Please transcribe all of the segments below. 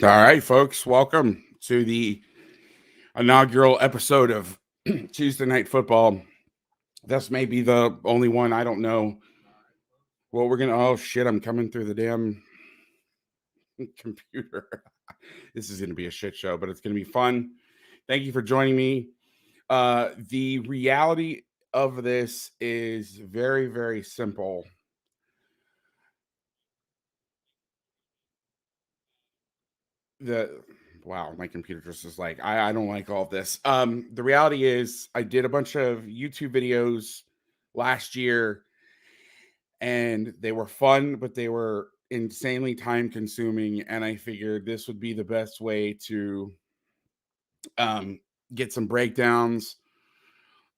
All right, folks, welcome to the inaugural episode of Tuesday Night Football. This may be the only one. I don't know. Well, we're going to, oh shit, I'm coming through the damn computer. This is going to be a shit show, but it's going to be fun. Thank you for joining me. The reality of this is very, very simple. Wow, my computer just is like, I don't like all of this. The reality is I did a bunch of YouTube videos last year and they were fun, but they were insanely time consuming. And I figured this would be the best way to get some breakdowns,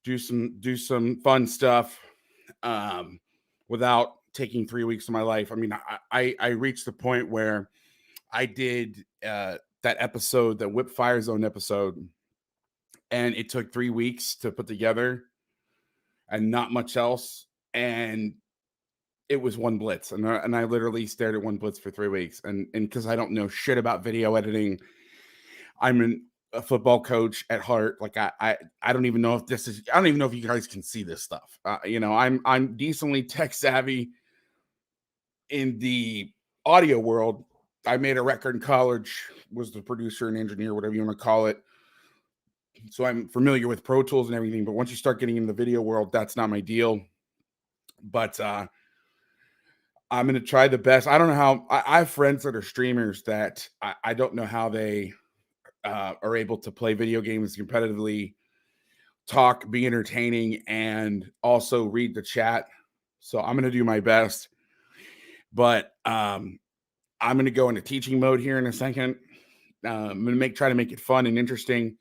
do some fun stuff without taking 3 weeks of my life. I mean, I reached the point where I did that episode, the Whip Fire Zone episode, and it took 3 weeks to put together and not much else. And it was one blitz. And I literally stared at one blitz for 3 weeks. And because I don't know shit about video editing, I'm a football coach at heart. Like I don't even know if this is, I don't even know if you guys can see this stuff. I'm decently tech savvy in the audio world. I made a record in college, was the producer and engineer, whatever you want to call it. So I'm familiar with Pro Tools and everything. But once you start getting into the video world, that's not my deal. But I'm going to try the best. I don't know how. I have friends that are streamers that I don't know how they are able to play video games competitively, talk, be entertaining, and also read the chat. So I'm going to do my best. But I'm going to go into teaching mode here in a second. I'm going to try to make it fun and interesting,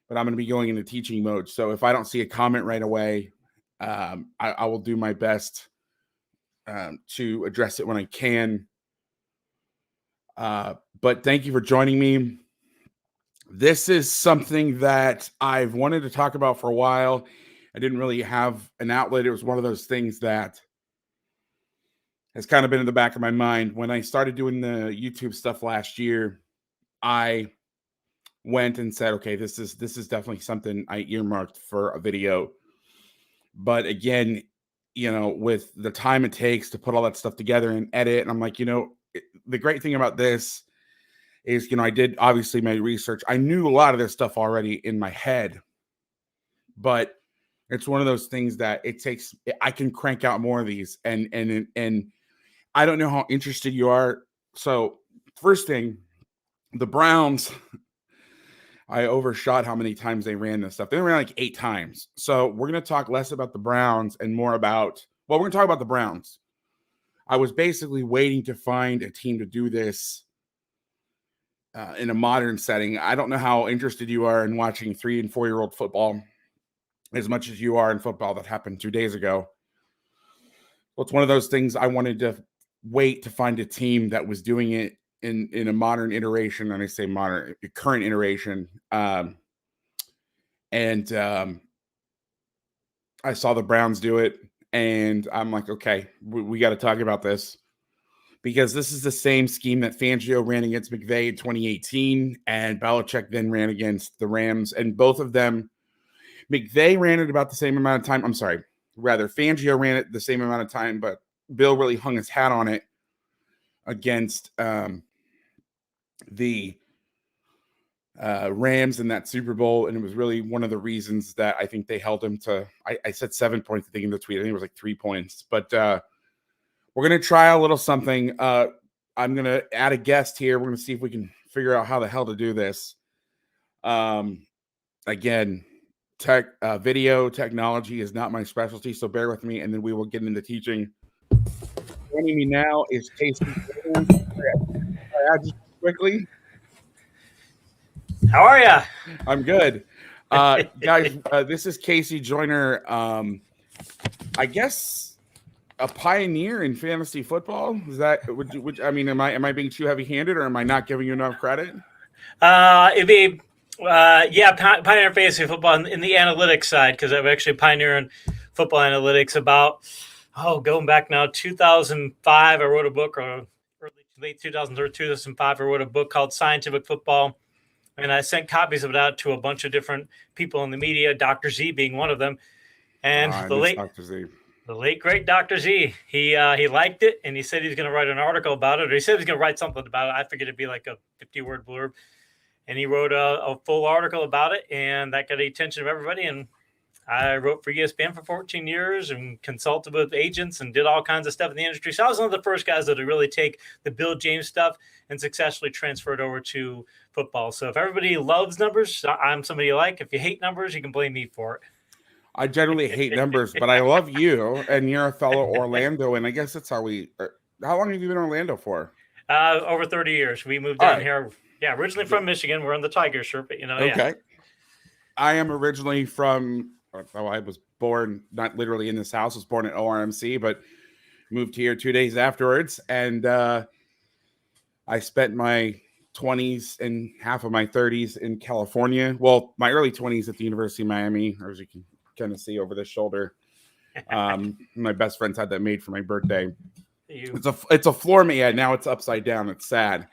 but I'm going to be going into teaching mode. So if I don't see a comment right away, I will do my best to address it when I can. But thank you for joining me. This is something that I've wanted to talk about for a while. I didn't really have an outlet. It was one of those things that has kind of been in the back of my mind. When I started doing the YouTube stuff last year, I went and said, okay, this is definitely something I earmarked for a video. But again, with the time it takes to put all that stuff together and edit, and I'm like, the great thing about this is, I did obviously my research. I knew a lot of this stuff already in my head, but it's one of those things that I can crank out more of these, and I don't know how interested you are. So first thing, the Browns, I overshot how many times they ran this stuff. They ran like 8 times. So we're going to talk less about the Browns and more about, we're going to talk about the Browns. I was basically waiting to find a team to do this in a modern setting. I don't know how interested you are in watching 3 and 4-year-old football as much as you are in football that happened 2 days ago. Well, it's one of those things I wanted to wait to find a team that was doing it in a modern iteration. And I say modern, current iteration. I saw the Browns do it, and I'm like, okay, we got to talk about this, because this is the same scheme that Fangio ran against McVay in 2018, and Belichick then ran against the Rams. And both of them, McVay ran it about the same amount of time. I'm sorry, rather Fangio ran it the same amount of time, but Bill really hung his hat on it against the Rams in that Super Bowl. And it was really one of the reasons that I think they held him to, I said 7 points, I think in the tweet, I think it was like 3 points, but we're going to try a little something. I'm going to add a guest here. We're going to see if we can figure out how the hell to do this. Again, video technology is not my specialty, so bear with me, and then we will get into teaching. Joining me now is Casey. Just quickly. How are ya? I'm good. Guys, this is Casey Joyner. I guess a pioneer in fantasy football. Is that I mean, am I being too heavy-handed, or am I not giving you enough credit? It'd be pioneer fantasy football in the analytics side, because I'm actually pioneering football analytics about going back now 2005. I wrote a book on early late 2003, 2005. I wrote a book called Scientific Football, and I sent copies of it out to a bunch of different people in the media, Dr. Z being one of them. And I miss Dr. Z. The late great Dr. Z, he liked it, and he said he was going to write an article about it, or he said he was going to write something about it. I figured it'd be like a 50-word blurb, and he wrote a full article about it, and that got the attention of everybody. And I wrote for ESPN for 14 years and consulted with agents and did all kinds of stuff in the industry. So I was one of the first guys that would really take the Bill James stuff and successfully transfer it over to football. So if everybody loves numbers, I'm somebody you like. If you hate numbers, you can blame me for it. I generally hate numbers, but I love you, and you're a fellow Orlando, and I guess that's how we. How long have you been in Orlando for? Over 30 years. We moved down here. Yeah, originally from Michigan. We're on the Tiger shirt, but okay. Yeah. I am originally from. I was born not literally in this house. I was born at ORMC, but moved here 2 days afterwards, and I spent my 20s and half of my 30s in California. Well, my early 20s at the University of Miami, or as you can kind of see over the shoulder. My best friends had that made for my birthday. It's a floor mat. Yeah, now it's upside down. It's sad.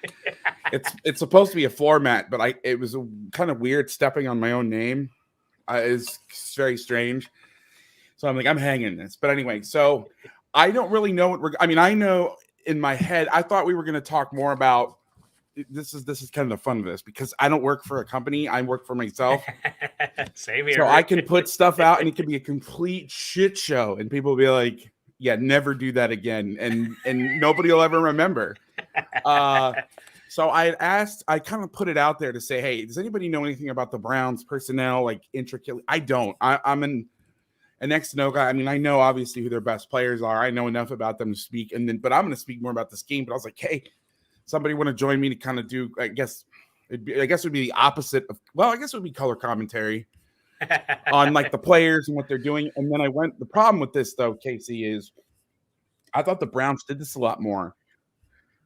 It's supposed to be a floor mat, but it was kind of weird stepping on my own name. It's very strange. So I'm like, I'm hanging this. But anyway, so I don't really know what I know in my head, I thought we were going to talk more about this is kind of the fun of this, because I don't work for a company. I work for myself. Same here. So I can put stuff out and it can be a complete shit show. And people will be like, yeah, never do that again. And nobody will ever remember. So I kind of put it out there to say, hey, does anybody know anything about the Browns personnel, like intricately? I don't. I'm an next to no guy. I mean, I know obviously who their best players are. I know enough about them to speak. But I'm going to speak more about this game. But I was like, hey, somebody want to join me to kind of do, I guess it would be the opposite of, well, I guess it would be color commentary on like the players and what they're doing. And then the problem with this though, Casey, is I thought the Browns did this a lot more,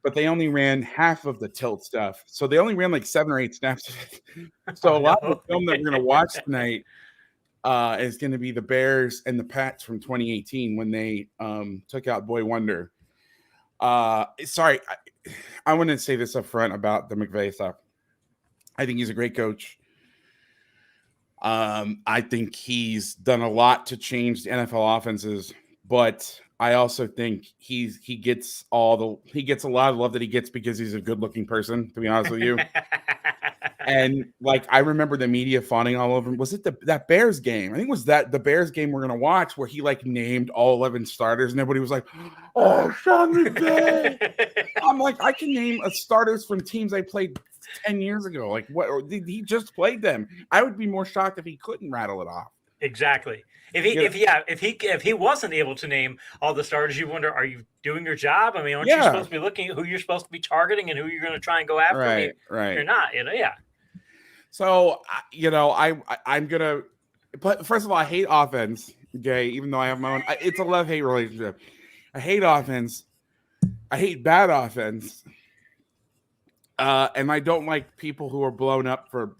but they only ran half of the tilt stuff. So they only ran like 7 or 8 snaps. So a lot of the film that we're going to watch tonight is going to be the Bears and the Pats from 2018 when they took out Boy Wonder. Sorry, I want to say this up front about the McVay stuff. I think he's a great coach. I think he's done a lot to change the NFL offenses, but I also think he gets a lot of love that he gets because he's a good-looking person, to be honest with you. And like I remember the media fawning all over him. Was it that Bears game? I think it was the Bears game we're gonna watch where he like named all 11 starters and everybody was like, "Oh, Sean McVay." I'm like, I can name starters from teams I played 10 years ago. Like, what? Or he just played them. I would be more shocked if he couldn't rattle it off. Exactly. If he wasn't able to name all the starters, you wonder, are you doing your job? I mean, aren't you supposed to be looking at who you're supposed to be targeting and who you're going to try and go after? Right. You're not. Yeah. So I'm gonna. But first of all, I hate offense. Okay, even though I have my own, it's a love-hate relationship. I hate offense. I hate bad offense. And I don't like people who are blown up for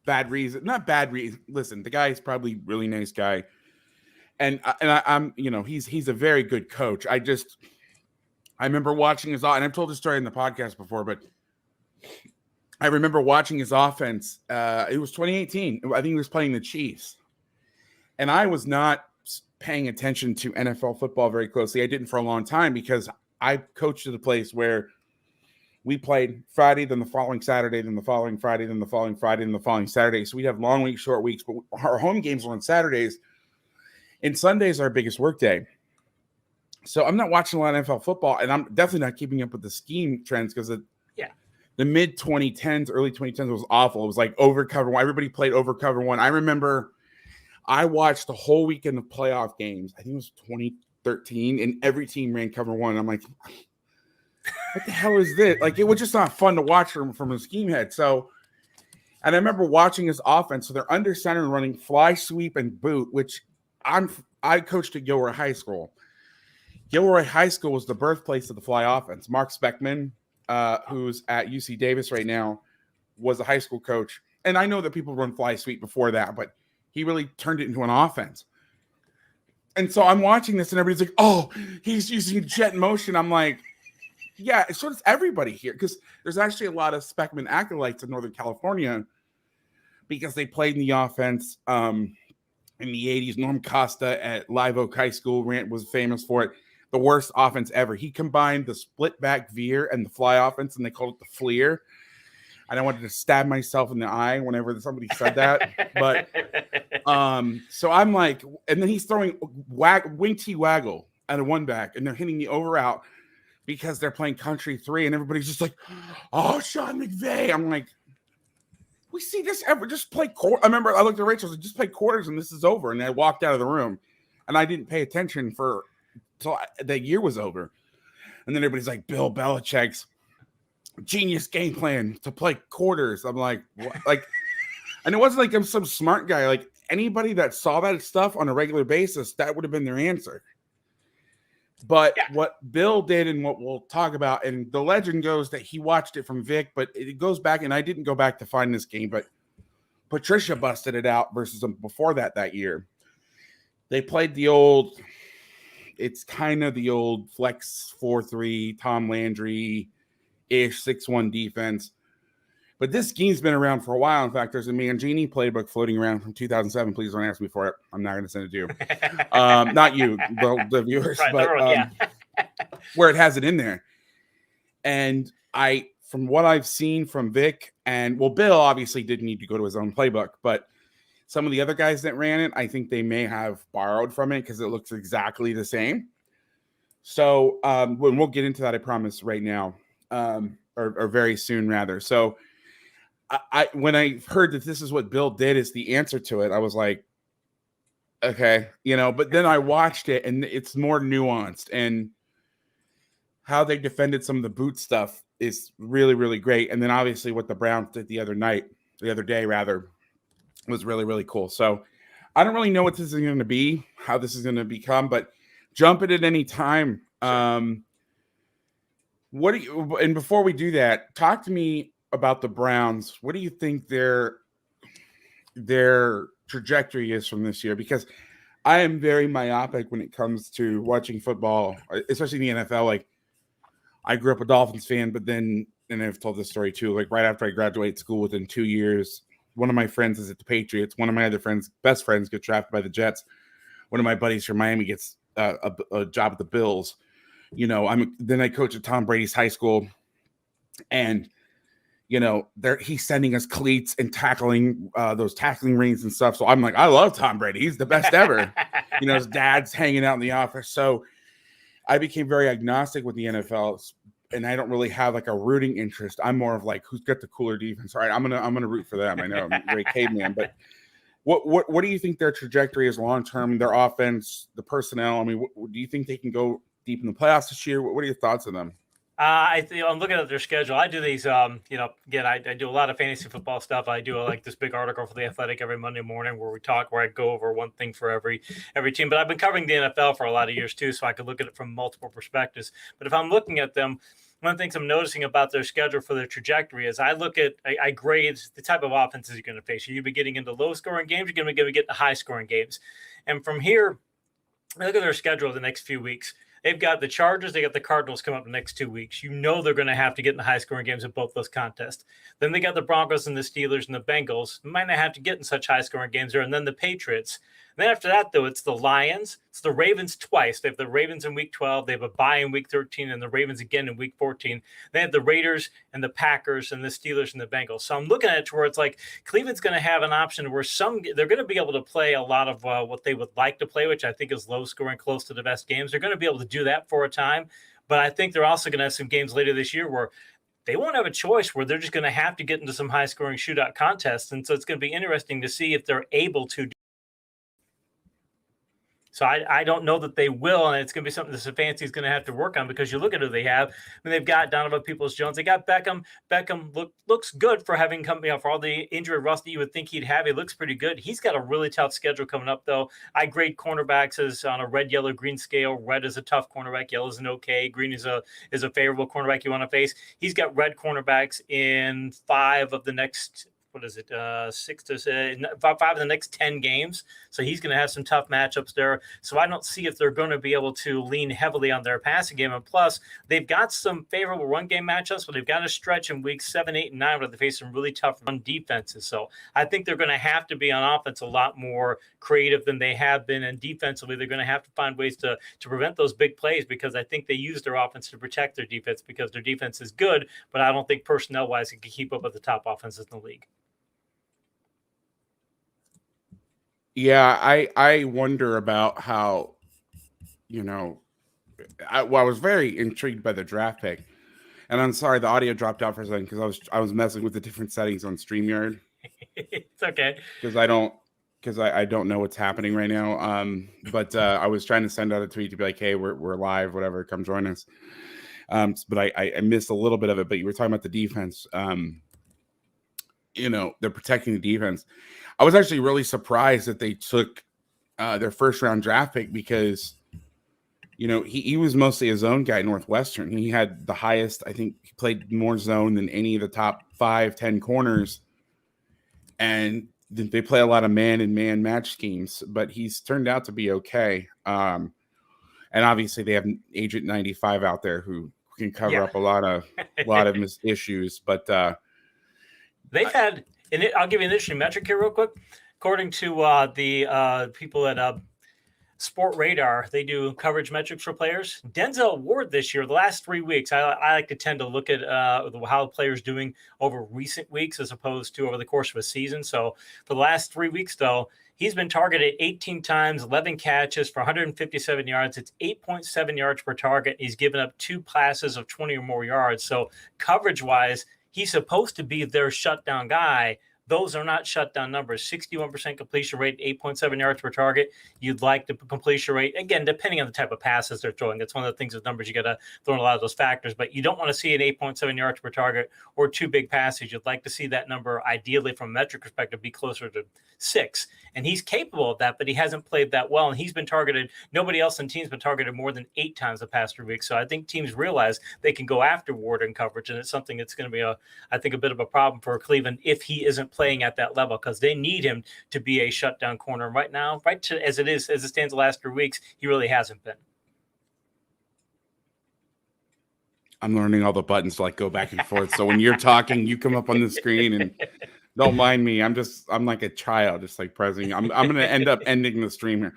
bad reason. Not bad reason. Listen, the guy is probably a really nice guy, and I'm he's a very good coach. I remember watching his, and I've told this story in the podcast before, but I remember watching his offense. It was 2018. I think he was playing the Chiefs, and I was not paying attention to NFL football very closely. I didn't for a long time because I coached at a place where we played Friday, then the following Saturday, then the following Friday, then the following Friday, then the following Saturday. So we'd have long weeks, short weeks, but our home games were on Saturdays, and Sundays are our biggest work day. So I'm not watching a lot of NFL football, and I'm definitely not keeping up with the scheme trends because the mid 2010s, early 2010s was awful. It was like over cover one. Everybody played over cover one. I remember I watched the whole weekend of playoff games. I think it was 2013, and every team ran cover one. And I'm like, what the hell is this? Like, it was just not fun to watch from a scheme head. So, and I remember watching his offense. So they're under center and running fly, sweep, and boot, which I coached at Gilroy High School. Gilroy High School was the birthplace of the fly offense. Mark Speckman, who's at UC Davis right now, was a high school coach. And I know that people run fly sweep before that, but he really turned it into an offense. And so I'm watching this and everybody's like, oh, he's using jet motion. I'm like, Yeah, so does everybody here, because there's actually a lot of Speckman acolytes in Northern California because they played in the offense in the 80s. Norm Costa at Live Oak High School was famous for it. The worst offense ever. He combined the split back veer and the fly offense, and they called it the fleer. And I wanted to stab myself in the eye whenever somebody said that. But so I'm like, and then he's throwing wing T waggle at a one back, and they're hitting the over out because they're playing country 3, and everybody's just like, oh, Sean McVay. I'm like, we see this ever. Just play quarter. I remember I looked at Rachel and said, just play quarters and this is over. And I walked out of the room, and I didn't pay attention until the year was over. And then everybody's like, Bill Belichick's genius game plan to play quarters. I'm like, what? Like, and it wasn't like I'm some smart guy. Like, anybody that saw that stuff on a regular basis, that would have been their answer. But what Bill did, and what we'll talk about, and the legend goes that he watched it from Vic, but it goes back, and I didn't go back to find this game, but Patricia busted it out versus them before that year. They played it's kind of the old flex 4-3, Tom Landry-ish 6-1 defense. But this scheme's been around for a while. In fact, there's a Mangini playbook floating around from 2007. Please don't ask me for it. I'm not going to send it to you. Not you, the viewers, right, but where it has it in there. And from what I've seen from Vic, Bill obviously didn't need to go to his own playbook, but some of the other guys that ran it, I think they may have borrowed from it because it looks exactly the same. So when we'll get into that, I promise right now, or very soon rather. So when I heard that this is what Bill did is the answer to it, I was like, okay, but then I watched it and it's more nuanced, and how they defended some of the boot stuff is really, really great. And then obviously what the Browns did the other day was really, really cool. So I don't really know what this is going to be, how this is going to become, but jump it at any time. And before we do that, talk to me about the Browns. What do you think their trajectory is from this year? Because I am very myopic when it comes to watching football, especially in the NFL. Like, I grew up a Dolphins fan, but then, and I've told this story too, like right after I graduated school, within 2 years, one of my friends is at the Patriots. One of my other best friends, gets drafted by the Jets. One of my buddies from Miami gets a job at the Bills. Then I coach at Tom Brady's high school, and he's sending us cleats and tackling those tackling rings and stuff. So I'm like, I love Tom Brady. He's the best ever. His dad's hanging out in the office. So I became very agnostic with the NFL, and I don't really have like a rooting interest. I'm more of like, who's got the cooler defense? All right, I'm gonna root for them. I know I'm very caveman, but what do you think their trajectory is long term? Their offense, the personnel. I mean, do you think they can go deep in the playoffs this year? What are your thoughts on them? I'm looking at their schedule. I do these, again, I do a lot of fantasy football stuff. I do like this big article for The Athletic every Monday morning where I go over one thing for every team. But I've been covering the NFL for a lot of years too, so I could look at it from multiple perspectives. But if I'm looking at them, one of the things I'm noticing about their schedule for their trajectory is I grade the type of offenses you're going to face. You'll be getting into low-scoring games. You're going to be getting to high-scoring games. And from here, look at their schedule the next few weeks. They've got the Chargers. They got the Cardinals coming up the next 2 weeks. They're going to have to get in the high-scoring games in both those contests. Then they got the Broncos and the Steelers and the Bengals. They might not have to get in such high-scoring games there. And then the Patriots. And then after that, though, it's the Lions. It's the Ravens twice. They have the Ravens in Week 12. They have a bye in Week 13, and the Ravens again in Week 14. They have the Raiders and the Packers and the Steelers and the Bengals. So I'm looking at it to where it's like Cleveland's going to have an option where they're going to be able to play a lot of what they would like to play, which I think is low-scoring, close to the best games. They're going to be able to do that for a time. But I think they're also going to have some games later this year where they won't have a choice, where they're just going to have to get into some high-scoring shootout contests. And so it's going to be interesting to see if they're able to do. So I don't know that they will, and it's going to be something that Stefanski is going to have to work on, because you look at who they have. I mean, they've got Donovan Peoples-Jones. They got Beckham. Beckham looks good for having come, for all the injury rust that you would think he'd have. He looks pretty good. He's got a really tough schedule coming up, though. I grade cornerbacks as on a red, yellow, green scale. Red is a tough cornerback. Yellow is an okay. Green is a favorable cornerback you want to face. He's got red cornerbacks in 5 of the next what is it, 5 of the next 10 games. So he's going to have some tough matchups there. So I don't see if they're going to be able to lean heavily on their passing game. And plus, they've got some favorable run game matchups, but they've got a stretch in weeks 7, 8, and 9 where they face some really tough run defenses. So I think they're going to have to be on offense a lot more creative than they have been. And defensively, they're going to have to find ways to prevent those big plays, because I think they use their offense to protect their defense, because their defense is good, but I don't think personnel-wise it can keep up with the top offenses in the league. Yeah, I wonder about how, I was very intrigued by the draft pick, and I'm sorry the audio dropped out for a second because I was messing with the different settings on StreamYard. It's okay, because I don't know what's happening right now. But I was trying to send out a tweet to be like, hey, we're live, whatever, come join us. But I missed a little bit of it. But you were talking about the defense. They're protecting the defense. I was actually really surprised that they took their first round draft pick, because he was mostly a zone guy at Northwestern. He had the highest, I think he played more zone than any of the top 5-10 corners, and they play a lot of man and man match schemes, but he's turned out to be okay. And obviously they have Agent 95 out there who can cover up a lot of issues, but they've had, and I'll give you an interesting metric here real quick. According to the people at Sport Radar, they do coverage metrics for players. Denzel Ward this year, the last 3 weeks, I like to tend to look at how the player's doing over recent weeks as opposed to over the course of a season. So for the last 3 weeks, though, he's been targeted 18 times, 11 catches for 157 yards. It's 8.7 yards per target. He's given up 2 passes of 20 or more yards. So coverage-wise, he's supposed to be their shutdown guy. Those are not shutdown numbers. 61% completion rate, 8.7 yards per target. You'd like the completion rate, again, depending on the type of passes they're throwing. That's one of the things with numbers. You got to throw in a lot of those factors, but you don't want to see an 8.7 yards per target or 2 big passes. You'd like to see that number, ideally from a metric perspective, be closer to 6. And he's capable of that, but he hasn't played that well. And he's been targeted. Nobody else in the team's been targeted more than 8 times the past 3 weeks. So I think teams realize they can go after Ward in coverage. And it's something that's going to be, I think, a bit of a problem for Cleveland if he isn't playing at that level, because they need him to be a shutdown corner. Right now, as it stands the last 3 weeks, he really hasn't been. I'm learning all the buttons to go back and forth. So when you're talking, you come up on the screen, and don't mind me. I'm like a child, just pressing. I'm going to end up ending the stream here.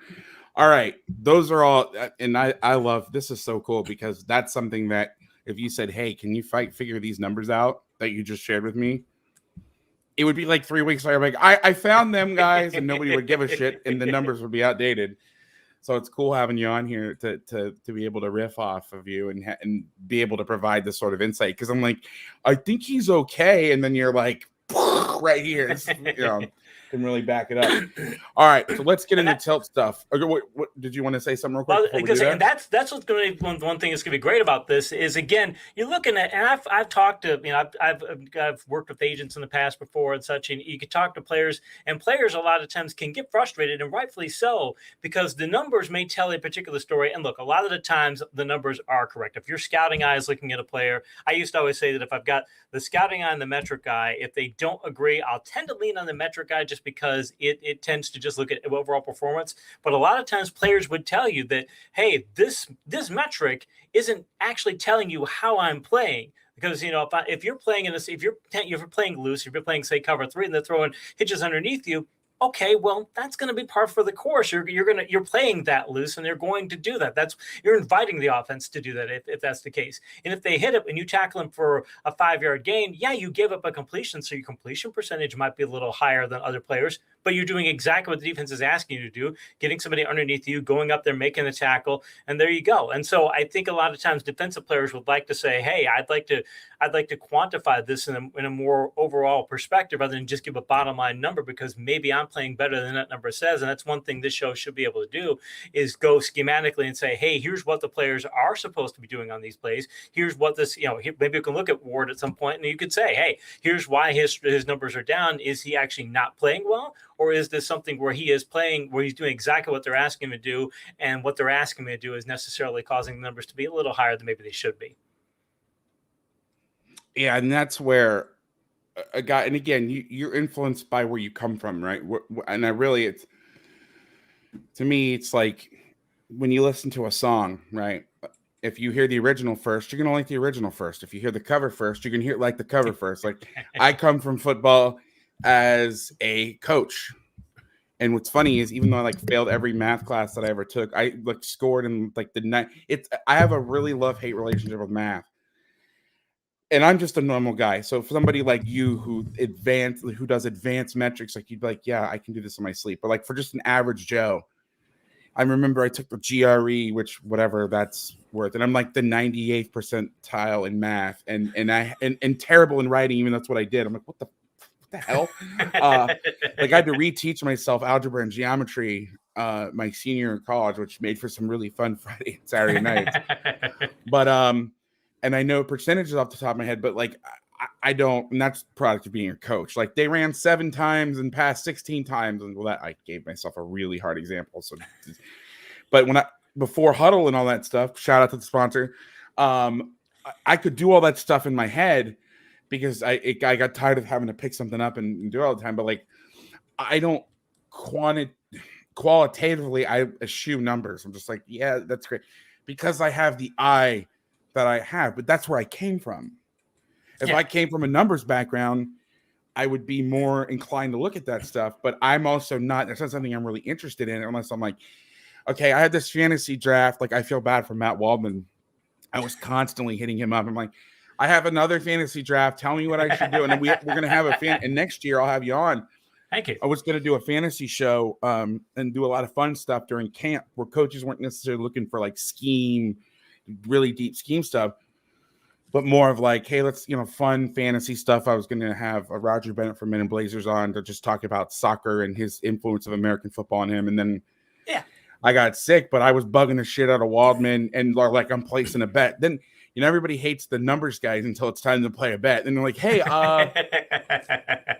All right. Those are all. And I love, this is so cool, because that's something that if you said, hey, can you figure these numbers out that you just shared with me? It would be 3 weeks later, I found them, guys, and nobody would give a shit, and the numbers would be outdated. So it's cool having you on here to be able to riff off of you and be able to provide this sort of insight. Because I'm I think he's okay, and then you're right here, can really back it up. All right, so let's get into tilt stuff. Okay, what did you want to say something real quick? And that's what's going to be one thing that's going to be great about this is, again, you're looking at, and I've talked to, I've worked with agents in the past before and such, and you can talk to players, and players a lot of times can get frustrated, and rightfully so, because the numbers may tell a particular story. And look, a lot of the times the numbers are correct. If your scouting eye is looking at a player, I used to always say that if I've got the scouting eye and the metric eye, if they don't agree, I'll tend to lean on the metric eye, just because it tends to just look at overall performance. But a lot of times players would tell you that, hey, this metric isn't actually telling you how I'm playing. Because, if you're playing in this, if you're playing loose, if you're playing, say, cover 3, and they're throwing hitches underneath you, okay, well, that's going to be par for the course. You're playing that loose, and they're going to do that. You're inviting the offense to do that if that's the case. And if they hit it and you tackle them for a 5-yard gain, yeah, you give up a completion, so your completion percentage might be a little higher than other players, but you're doing exactly what the defense is asking you to do, getting somebody underneath you, going up there, making the tackle, and there you go. And so I think a lot of times defensive players would like to say, hey, I'd like to quantify this in a more overall perspective rather than just give a bottom line number, because maybe I'm playing better than that number says. And that's one thing this show should be able to do, is go schematically and say, hey, here's what the players are supposed to be doing on these plays. Here's what this, maybe you can look at Ward at some point and you could say, hey, here's why his numbers are down. Is he actually not playing well? Or is this something where he is playing, where he's doing exactly what they're asking him to do, and what they're asking him to do is necessarily causing the numbers to be a little higher than maybe they should be? Yeah, and that's where a guy, and again, you're influenced by where you come from, right? And it's to me, it's like when you listen to a song, right? If you hear the original first, you're gonna like the original first. If you hear the cover first, you're gonna hear like the cover first. Like I come from football as a coach. And what's funny is even though I like failed every math class that I ever took, I like scored in like the night. I have a really love-hate relationship with math. And I'm just a normal guy. So for somebody like you who does advanced metrics, like you'd be like, yeah, I can do this in my sleep. But like for just an average Joe, I remember I took the GRE, which whatever that's worth, and I'm like the 98th percentile in math, and terrible in writing, even that's what I did. I'm like, what the hell? Like I had to reteach myself algebra and geometry my senior year in college, which made for some really fun Friday and Saturday nights. But and I know percentages off the top of my head, but like I don't, and that's the product of being a coach. Like they ran 7 times and passed 16 times, and well, that I gave myself a really hard example. So, but before huddle and all that stuff, shout out to the sponsor. I could do all that stuff in my head because I got tired of having to pick something up and do it all the time. But like, I don't qualitatively, I eschew numbers. I'm just like, yeah, that's great because I have the eye that I have, but that's where I came from. If I came from a numbers background, I would be more inclined to look at that stuff. But I'm also not. That's not something I'm really interested in unless I'm like, okay, I had this fantasy draft. Like I feel bad for Matt Waldman. I was constantly hitting him up. I'm like, I have another fantasy draft. Tell me what I should do. And then we're going to have and next year I'll have you on. Thank you. I was going to do a fantasy show and do a lot of fun stuff during camp where coaches weren't necessarily looking for like really deep scheme stuff, but more of like, hey, let's, fun fantasy stuff. I was going to have a Roger Bennett from Men in Blazers on to just talk about soccer and his influence of American football on him. And then I got sick, but I was bugging the shit out of Waldman and like I'm placing a bet. Then, everybody hates the numbers guys until it's time to play a bet. And they're like, hey,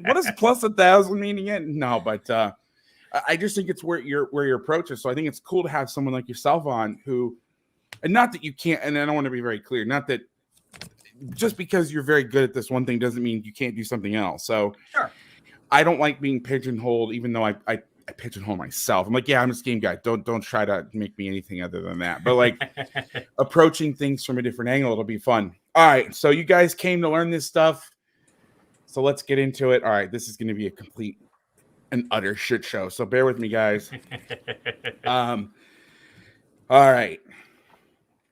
what does plus 1,000 mean again? No, but I just think it's where your approach is. So I think it's cool to have someone like yourself on who, and not that you can't, and I don't want to be very clear, not that just because you're very good at this one thing doesn't mean you can't do something else. So sure. I don't like being pigeonholed, even though I pigeonhole myself. I'm like, yeah, I'm a game guy. Don't try to make me anything other than that. But like approaching things from a different angle, it'll be fun. All right. So you guys came to learn this stuff. So let's get into it. All right. This is going to be a complete and utter shit show. So bear with me, guys. All right.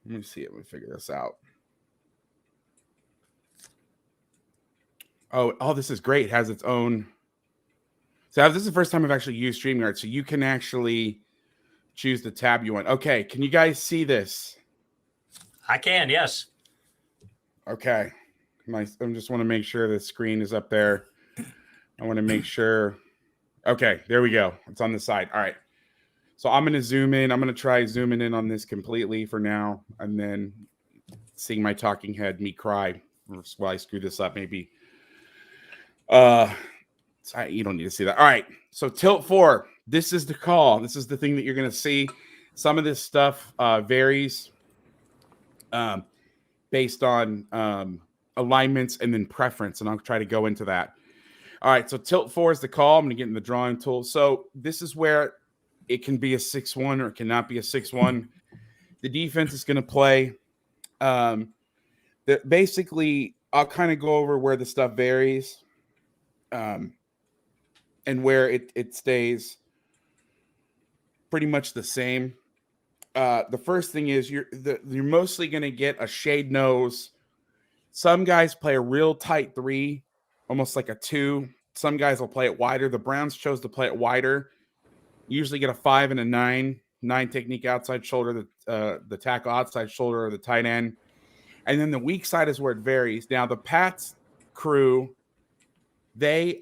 Let me see if we figure this out. Oh, this is great. It has its own. So this is the first time I've actually used StreamYard. So you can actually choose the tab you want. Okay. Can you guys see this? I can, yes. Okay. I just want to make sure the screen is up there. I want to make sure. Okay. There we go. It's on the side. All right. So I'm going to zoom in. I'm going to try zooming in on this completely for now. And then seeing my talking head, me cry while I screw this up, maybe. You don't need to see that. All right. So tilt 4. This is the call. This is the thing that you're going to see. Some of this stuff varies based on alignments and then preference. And I'll try to go into that. All right. So tilt 4 is the call. I'm going to get in the drawing tool. So this is where it can be a 6-1 or it cannot be a 6-1. The defense is going to play. Basically, I'll kind of go over where the stuff varies. And where it stays pretty much the same. The first thing is you're mostly going to get a shade nose. Some guys play a real tight 3, almost like a 2. Some guys will play it wider. The Browns chose to play it wider. You usually get a 5 and a 9 technique outside shoulder, the tackle outside shoulder or the tight end. And then the weak side is where it varies. Now the Pats crew, they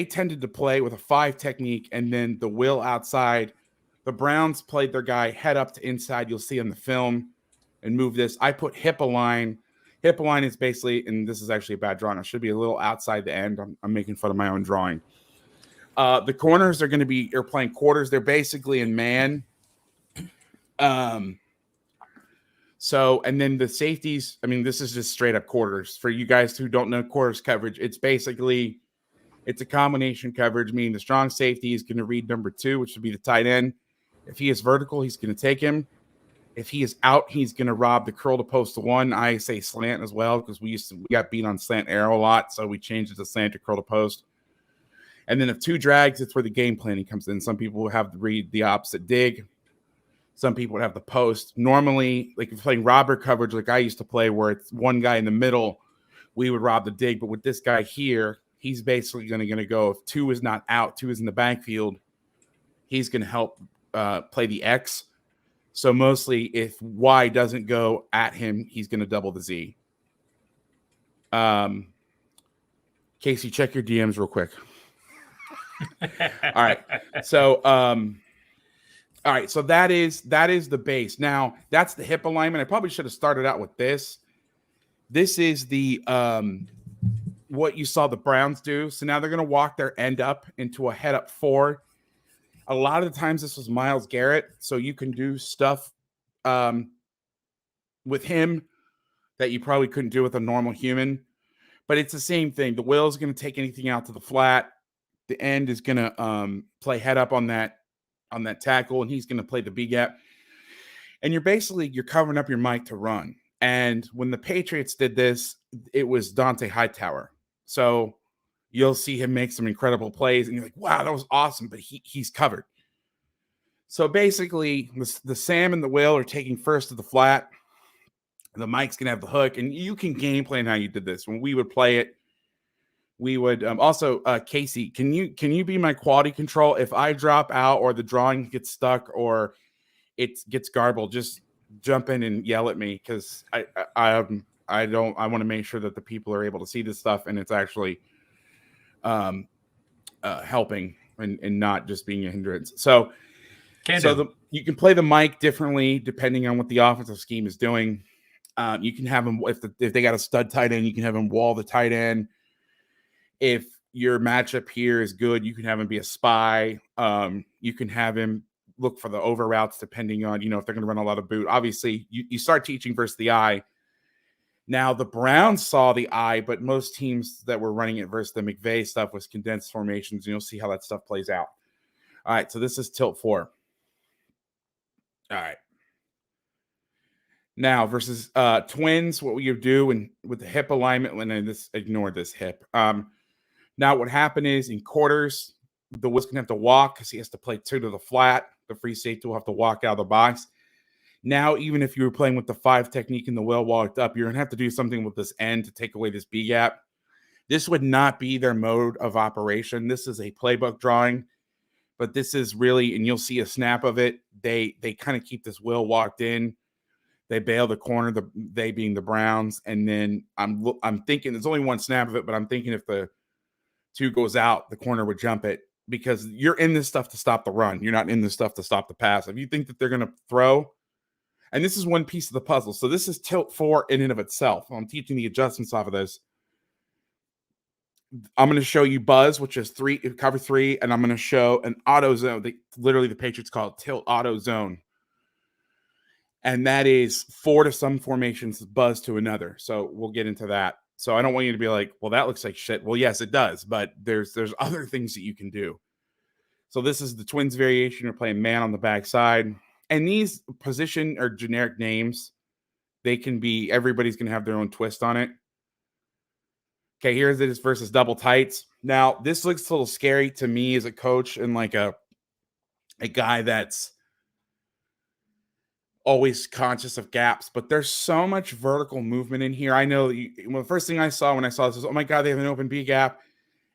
tended to play with a 5 technique and then the will outside. The Browns played their guy head up to inside. You'll see in the film and move this. I put hip align. Hip align is basically, and this is actually a bad drawing. It should be a little outside the end. I'm making fun of my own drawing. The corners are going to be, you're playing quarters. They're basically in man. So, and then the safeties, I mean, this is just straight up quarters. For you guys who don't know quarters coverage, it's basically, it's a combination coverage, meaning the strong safety is going to read number 2, which would be the tight end. If he is vertical, he's going to take him. If he is out, he's going to rob the curl to post to 1. I say slant as well because we got beat on slant arrow a lot, so we changed it to slant to curl to post. And then if 2 drags, it's where the game planning comes in. Some people will have to read the opposite dig. Some people would have the post. Normally, like if you're playing robber coverage, like I used to play, where it's one guy in the middle, we would rob the dig. But with this guy here, he's basically going to go, if 2 is not out, 2 is in the backfield, he's going to help play the X. So mostly if Y doesn't go at him, he's going to double the Z. Casey, check your DMs real quick. All right. So, all right, so that is the base. Now, that's the hip alignment. I probably should have started out with this. This is the what you saw the Browns do. So now they're going to walk their end up into a head up 4. A lot of the times this was Myles Garrett, so you can do stuff with him that you probably couldn't do with a normal human. But it's the same thing. The will is going to take anything out to the flat. The end is going to play head up on that tackle, and he's going to play the B gap. And you're covering up your mic to run. And when the Patriots did this, it was Dante Hightower. So you'll see him make some incredible plays, and you're like, wow, that was awesome, but he's covered. So basically, the Sam and the Will are taking first to the flat. The Mike's going to have the hook, and you can game plan how you did this. When we would play it, we would also Casey, can you be my quality control? If I drop out or the drawing gets stuck or it gets garbled, just jump in and yell at me, because I want to make sure that the people are able to see this stuff and it's actually helping and not just being a hindrance. So you can play the mic differently depending on what the offensive scheme is doing. You can have them if they got a stud tight end, you can have them wall the tight end. If your matchup here is good, you can have him be a spy. You can have him look for the over routes depending on, if they're going to run a lot of boot. Obviously, you start teaching versus the eye. Now, the Browns saw the eye, but most teams that were running it versus the McVay stuff was condensed formations, and you'll see how that stuff plays out. All right, so this is tilt 4. All right. Now, versus twins, what you do and with the hip alignment, and this ignore this hip. Now, what happened is in quarters, the Will's going to have to walk because he has to play 2 to the flat. The free safety will have to walk out of the box. Now, even if you were playing with the 5 technique and the Will walked up, you're going to have to do something with this end to take away this B gap. This would not be their mode of operation. This is a playbook drawing, but this is really, and you'll see a snap of it. They kind of keep this Will walked in. They bail the corner, they being the Browns. And then I'm thinking there's only one snap of it, but I'm thinking if the 2 goes out, the corner would jump it, because you're in this stuff to stop the run. You're not in this stuff to stop the pass. If you think that they're going to throw, and this is one piece of the puzzle. So this is tilt 4 in and of itself. I'm teaching the adjustments off of this. I'm going to show you buzz, which is cover 3, and I'm going to show an auto zone. Literally, the Patriots call it tilt auto zone. And that is 4 to some formations, buzz to another. So we'll get into that. So I don't want you to be like, well, that looks like shit. Well, yes, it does, but there's other things that you can do. So this is the twins variation. You're playing man on the backside. And these position or generic names, they can be, everybody's going to have their own twist on it. Okay, here's this versus double tights. Now, this looks a little scary to me as a coach and like a guy that's always conscious of gaps, but there's so much vertical movement in here. I know the first thing I saw when I saw this was, oh my God, they have an open B gap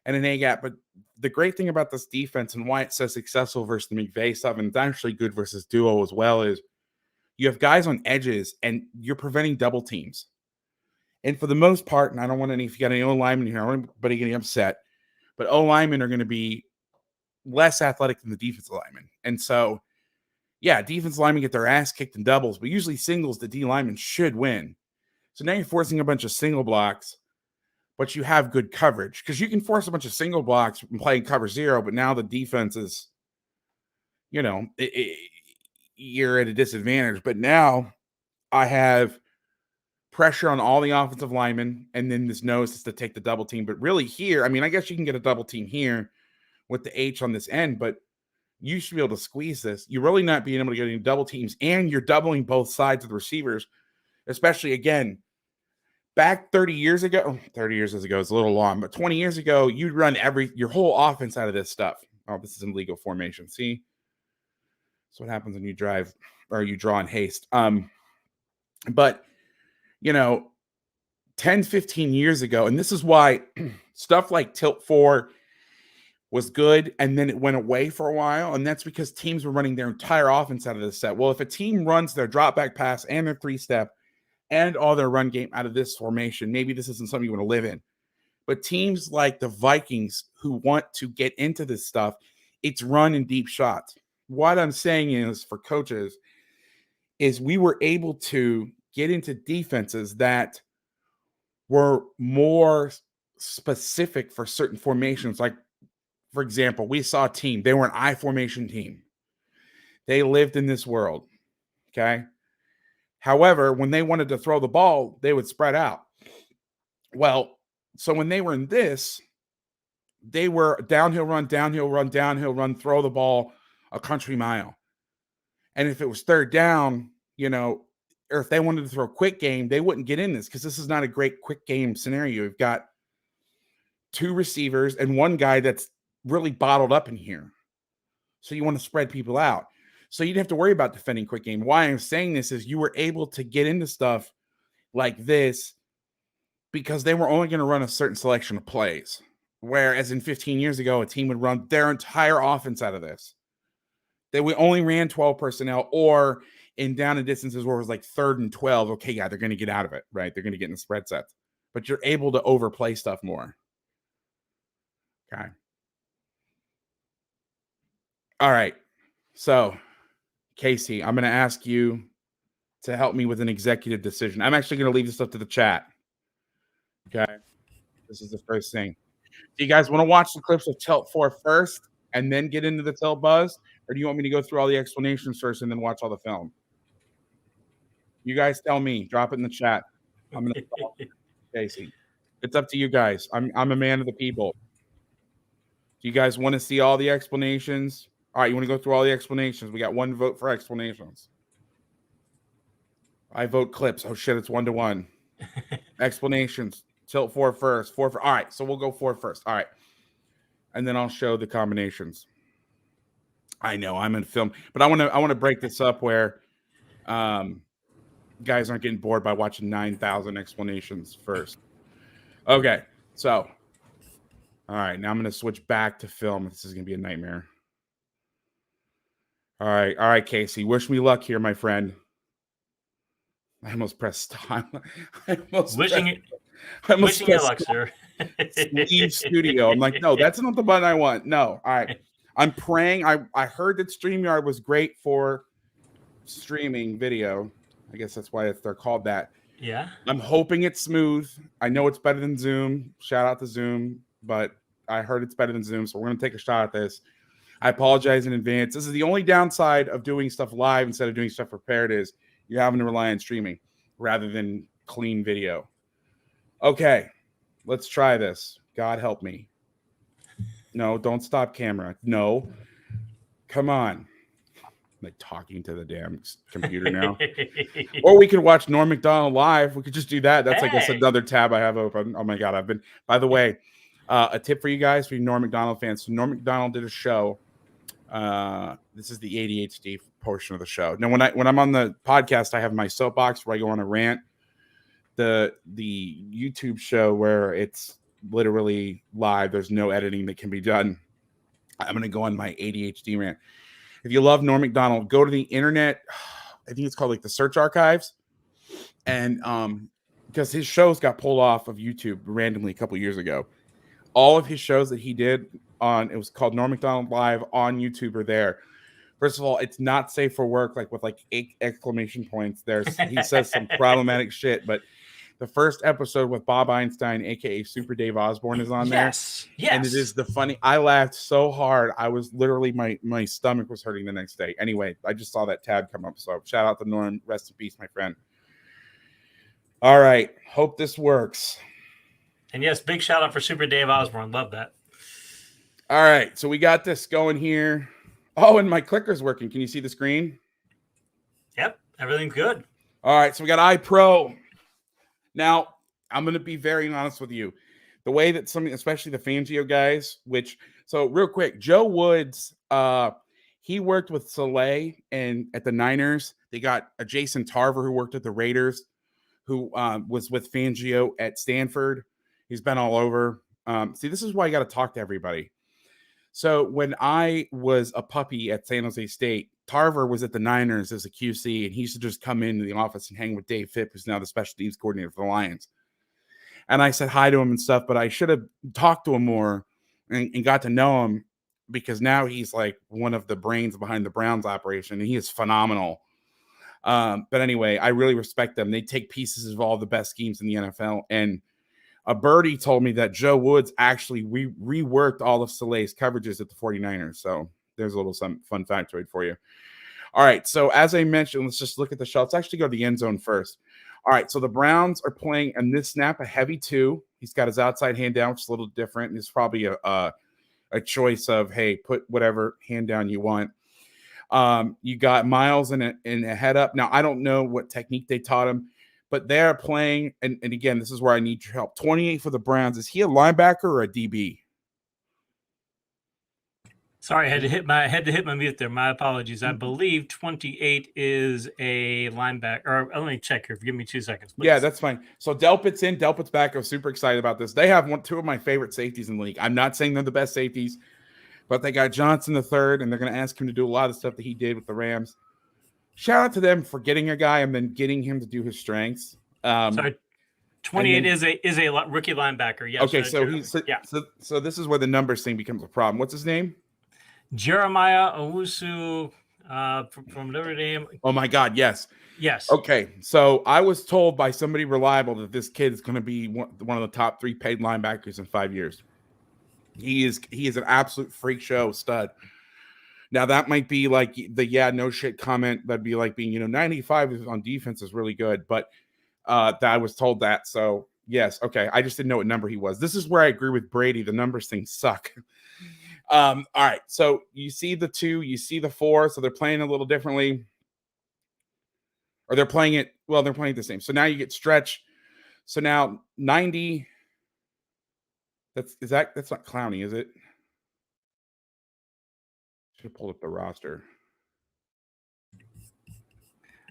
and an A gap. But the great thing about this defense and why it's so successful versus the McVay stuff, and it's actually good versus duo as well, is you have guys on edges and you're preventing double teams. And for the most part, and I don't want if you got any O linemen here, I don't want anybody getting upset, but O linemen are going to be less athletic than the defensive linemen. And so, yeah, defense linemen get their ass kicked in doubles, but usually singles, the D linemen should win. So now you're forcing a bunch of single blocks, but you have good coverage, because you can force a bunch of single blocks and playing cover 0, but now the defense is, you're at a disadvantage. But now I have pressure on all the offensive linemen, and then this nose is to take the double team. But really here, I mean, I guess you can get a double team here with the H on this end, but you should be able to squeeze this. You're really not being able to get any double teams, and you're doubling both sides of the receivers, especially, again, back 30 years ago is a little long, but 20 years ago, you'd run your whole offense out of this stuff. Oh, this is in legal formation. See? That's what happens when you drive or you draw in haste. But, 10, 15 years ago, and this is why stuff like Tilt 4 was good, and then it went away for a while, and that's because teams were running their entire offense out of this set. Well, if a team runs their drop back pass and their 3-step and all their run game out of this formation, maybe this isn't something you want to live in. But teams like the Vikings who want to get into this stuff, it's run and deep shots. What I'm saying is, for coaches, is we were able to get into defenses that were more specific for certain formations. Like, for example, we saw a team, they were an I formation team. They lived in this world, okay? However, when they wanted to throw the ball, they would spread out. Well, so when they were in this, they were downhill run, throw the ball a country mile. And if it was third down, or if they wanted to throw a quick game, they wouldn't get in this because this is not a great quick game scenario. You've got 2 receivers and one guy that's really bottled up in here. So you want to spread people out. So you'd have to worry about defending quick game. Why I'm saying this is you were able to get into stuff like this because they were only going to run a certain selection of plays. Whereas in 15 years ago, a team would run their entire offense out of this. They only ran 12 personnel, or in down and distances where it was like 3rd and 12. Okay, yeah, they're going to get out of it, right? They're going to get in the spread sets. But you're able to overplay stuff more. Okay. All right. So, Casey, I'm going to ask you to help me with an executive decision. I'm actually going to leave this up to the chat. Okay. This is the first thing. Do you guys want to watch the clips of Tilt 4 first and then get into the Tilt Buzz? Or do you want me to go through all the explanations first and then watch all the film? You guys tell me. Drop it in the chat. I'm going to Casey. It's up to you guys. I'm a man of the people. Do you guys want to see all the explanations? All right, you want to go through all the explanations? We got 1 vote for explanations. I vote clips. Oh, shit, it's 1-1. Explanations. Tilt 4 first. 4 for. All right, so we'll go 4 first. All right. And then I'll show the combinations. I know I'm in film, but I want to break this up where guys aren't getting bored by watching 9,000 explanations first. Okay, so all right, now I'm going to switch back to film. This is going to be a nightmare. All right, Casey. Wish me luck here, my friend. I almost pressed stop. Wishing you luck, sir. Leave studio. I'm like, no, that's not the button I want. No. All right. I'm praying. I heard that StreamYard was great for streaming video. I guess that's why they're called that. Yeah. I'm hoping it's smooth. I know it's better than Zoom. Shout out to Zoom, but I heard it's better than Zoom, so we're going to take a shot at this. I apologize in advance. This is the only downside of doing stuff live instead of doing stuff prepared is you're having to rely on streaming rather than clean video. Okay, let's try this. God help me. No, don't stop camera. No. Come on. I'm like talking to the damn computer now. Or we could watch Norm Macdonald live. We could just do that. That's like another tab I have open. Oh my God. By the way, a tip for you guys, for you Norm Macdonald fans. So Norm Macdonald did a show. This is the ADHD portion of the show. Now, when I'm on the podcast, I have my soapbox where I go on a rant. The YouTube show where it's literally live, there's no editing that can be done. I'm going to go on my ADHD rant. If you love Norm Macdonald, go to the internet. I think it's called like the search archives. And because his shows got pulled off of YouTube randomly a couple years ago. All of his shows that he did it was called Norm Macdonald Live on YouTube are there. First of all, it's not safe for work, like with like 8 exclamation points. He says some problematic shit, but the first episode with Bob Einstein, aka Super Dave Osborne, is on there. Yes. And it is I laughed so hard. I was literally my stomach was hurting the next day. Anyway, I just saw that tab come up. So shout out to Norm. Rest in peace, my friend. All right. Hope this works. And yes, big shout out for Super Dave Osborne. Love that. All right. So we got this going here. Oh, and my clicker's working. Can you see the screen? Yep. Everything's good. All right. So we got iPro. Now, I'm going to be very honest with you. The way that some, especially the Fangio guys, so real quick, Joe Woods, he worked with Soleil and at the Niners. They got a Jason Tarver who worked at the Raiders, who was with Fangio at Stanford. He's been all over. See, this is why you got to talk to everybody. So when I was a puppy at San Jose State, Tarver was at the Niners as a QC, and he used to just come into the office and hang with Dave Phipp, who's now the special teams coordinator for the Lions. And I said hi to him and stuff, but I should have talked to him more and got to know him, because now he's like one of the brains behind the Browns operation, and he is phenomenal. But anyway, I really respect them. They take pieces of all the best schemes in the NFL. And a birdie told me that Joe Woods actually reworked all of Soleil's coverages at the 49ers. So there's a little fun factoid for you. All right. So as I mentioned, let's just look at the shot. Let's actually go to the end zone first. All right. So the Browns are playing in this snap a heavy 2. He's got his outside hand down, which is a little different. It's probably a choice of, hey, put whatever hand down you want. You got Miles in a head up. Now, I don't know what technique they taught him, but they're playing, and again, this is where I need your help. 28 for the Browns. Is he a linebacker or a DB? Sorry, I had to hit my mute there. My apologies. I believe 28 is a linebacker. Or let me check here. Give me 2 seconds, please. Yeah, that's fine. So Delpit's in. Delpit's back. I'm super excited about this. They have 2 of my favorite safeties in the league. I'm not saying they're the best safeties, but they got Johnson the third, and they're going to ask him to do a lot of stuff that he did with the Rams. Shout out to them for getting a guy and then getting him to do his strengths. Sorry, 28 is a rookie linebacker. Yes. Okay, so this is where the numbers thing becomes a problem. What's his name? Jeremiah Owusu from Notre Dame. Oh my God, yes. Yes. Okay, so I was told by somebody reliable that this kid is going to be one of the top 3 paid linebackers in 5 years. He is an absolute freak show stud. Now that might be like the no shit comment. That'd be like being 95 on defense is really good, but that I was told that. So yes, okay. I just didn't know what number he was. This is where I agree with Brady. The numbers things suck. All right. So you see the 2, you see the 4. So they're playing a little differently, or they're playing it. Well, they're playing the same. So now you get stretch. So now 90. That's not Clowney, is it? Should have pulled up the roster.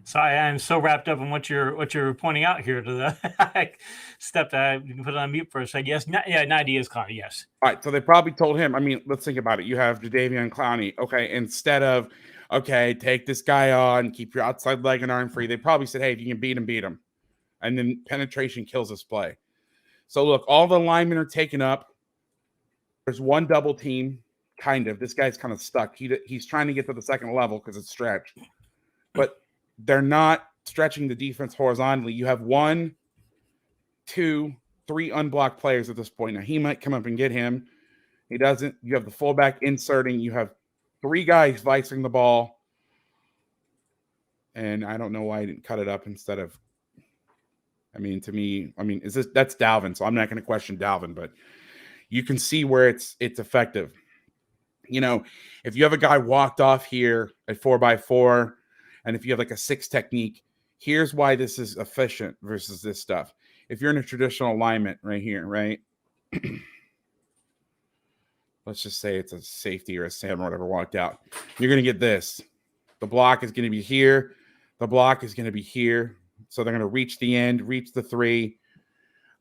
Sorry, I'm so wrapped up in what you're pointing out here to the I stepped. You can put it on mute for a second. Yes, 90 is Clowney. Yes. All right, so they probably told him. I mean, let's think about it. You have Jadeveon Clowney. Okay, instead of take this guy on, keep your outside leg and arm free. They probably said, hey, if you can beat him, and then penetration kills this play. So look, all the linemen are taken up. There's one double team. Kind of. This guy's kind of stuck. He's trying to get to the second level because it's stretched, but they're not stretching the defense horizontally. You have 1, 2, 3 unblocked players at this point. Now he might come up and get him. He doesn't. You have the fullback inserting. You have 3 guys vicing the ball, and I don't know why I didn't cut it up instead of. To me, that's Dalvin, so I'm not going to question Dalvin, but you can see where it's effective. If you have a guy walked off here at 4x4, and if you have like a 6 technique, here's why this is efficient versus this stuff. If you're in a traditional alignment right here, right? Let's just say it's a safety or a Sam or whatever walked out. You're going to get this. The block is going to be here. The block is going to be here. So they're going to reach the end, reach the 3.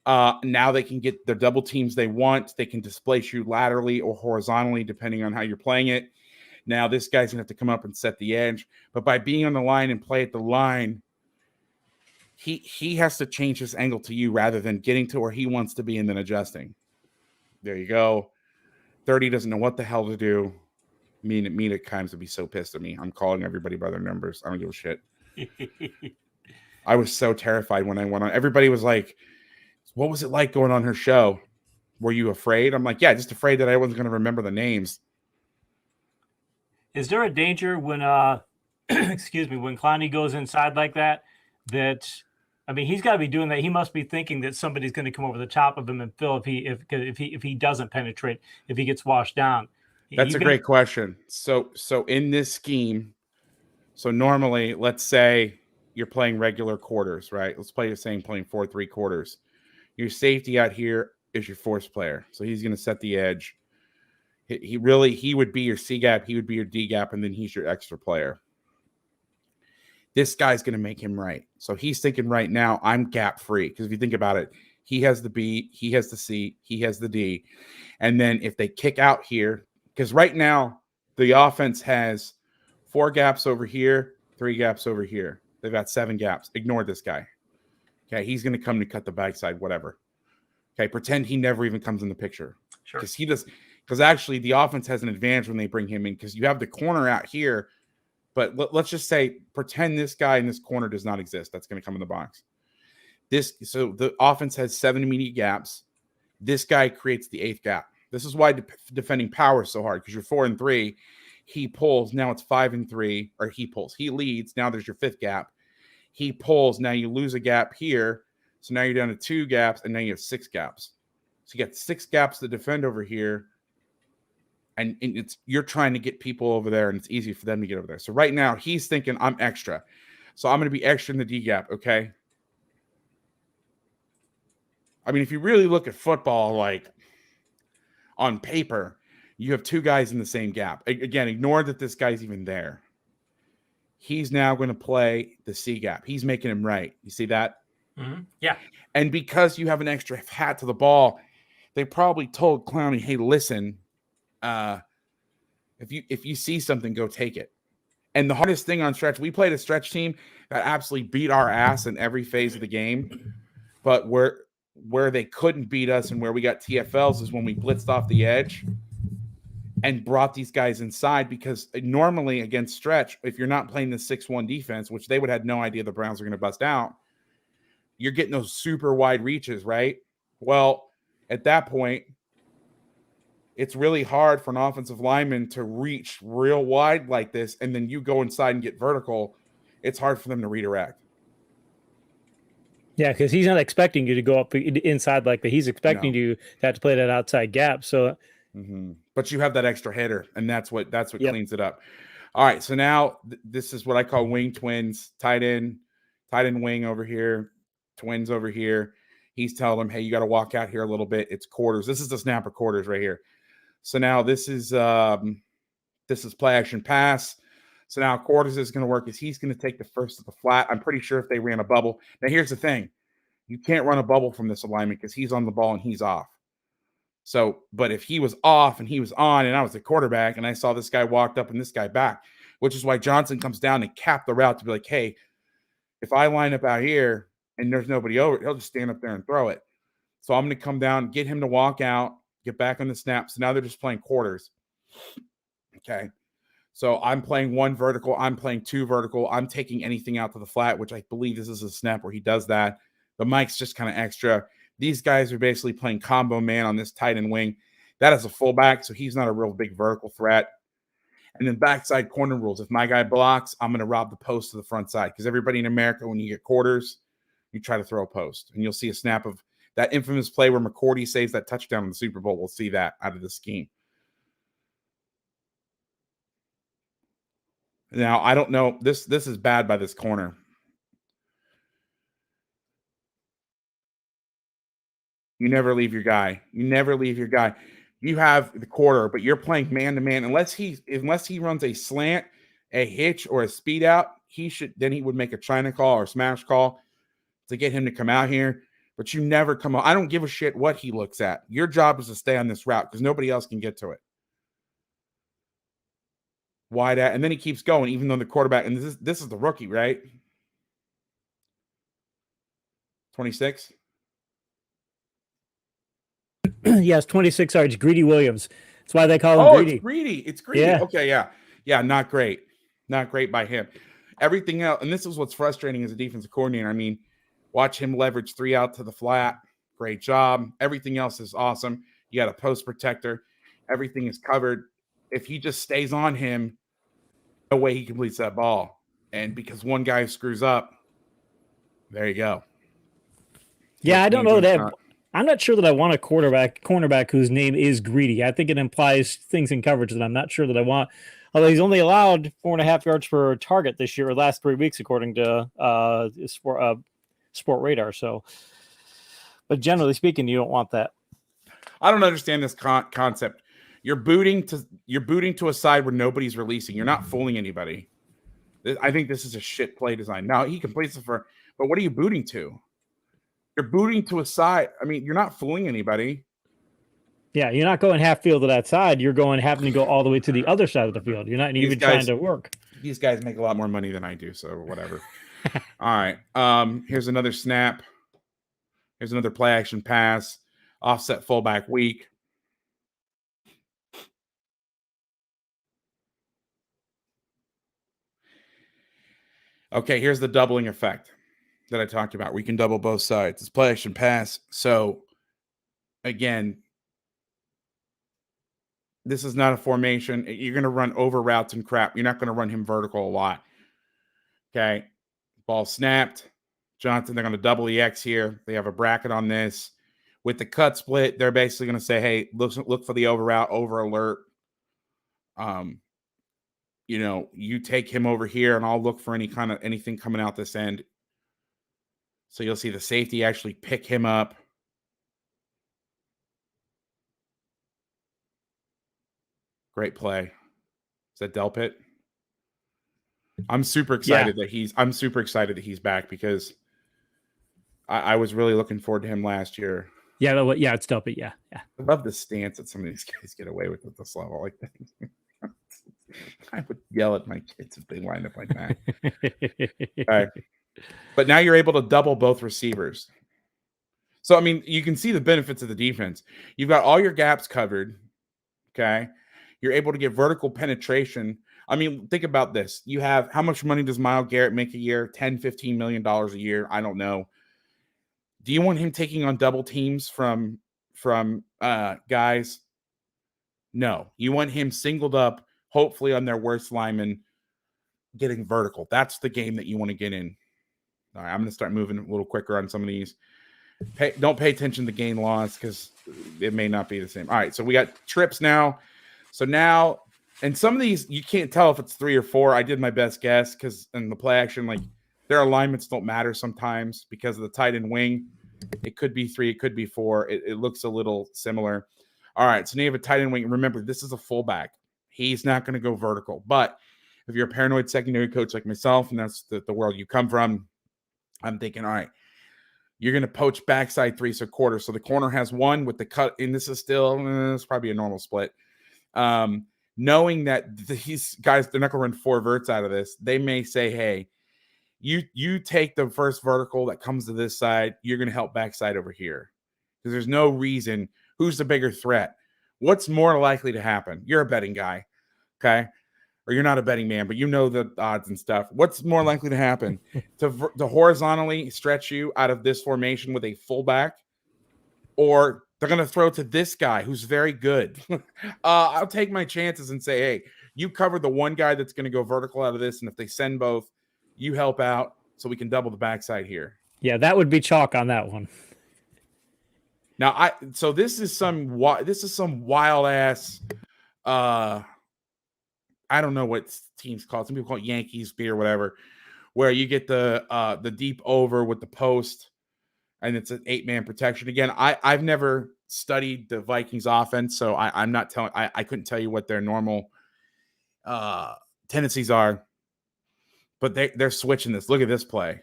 Now they can get the double teams they want. They can displace you laterally or horizontally, depending on how you're playing it. Now this guy's going to have to come up and set the edge. But by being on the line and play at the line, he has to change his angle to you rather than getting to where he wants to be and then adjusting. There you go. 30 doesn't know what the hell to do. Me at times would be so pissed at me. I'm calling everybody by their numbers. I don't give a shit. I was so terrified when I went on. Everybody was like, what was it like going on her show? Were you afraid? I'm like, yeah, just afraid that I wasn't going to remember the names. Is there a danger when, when Clowney goes inside like that I mean, he's got to be doing that. He must be thinking that somebody's going to come over the top of him and fill if he doesn't penetrate, if he gets washed down. That's a great question. So in this scheme, so normally, let's say you're playing regular quarters, right? Let's play the same playing 4-3 quarters. Your safety out here is your force player. So he's going to set the edge. He would be your C gap, he would be your D gap, and then he's your extra player. This guy's going to make him right. So he's thinking right now, I'm gap free. Because if you think about it, he has the B, he has the C, he has the D. And then if they kick out here, because right now the offense has 4 gaps over here, 3 gaps over here. They've got 7 gaps. Ignore this guy. Okay, he's going to come to cut the backside, whatever. Okay, pretend he never even comes in the picture. Sure. Because actually the offense has an advantage when they bring him in because you have the corner out here. But let's just say, pretend this guy in this corner does not exist. That's going to come in the box. So the offense has 7 immediate gaps. This guy creates the 8th gap. This is why defending power is so hard because you're 4-3. He pulls. Now it's 5-3. Or he pulls. He leads. Now there's your 5th gap. He pulls. Now you lose a gap here. So now you're down to 2 gaps, and now you have 6 gaps. So you got 6 gaps to defend over here. And you're trying to get people over there, and it's easy for them to get over there. So right now, he's thinking, I'm extra. So I'm going to be extra in the D gap, okay? I mean, if you really look at football, like, on paper, you have 2 guys in the same gap. Again, ignore that this guy's even there. He's now going to play the C gap. He's making him right. You see that? Mm-hmm. Yeah. And because you have an extra hat to the ball, they probably told Clowney, hey, listen, if you see something, go take it. And the hardest thing on stretch, we played a stretch team that absolutely beat our ass in every phase of the game. But where they couldn't beat us and where we got TFLs is when we blitzed off the edge and brought these guys inside, because normally against stretch, if you're not playing the 6-1 defense, which they would have no idea the Browns are going to bust out, you're getting those super wide reaches, right? Well, at that point, it's really hard for an offensive lineman to reach real wide like this, and then you go inside and get vertical. It's hard for them to redirect. Yeah, because he's not expecting you to go up inside like that. He's expecting you to have to play that outside gap. So, but you have that extra hitter, and that's what cleans it up. All right, so now this is what I call wing twins, tight end wing over here, twins over here. He's telling them, hey, you got to walk out here a little bit. It's quarters. This is the snap of quarters right here. So now this is play action pass. So now quarters is going to work is he's going to take the first of the flat. I'm pretty sure if they ran a bubble. Now here's the thing. You can't run a bubble from this alignment because he's on the ball and he's off. So, but if he was off and he was on and I was the quarterback and I saw this guy walked up and this guy back, which is why Johnson comes down and cap the route to be like, hey, if I line up out here and there's nobody over, he'll just stand up there and throw it. So I'm going to come down, get him to walk out, get back on the snap. So now they're just playing quarters. Okay. So I'm playing 1 vertical. I'm playing 2 vertical. I'm taking anything out to the flat, which I believe this is a snap where he does that. The Mike's just kind of extra. These guys are basically playing combo man on this tight end wing. That is a fullback, so he's not a real big vertical threat. And then backside corner rules. If my guy blocks, I'm going to rob the post to the front side because everybody in America, when you get quarters, you try to throw a post. And you'll see a snap of that infamous play where McCourty saves that touchdown in the Super Bowl. We'll see that out of the scheme. Now, I don't know. This is bad by this corner. You never leave your guy. You never leave your guy. You have the quarter, but you're playing man-to-man. Unless he runs a slant, a hitch, or a speed out, he would make a China call or smash call to get him to come out here. But you never come out. I don't give a shit what he looks at. Your job is to stay on this route because nobody else can get to it. Wide out, and then he keeps going, even though the quarterback, and this is the rookie, right? 26. yes, 26 yards. Greedy Williams. That's why they call him Greedy. It's Greedy. It's Greedy. Yeah. Okay, yeah, not great by him. Everything else, and this is what's frustrating as a defensive coordinator. I mean, watch him leverage 3 out to the flat. Great job. Everything else is awesome. You got a post protector. Everything is covered. If he just stays on him, no way he completes that ball. And because one guy screws up, there you go. Yeah, Vic I don't know Fangio's that. not. I'm not sure that I want a cornerback whose name is Greedy. I think it implies things in coverage that I'm not sure that I want. Although he's only allowed 4.5 yards per target this year, or last 3 weeks, according to Sport Radar. So, but generally speaking, you don't want that. I don't understand this concept. You're booting to a side where nobody's releasing. You're not fooling anybody. I think this is a shit play design. Now he completes it but what are you booting to? You're booting to a side. I mean, you're not fooling anybody. Yeah, you're not going half field to that side. You're having to go all the way to the other side of the field. You're not even trying to work. These guys make a lot more money than I do, so whatever. All right. Here's another snap. Here's another play action pass. Offset fullback weak. Okay, here's the doubling effect that I talked about. We can double both sides. It's play action pass. So again, this is not a formation. You're going to run over routes and crap. You're not going to run him vertical a lot. Okay. Ball snapped. Johnson, they're going to double the X here. They have a bracket on this. With the cut split, they're basically going to say, hey, look for the over route, over alert. You take him over here and I'll look for anything coming out this end. So you'll see the safety actually pick him up. Great play. Is that Delpit? I'm super excited that he's back because I was really looking forward to him last year. Yeah, it's Delpit. Yeah. I love the stance that some of these guys get away with at this level. Like that. I would yell at my kids if they lined up like that. All right. But now you're able to double both receivers. So, I mean, you can see the benefits of the defense. You've got all your gaps covered. Okay. You're able to get vertical penetration. I mean, think about this. You have, how much money does Myles Garrett make a year? $10-15 million a year. I don't know. Do you want him taking on double teams from guys? No. You want him singled up, hopefully on their worst lineman, getting vertical. That's the game that you want to get in. All right, I'm going to start moving a little quicker on some of these. Don't pay attention to gain loss because it may not be the same. All right, so we got trips now. So now, and some of these, you can't tell if it's 3 or 4. I did my best guess because in the play action, like their alignments don't matter sometimes because of the tight end wing. It could be 3, it could be 4. It looks a little similar. All right, so now you have a tight end wing. Remember, this is a fullback. He's not going to go vertical. But if you're a paranoid secondary coach like myself, and that's the world you come from, I'm thinking, all right, you're going to poach backside 3 quarter. So the corner has 1 with the cut, and this is still, it's probably a normal split. Knowing that these guys, they're not going to run 4 verts out of this, they may say, hey, you take the first vertical that comes to this side, you're going to help backside over here. Because there's no reason. Who's the bigger threat? What's more likely to happen? You're a betting guy, okay? Or you're not a betting man, but you know the odds and stuff. What's more likely to happen? to horizontally stretch you out of this formation with a fullback, or they're going to throw to this guy who's very good. I'll take my chances and say, hey, you cover the one guy that's going to go vertical out of this, and if they send both, you help out so we can double the backside here. Yeah, that would be chalk on that one. Now, this is some wild ass. I don't know what teams call it. Some people call it Yankees beat or whatever, where you get the deep over with the post, and it's an 8-man protection. Again, I've never studied the Vikings offense, so I'm not telling. I couldn't tell you what their normal tendencies are, but they're switching this. Look at this play.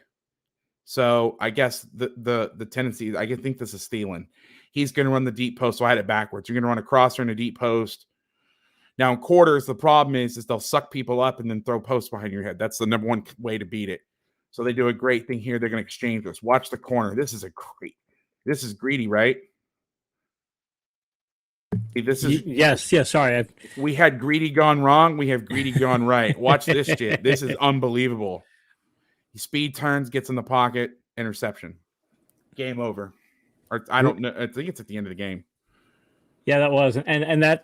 So I guess the tendency, I think this is Thielen. He's going to run the deep post. So I had it backwards. You're going to run a crosser in a deep post. Now in quarters, the problem is they'll suck people up and then throw posts behind your head. That's the number one way to beat it. So they do a great thing here. They're going to exchange this. Watch the corner. This is greedy, right? This is yes. Sorry, we had greedy gone wrong. We have greedy gone right. Watch this shit. This is unbelievable. He speed turns, gets in the pocket, interception. Game over. Or I don't know. I think it's at the end of the game. Yeah, that was, and that's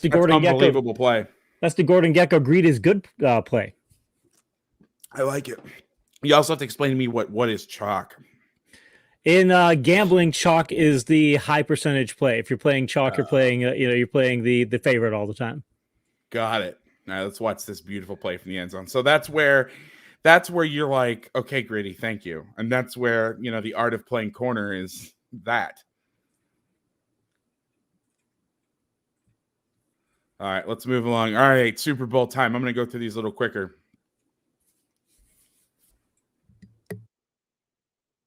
the Gordon Gecko unbelievable play. That's the Gordon Gecko greed is good play. I like it. You also have to explain to me what is chalk. In gambling, chalk is the high percentage play. If you're playing chalk, you're playing you're playing the favorite all the time. Got it. Now let's watch this beautiful play from the end zone. So that's where you're like, okay, Gritty, thank you. And that's where, the art of playing corner is that. All right, let's move along. All right, Super Bowl time. I'm going to go through these a little quicker.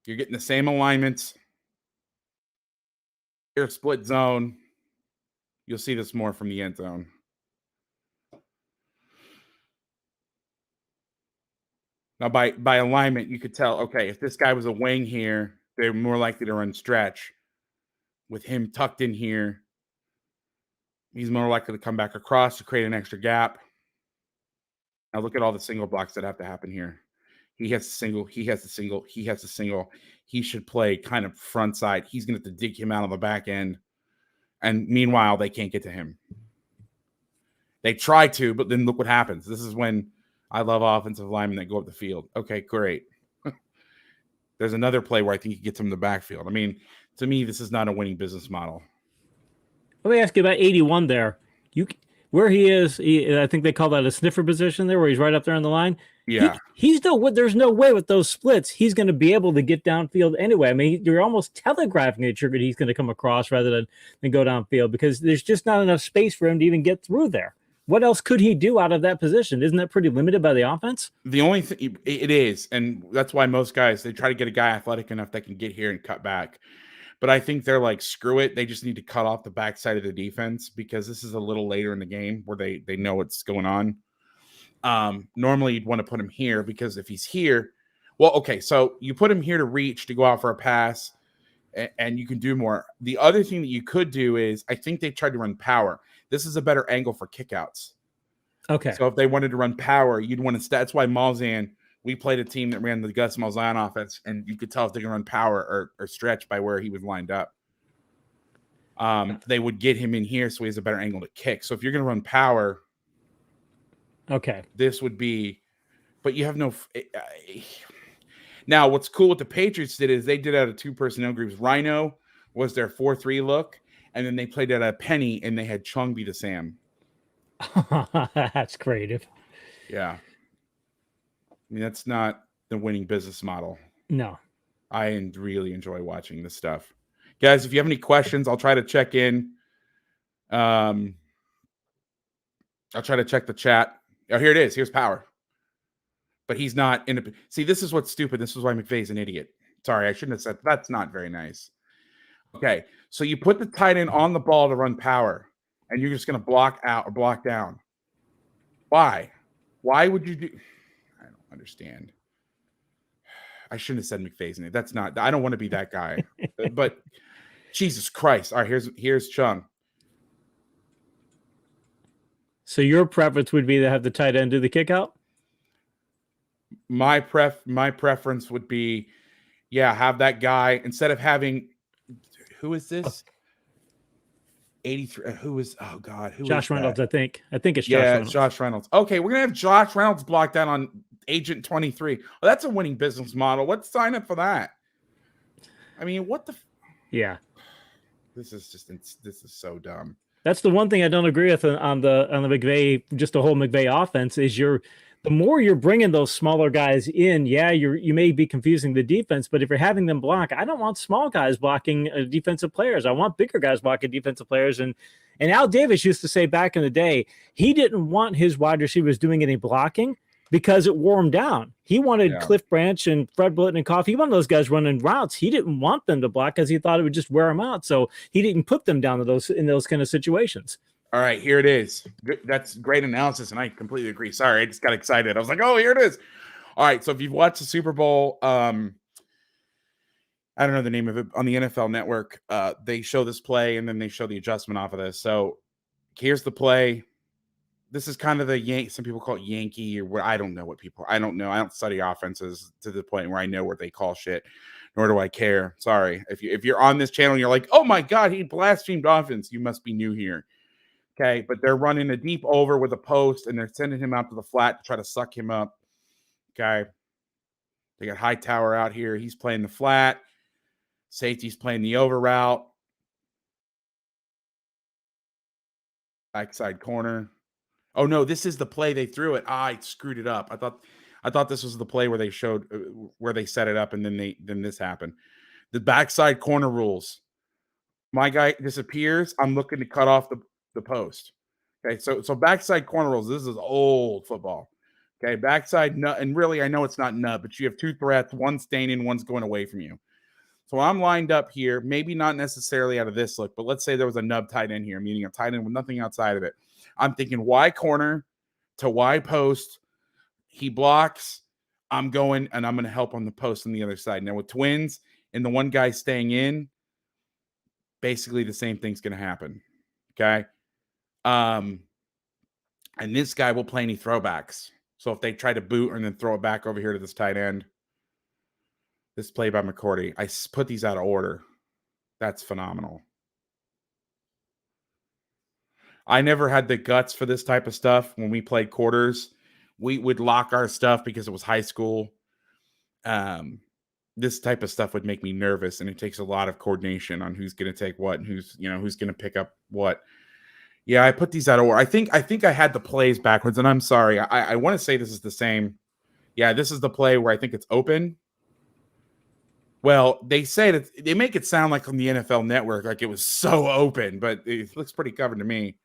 You're getting the same alignments. Here, split zone. You'll see this more from the end zone. Now, by alignment, you could tell, okay, if this guy was a wing here, they're more likely to run stretch. With him tucked in here, he's more likely to come back across to create an extra gap. Now look at all the single blocks that have to happen here. He has a single. He has a single. He has a single. He should play kind of front side. He's going to have to dig him out on the back end. And meanwhile, they can't get to him. They try to, but then look what happens. This is when I love offensive linemen that go up the field. Okay, great. There's another play where I think he gets him in the backfield. I mean, to me, this is not a winning business model. Let me ask you about 81 there. Where he is, I think they call that a sniffer position there, where he's right up there on the line. Yeah. There's no way with those splits he's going to be able to get downfield anyway. I mean, you're almost telegraphing that he's going to come across rather than go downfield, because there's just not enough space for him to even get through there. What else could he do out of that position? Isn't that pretty limited by the offense? The only thing it is, and that's why most guys, they try to get a guy athletic enough that can get here and cut back. But I think they're like, screw it. They just need to cut off the backside of the defense, because this is a little later in the game where they know what's going on. Normally you'd want to put him here, because if he's here, well, okay, so you put him here to reach, to go out for a pass, and you can do more. The other thing that you could do is, I think they tried to run power. This is a better angle for kickouts. Okay. So if they wanted to run power, you'd want to. That's why Malzahn, we played a team that ran the Gus Malzahn offense, and you could tell if they can run power or stretch by where he was lined up. They would get him in here so he has a better angle to kick. So if you're going to run power, okay, this would be. But you have no. Now, what's cool what the Patriots did is they did out of two personnel groups. Rhino was their 4-3 look, and then they played out of Penny, and they had Chung be the Sam. That's creative. Yeah. I mean, that's not the winning business model. No. I really enjoy watching this stuff. Guys, if you have any questions, I'll try to check in. I'll try to check the chat. Oh, here it is. Here's power. But he's not in a... See, this is what's stupid. This is why McVay's an idiot. Sorry, I shouldn't have said... That's not very nice. Okay, so you put the tight end on the ball to run power, and you're just going to block out or block down. Why? Why would you do... I don't understand. I shouldn't have said McVay's in it. That's not... I don't want to be that guy. But Jesus Christ. All right, here's Chung. So your preference would be to have the tight end do the kick out? My preference would be, have that guy instead of having... Who is this? 83. Who is? Oh God, who? Josh Reynolds, I think it's Josh Reynolds. Josh Reynolds. Okay, we're gonna have Josh Reynolds blocked out on Agent 23. Well, that's a winning business model. Let's sign up for that. I mean, what the? Yeah, this is so dumb. That's the one thing I don't agree with on the McVay, just the whole McVay offense is the more you're bringing those smaller guys in, you may be confusing the defense, but if you're having them block, I don't want small guys blocking defensive players. I want bigger guys blocking defensive players. And Al Davis used to say back in the day, he didn't want his wide receivers doing any blocking because it wore him down. He wanted Cliff Branch and Fred Biletnikoff. He wanted those guys running routes. He didn't want them to block because he thought it would just wear them out. So he didn't put them down in those kind of situations. All right, here it is. That's great analysis, and I completely agree. Sorry, I just got excited. I was like, oh, here it is. All right, so if you've watched the Super Bowl, I don't know the name of it, on the NFL Network, they show this play, and then they show the adjustment off of this. So here's the play. This is kind of some people call it Yankee, or what I don't know. I don't know. I don't study offenses to the point where I know what they call shit, nor do I care. Sorry. If you're on this channel and you're like, oh, my God, he blasphemed offense, you must be new here. Okay, but they're running a deep over with a post, and they're sending him out to the flat to try to suck him up. Okay, they got Hightower out here. He's playing the flat. Safety's playing the over route. Backside corner. Oh no, this is the play they threw it. I screwed it up. I thought this was the play where they showed where they set it up, and then this happened. The backside corner rules. My guy disappears. I'm looking to cut off the post. Okay, so backside corner rules. This is old football. Okay, backside nut, and really, I know it's not nut, but you have two threats. One's staying in, one's going away from you. So I'm lined up here, maybe not necessarily out of this look, but let's say there was a nub tight end here, meaning a tight end with nothing outside of it. I'm thinking Y corner to Y post. He blocks. I'm going, and I'm going to help on the post on the other side. Now with twins and the one guy staying in, basically the same thing's going to happen. Okay. And this guy will play any throwbacks. So if they try to boot and then throw it back over here to this tight end, this play by McCourty, I put these out of order. That's phenomenal. I never had the guts for this type of stuff when we played quarters. We would lock our stuff because it was high school. This type of stuff would make me nervous, and it takes a lot of coordination on who's going to take what and who's going to pick up what. Yeah, I put these out of order. I think I had the plays backwards, and I'm sorry. I want to say this is the same. Yeah, this is the play where I think it's open. Well, they say that they make it sound like on the NFL Network, like it was so open, but it looks pretty covered to me.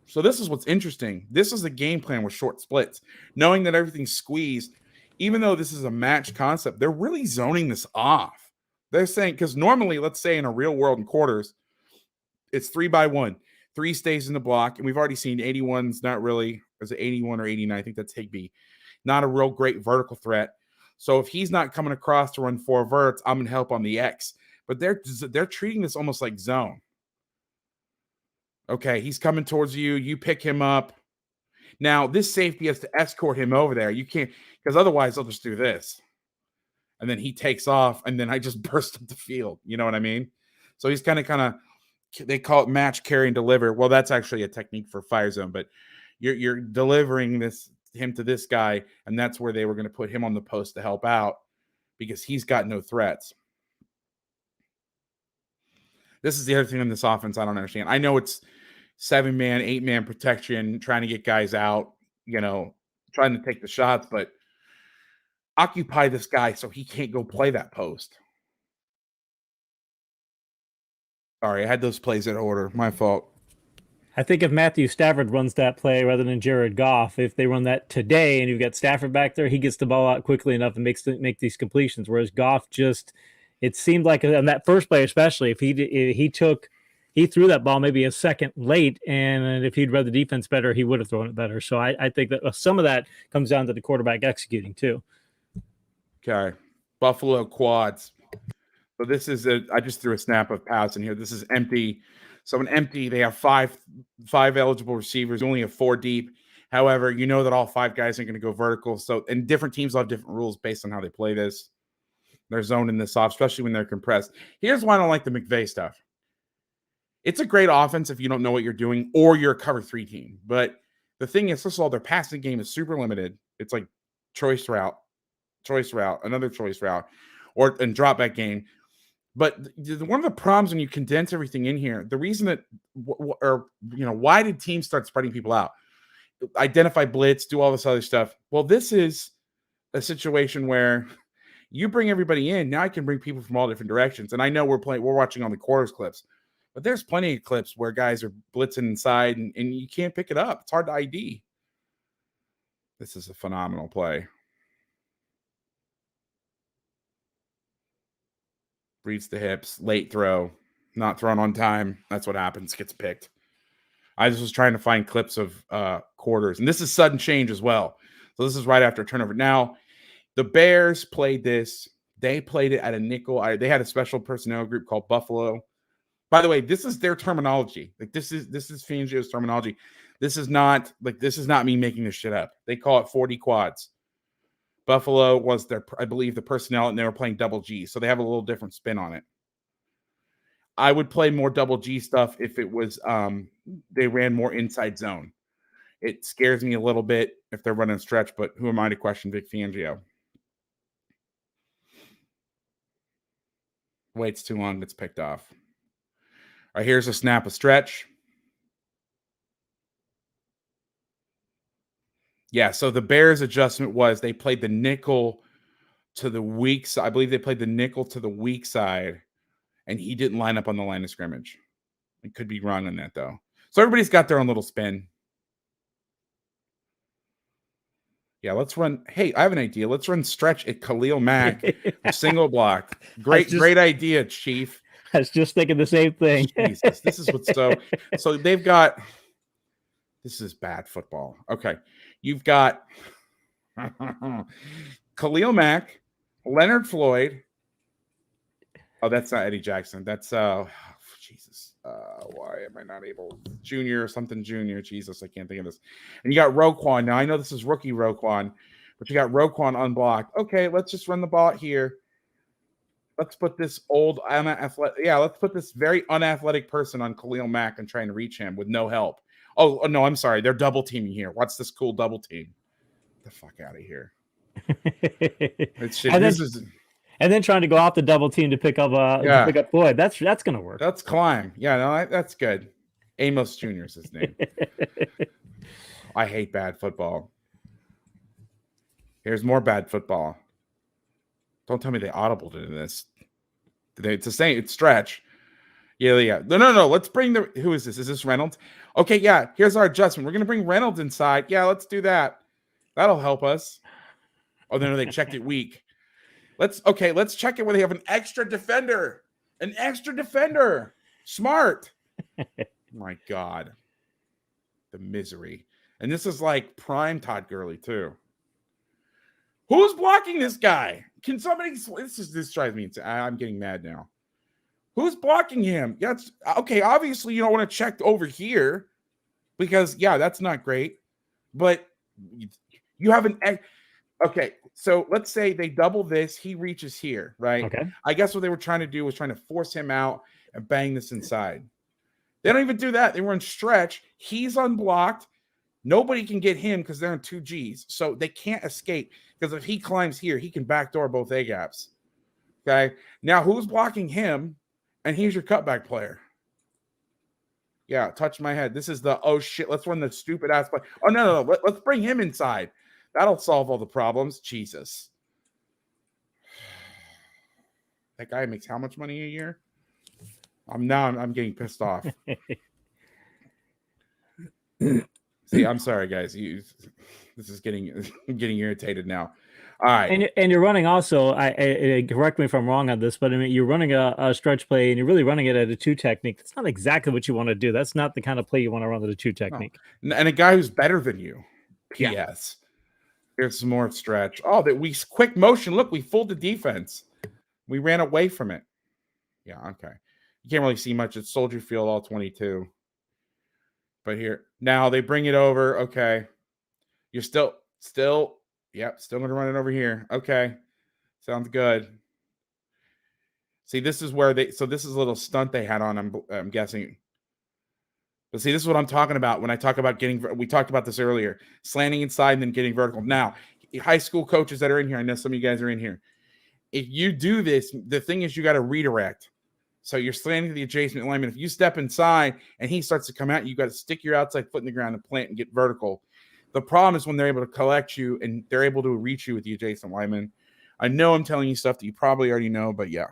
So this is what's interesting. This is a game plan with short splits, knowing that everything's squeezed. Even though this is a match concept, they're really zoning this off. They're saying, because normally, let's say in a real world in quarters, it's 3-by-1. 3 stays in the block, and we've already seen 81's not really, is it 81 or 89? I think that's Higbee. Not a real great vertical threat. So if he's not coming across to run 4 verts, I'm going to help on the X. But they're treating this almost like zone. Okay, he's coming towards you. You pick him up. Now, this safety has to escort him over there. You can't, because otherwise they'll just do this. And then he takes off, and then I just burst up the field. You know what I mean? So he's kind of, they call it match, carry, and deliver. Well, that's actually a technique for fire zone, but you're delivering him to this guy, and that's where they were going to put him on the post to help out because he's got no threats. This is the other thing in this offense I don't understand. I know it's 7-man, 8-man protection, trying to get guys out, trying to take the shots, but occupy this guy so he can't go play that post. Sorry, I had those plays in order. My fault. I think if Matthew Stafford runs that play rather than Jared Goff, if they run that today and you've got Stafford back there, he gets the ball out quickly enough and make these completions. Whereas Goff it seemed like on that first play, especially if he threw that ball maybe a second late, and if he'd read the defense better, he would have thrown it better. So I think that some of that comes down to the quarterback executing too. Okay, Buffalo quads. So this is I just threw a snap of pass in here. This is empty. So an empty, they have five eligible receivers, only have 4 deep. However, you know that all 5 guys are going to go vertical. So, and different teams will have different rules based on how they play this. They're zoning this off, especially when they're compressed. Here's why I don't like the McVay stuff. It's a great offense if you don't know what you're doing or you're a cover 3 team. But the thing is, first of all, their passing game is super limited. It's like choice route, another choice route, and drop back game. But one of the problems when you condense everything in here, the reason that, why did teams start spreading people out? Identify blitz, do all this other stuff. Well, this is a situation where you bring everybody in. Now I can bring people from all different directions. And I know we're watching on the quarters clips, but there's plenty of clips where guys are blitzing inside and you can't pick it up. It's hard to ID. This is a phenomenal play. Reads the hips, late throw, not thrown on time. That's what happens. Gets picked. I just was trying to find clips of quarters. And this is sudden change as well. So this is right after turnover. Now, the Bears played this. They played it at a nickel. They had a special personnel group called Buffalo. By the way, this is their terminology. Like this is Fangio's terminology. This is not me making this shit up. They call it 40 quads. Buffalo was I believe, the personnel, and they were playing double G. So they have a little different spin on it. I would play more double G stuff if it was they ran more inside zone. It scares me a little bit if they're running stretch, but who am I to question Vic Fangio? Waits too long, gets picked off. All right, here's a snap, a stretch. Yeah, so the Bears adjustment was they played the nickel to the weak side. I believe they played the nickel to the weak side, and he didn't line up on the line of scrimmage. I could be wrong on that, though. So everybody's got their own little spin. Yeah, let's run. Hey, I have an idea. Let's run stretch at Khalil Mack, single block. Great idea, Chief. I was just thinking the same thing. Jesus, this is what's so they've got. This is bad football. Okay, you've got Khalil Mack, Leonard Floyd. Oh, that's not Eddie Jackson. That's Jesus. Why am I not able? Junior or something junior. Jesus, I can't think of this. And you got Roquan. Now I know this is rookie Roquan, but you got Roquan unblocked. Okay, let's just run the ball here. Let's put this old unathletic. Yeah, let's put this very unathletic person on Khalil Mack and try and reach him with no help. Oh no, I'm sorry. They're double teaming here. What's this cool double team? Get the fuck out of here. It's shit. And then trying to go off the double team to pick up Floyd. That's gonna work. That's climb. Yeah, no, that's good. Amos Jr. is his name. I hate bad football. Here's more bad football. Don't tell me they audibled into this. It's the same. It's stretch. Yeah. No. Let's bring who is this? Is this Reynolds? Okay, yeah. Here's our adjustment. We're gonna bring Reynolds inside. Yeah, let's do that. That'll help us. Oh, no, they checked it weak. Let's check it where they have an extra defender. Smart. My God. The misery. And this is like prime Todd Gurley, too. Who's blocking this guy? Can somebody... This drives me insane. I'm getting mad now. Who's blocking him? Yeah, okay, obviously you don't want to check over here because, yeah, that's not great. But you have an... Okay, so let's say they double this. He reaches here, right? Okay. I guess what they were trying to do was trying to force him out and bang this inside. They don't even do that. They were in stretch. He's unblocked. Nobody can get him because they're in 2Gs. So they can't escape because if he climbs here, he can backdoor both A-gaps. Okay? Now, who's blocking him? And he's your cutback player. Yeah, touch my head. This is the, oh, shit, let's run the stupid-ass play. Oh, no. Let's bring him inside. That'll solve all the problems. Jesus. That guy makes how much money a year? I'm getting pissed off. See, I'm sorry, guys. This is getting irritated now. All right. And you're running also, I correct me if I'm wrong on this, but I mean, you're running a stretch play and you're really running it at a 2 technique. That's not exactly what you want to do. That's not the kind of play you want to run with a 2 technique. No. And a guy who's better than you. P.S. Yeah. Here's some more stretch. Oh, that we quick motion. Look, we fooled the defense. We ran away from it. Yeah, okay. You can't really see much. It's Soldier Field, all 22. But here, now they bring it over. Okay. You're still, yep, still going to run it over here. Okay. Sounds good. See, this is where this is a little stunt they had on, I'm guessing. But see, this is what I'm talking about when I talk about we talked about this earlier, slanting inside and then getting vertical. Now, high school coaches that are in here, I know some of you guys are in here. If you do this, the thing is you got to redirect. So you're slanting to the adjacent alignment. If you step inside and he starts to come out, you got to stick your outside foot in the ground and plant and get vertical. The problem is when they're able to collect you and they're able to reach you with the adjacent lineman. I know I'm telling you stuff that you probably already know, but yeah.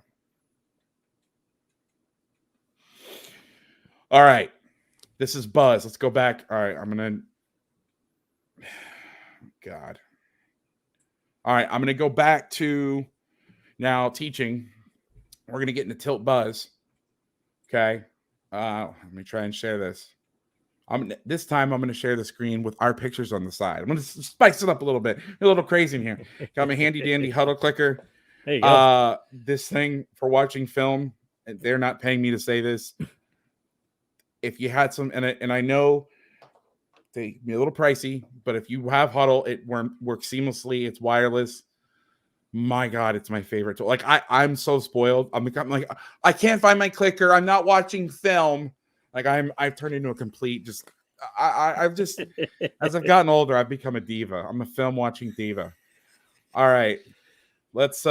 All right. This is Buzz. Let's go back. All right. God. All right. I'm going to go back to now teaching. We're going to get into Tilt Buzz. Okay. Let me try and share this. This time I'm going to share the screen with our pictures on the side. I'm going to spice it up a little bit. A little crazy in here. Got my handy dandy huddle clicker. There you go. This thing for watching film. They're not paying me to say this. If you had some, and I know they be a little pricey, but if you have Huddle, it works seamlessly. It's wireless. My God, it's my favorite tool. Like I'm so spoiled. I'm like I can't find my clicker. I'm not watching film. Like I've turned into a complete just. I've just as I've gotten older, I've become a diva. I'm a film watching diva. All right, let's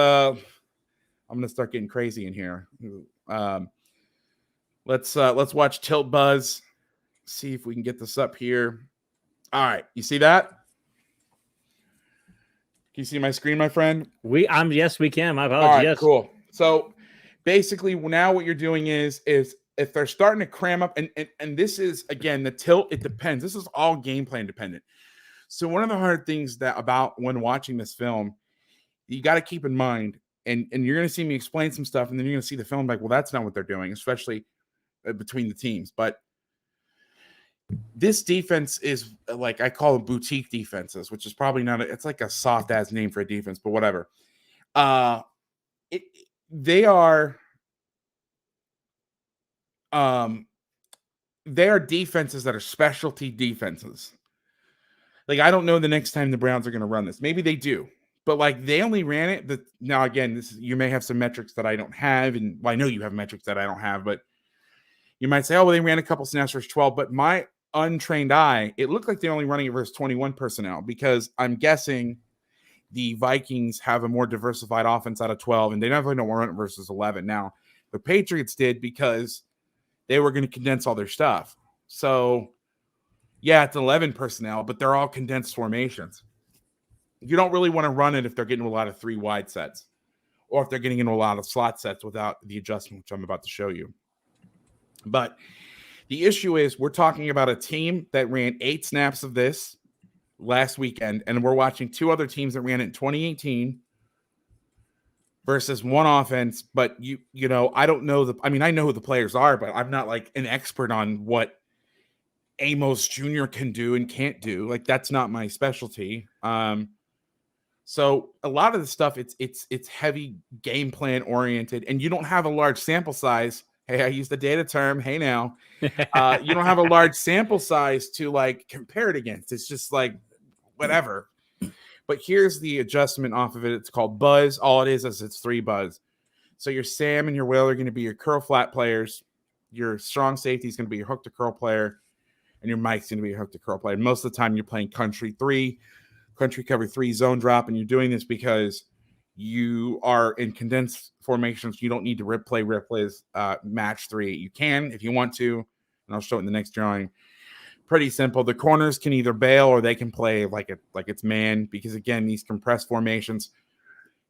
I'm gonna start getting crazy in here. Let's watch Tilt Buzz. See if we can get this up here. All right, you see that? Can you see my screen, my friend? Yes, we can. My apologies. All right, yes. cool. So basically, now what you're doing is if they're starting to cram up, and this is again the tilt. It depends. This is all game plan dependent. So one of the hard things that about when watching this film, you got to keep in mind, and you're going to see me explain some stuff, and then you're going to see the film like, well, that's not what they're doing, especially between the teams. But this defense is like I call them boutique defenses, which is probably not. It's like a soft ass name for a defense, but whatever. They are defenses that are specialty defenses. Like I don't know the next time the Browns are going to run this. Maybe they do, but like they only ran it. Now again, you may have some metrics that I don't have, and I know you have metrics that I don't have, but you might say, oh, well, they ran a couple snaps versus 12, but my untrained eye, it looked like they're only running it versus 21 personnel because I'm guessing the Vikings have a more diversified offense out of 12, and they definitely don't run it versus 11. Now, the Patriots did because they were going to condense all their stuff. So, yeah, it's 11 personnel, but they're all condensed formations. You don't really want to run it if they're getting a lot of 3 wide sets or if they're getting into a lot of slot sets without the adjustment, which I'm about to show you. But the issue is we're talking about a team that ran 8 snaps of this last weekend, and we're watching 2 other teams that ran it in 2018 versus one offense. But you know, I don't know I know who the players are, but I'm not like an expert on what Amos Jr. can do and can't do. Like that's not my specialty. So a lot of the stuff it's heavy game plan oriented, and you don't have a large sample size. Hey, I use the data term. Hey, now you don't have a large sample size to like compare it against. It's just like whatever. But here's the adjustment off of it. It's called Buzz. All it is it's 3 Buzz. So your Sam and your Will are going to be your curl flat players. Your strong safety is going to be your hook to curl player, and your Mike's going to be your hook to curl player. Most of the time, you're playing country cover 3 zone drop, and you're doing this because you are in condensed formations. You don't need to rip plays match 3. You can if you want to, and I'll show it in the next drawing. Pretty simple. The corners can either bail or they can play like it's man, because again, these compressed formations,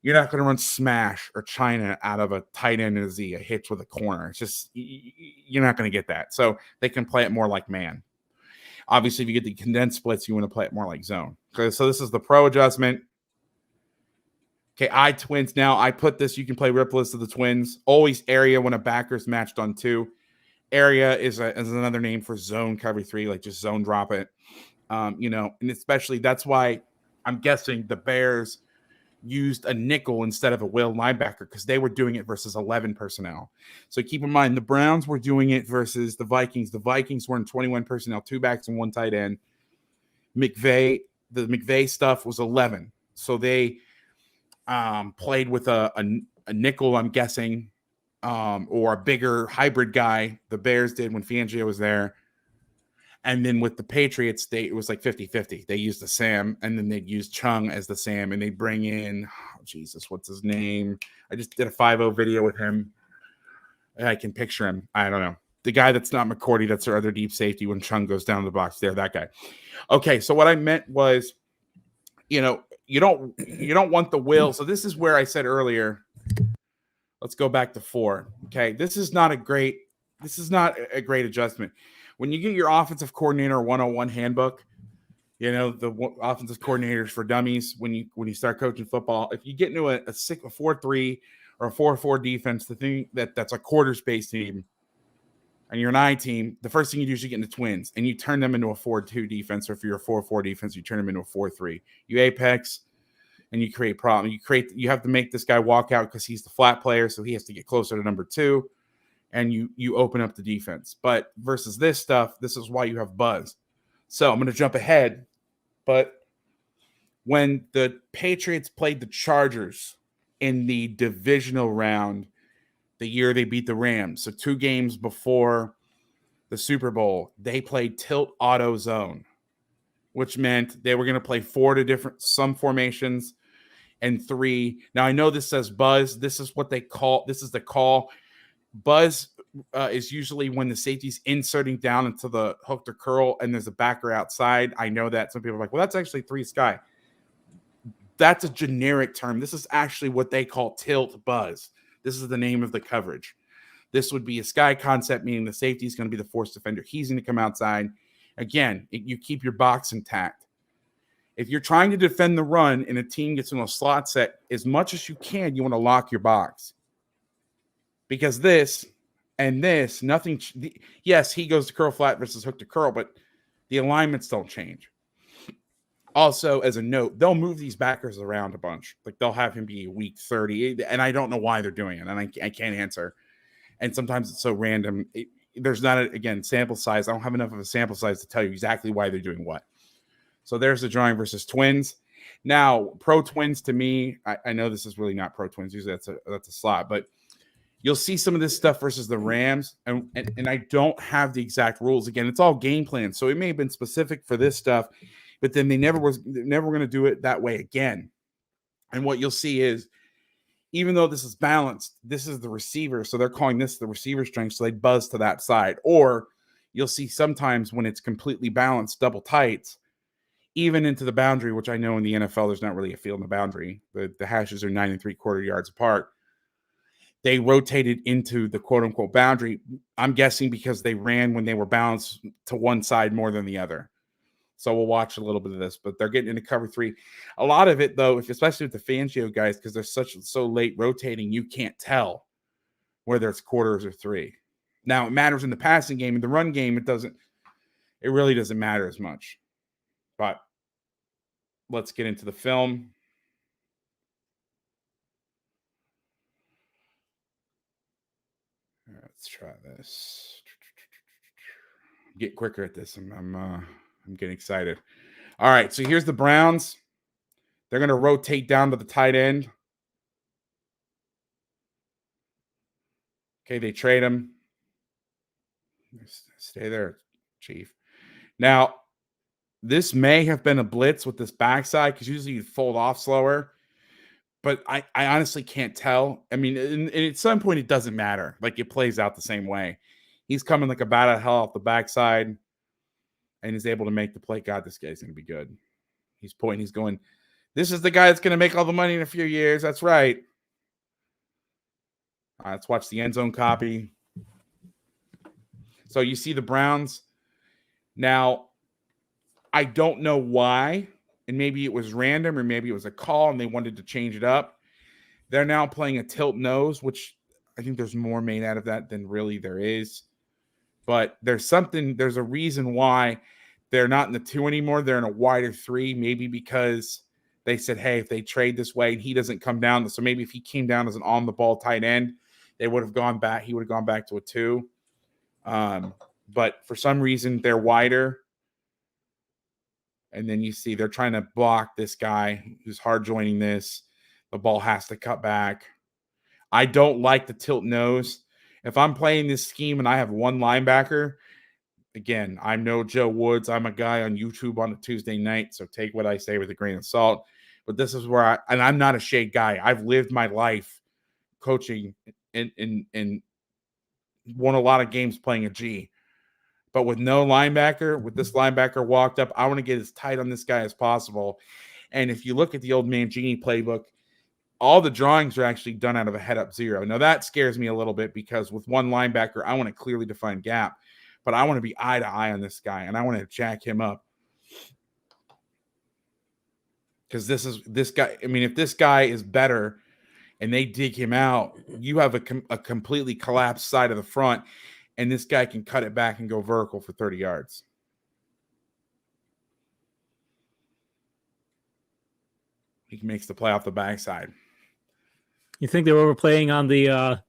you're not going to run smash or China out of a tight end and a Z, a hitch with a corner. It's just you're not going to get that. So they can play it more like man. Obviously, if you get the condensed splits, you want to play it more like zone. Okay, so this is the pro adjustment. Okay, I twins now. I put this. You can play rip list of the twins. Always area when a backer's matched on 2. Area is another name for zone cover 3, like just zone drop it. And especially that's why I'm guessing the Bears used a nickel instead of a will linebacker because they were doing it versus 11 personnel. So keep in mind, the Browns were doing it versus the Vikings. The Vikings were in 21 personnel, 2 backs and 1 tight end. The McVay stuff was 11. So they played with a nickel, I'm guessing, or a bigger hybrid guy. The Bears did when Fangio was there. And then with the Patriots, it was like 50-50. They used the Sam, and then they'd use Chung as the Sam, and they bring in, what's his name? I just did a 5-0 video with him. I can picture him. I don't know. The guy that's not McCourty, that's their other deep safety when Chung goes down the box there, that guy. Okay, so what I meant was, you don't want the will. So this is where I said earlier, let's go back to 4. Okay, this is not a great adjustment. When you get your offensive coordinator 101 handbook, the offensive coordinators for dummies, when you start coaching football, if you get into a 4-3 or a 4-4 defense, the thing that's a quarter space team, and you're an I team, the first thing you do is you get into twins, and you turn them into a 4-2 defense, or if you're a 4-4 defense, you turn them into a 4-3. You apex, and you create problems. You have to make this guy walk out because he's the flat player, so he has to get closer to number 2. And you open up the defense. But versus this stuff, this is why you have Buzz. So I'm going to jump ahead. But when the Patriots played the Chargers in the divisional round the year they beat the Rams, so 2 games before the Super Bowl, they played tilt auto zone, which meant they were going to play 4 to some formations and 3. Now I know this says buzz. This is what they call. This is the call. Buzz is usually when the safety's inserting down into the hook to curl, and there's a backer outside. I know that some people are like, well, that's actually 3 sky. That's a generic term. This is actually what they call tilt buzz. This is the name of the coverage. This would be a sky concept, meaning the safety is going to be the force defender. He's going to come outside. Again, you keep your box intact. If you're trying to defend the run and a team gets in a slot set, as much as you can, you want to lock your box. Because this and this, nothing. Yes, he goes to curl flat versus hook to curl, but the alignments don't change. Also, as a note, they'll move these backers around a bunch. Like they'll have him be week 30, and I don't know why they're doing it, and I can't answer. And sometimes it's so random. There's not, again, sample size. I don't have enough of a sample size to tell you exactly why they're doing what. So there's the drawing versus twins. Now, pro twins to me, I know this is really not pro twins. Usually that's a slot, but you'll see some of this stuff versus the Rams, and I don't have the exact rules. Again, it's all game plan, so it may have been specific for this stuff, but then they're never going to do it that way again. And what you'll see is, even though this is balanced, this is the receiver, so they're calling this the receiver strength, so they buzz to that side. Or you'll see sometimes when it's completely balanced, double tights, even into the boundary, which I know in the NFL there's not really a field in the boundary. The hashes are 9 3/4 yards apart. They rotated into the quote-unquote boundary, I'm guessing because they ran when they were balanced to one side more than the other. So we'll watch a little bit of this, but they're getting into cover 3. A lot of it, though, especially with the Fangio guys, because they're so late rotating, you can't tell whether it's quarters or 3. Now, it matters in the passing game. In the run game, it really doesn't matter as much. But let's get into the film. Let's try this. Get quicker at this. I'm getting excited. All right, so here's the Browns. They're going to rotate down to the tight end. Okay, they trade him. Stay there, Chief. Now, this may have been a blitz with this backside because usually you fold off slower. But I honestly can't tell. I mean, and at some point, it doesn't matter. Like, it plays out the same way. He's coming like a bat out of hell off the backside and is able to make the play. God, this guy's going to be good. He's pointing. He's going, this is the guy that's going to make all the money in a few years. That's right. All right, let's watch the end zone copy. So you see the Browns. Now, I don't know why. And maybe it was random or maybe it was a call and they wanted to change it up. They're now playing a tilt nose, which I think there's more made out of that than really there is. But there's a reason why they're not in the 2 anymore. They're in a wider 3, maybe because they said, hey, if they trade this way and he doesn't come down. So maybe if he came down as an on-the-ball tight end, they would have gone back. He would have gone back to a 2. But for some reason, they're wider. And then you see they're trying to block this guy who's hard joining this. The ball has to cut back. I don't like the tilt nose. If I'm playing this scheme and I have one linebacker, again, I'm no Joe Woods. I'm a guy on YouTube on a Tuesday night, so take what I say with a grain of salt. But this is where I'm not a shade guy. I've lived my life coaching and won a lot of games playing a G. But with no linebacker, with this linebacker walked up, I want to get as tight on this guy as possible. And if you look at the old Mangini playbook, all the drawings are actually done out of a head-up 0. Now, that scares me a little bit because with one linebacker, I want a clearly defined gap. But I want to be eye-to-eye on this guy, and I want to jack him up. Because this guy, I mean, if this guy is better and they dig him out, you have a completely collapsed side of the front, and this guy can cut it back and go vertical for 30 yards. He makes the play off the backside. You think they're overplaying on the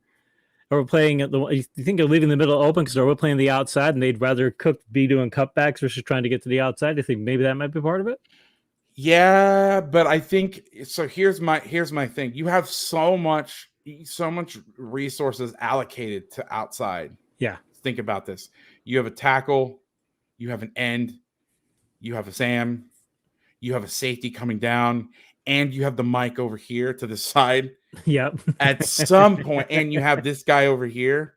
overplaying at the? You think they're leaving the middle open because they're overplaying the outside, and they'd rather Cook be doing cutbacks versus trying to get to the outside? Do you think maybe that might be part of it? Yeah, but I think so. Here's my thing. You have so much resources allocated to outside. Yeah. Think about this. You have a tackle, you have an end, you have a Sam, you have a safety coming down, and you have the mic over here to the side. Yep. At some point, and you have this guy over here.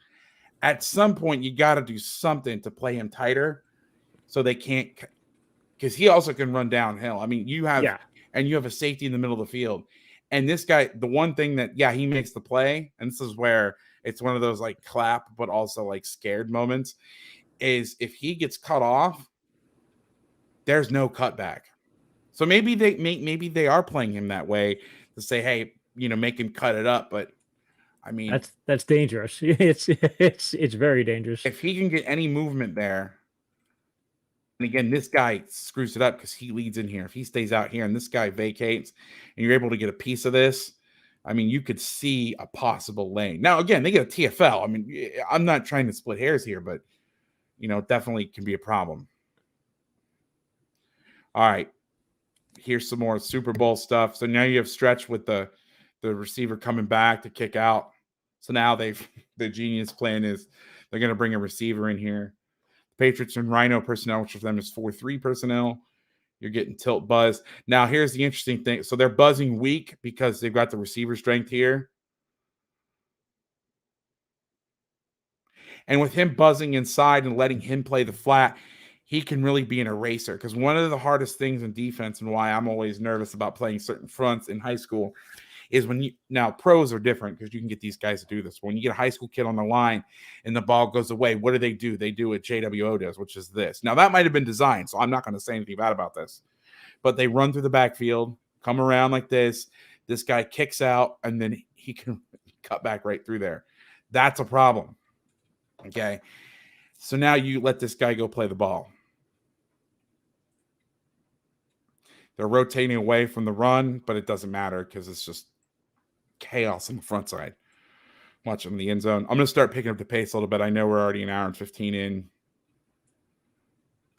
At some point, you got to do something to play him tighter, so they can't. Because he also can run downhill. I mean, you have a safety in the middle of the field, and this guy. The one thing that he makes the play, and this is where it's one of those like clap, but also like scared moments. Is if he gets cut off, there's no cutback. So maybe they are playing him that way to say, hey, make him cut it up. But I mean, that's dangerous. It's very dangerous. If he can get any movement there, and again, this guy screws it up because he leads in here. If he stays out here and this guy vacates, and you're able to get a piece of this, I mean, you could see a possible lane. Now, again, they get a TFL. I mean, I'm not trying to split hairs here, but it definitely can be a problem. All right. Here's some more Super Bowl stuff. So now you have stretch with the receiver coming back to kick out. So now the genius plan is they're going to bring a receiver in here. Patriots and Rhino personnel, which for them is 4-3 personnel. You're getting tilt buzz. Now here's the interesting thing. So they're buzzing weak because they've got the receiver strength here. And with him buzzing inside and letting him play the flat, he can really be an eraser. Because one of the hardest things in defense and why I'm always nervous about playing certain fronts in high school is now pros are different because you can get these guys to do this. When you get a high school kid on the line and the ball goes away, what do? They do what JWO does, which is this. Now that might have been designed, so I'm not going to say anything bad about this. But they run through the backfield, come around like this. This guy kicks out, and then he can cut back right through there. That's a problem. Okay. So now you let this guy go play the ball. They're rotating away from the run, but it doesn't matter because it's just chaos on the front side. Watch him in the end zone. I'm going to start picking up the pace a little bit. I know we're already an hour and 15 in.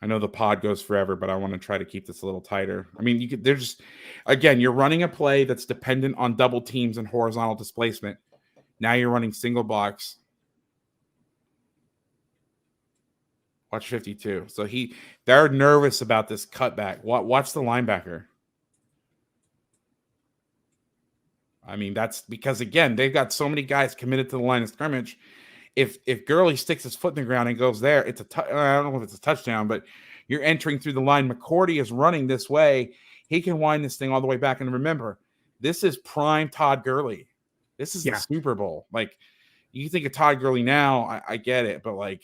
I know the pod goes forever, but I want to try to keep this a little tighter. I mean, you're running a play that's dependent on double teams and horizontal displacement. Now you're running single blocks. Watch 52. So they're nervous about this cutback. Watch the linebacker. I mean, that's because, again, they've got so many guys committed to the line of scrimmage. If Gurley sticks his foot in the ground and goes there, it's I don't know if it's a touchdown, but you're entering through the line. McCourty is running this way. He can wind this thing all the way back. And remember, this is prime Todd Gurley. This is the Super Bowl. Like, you think of Todd Gurley now, I get it, but like,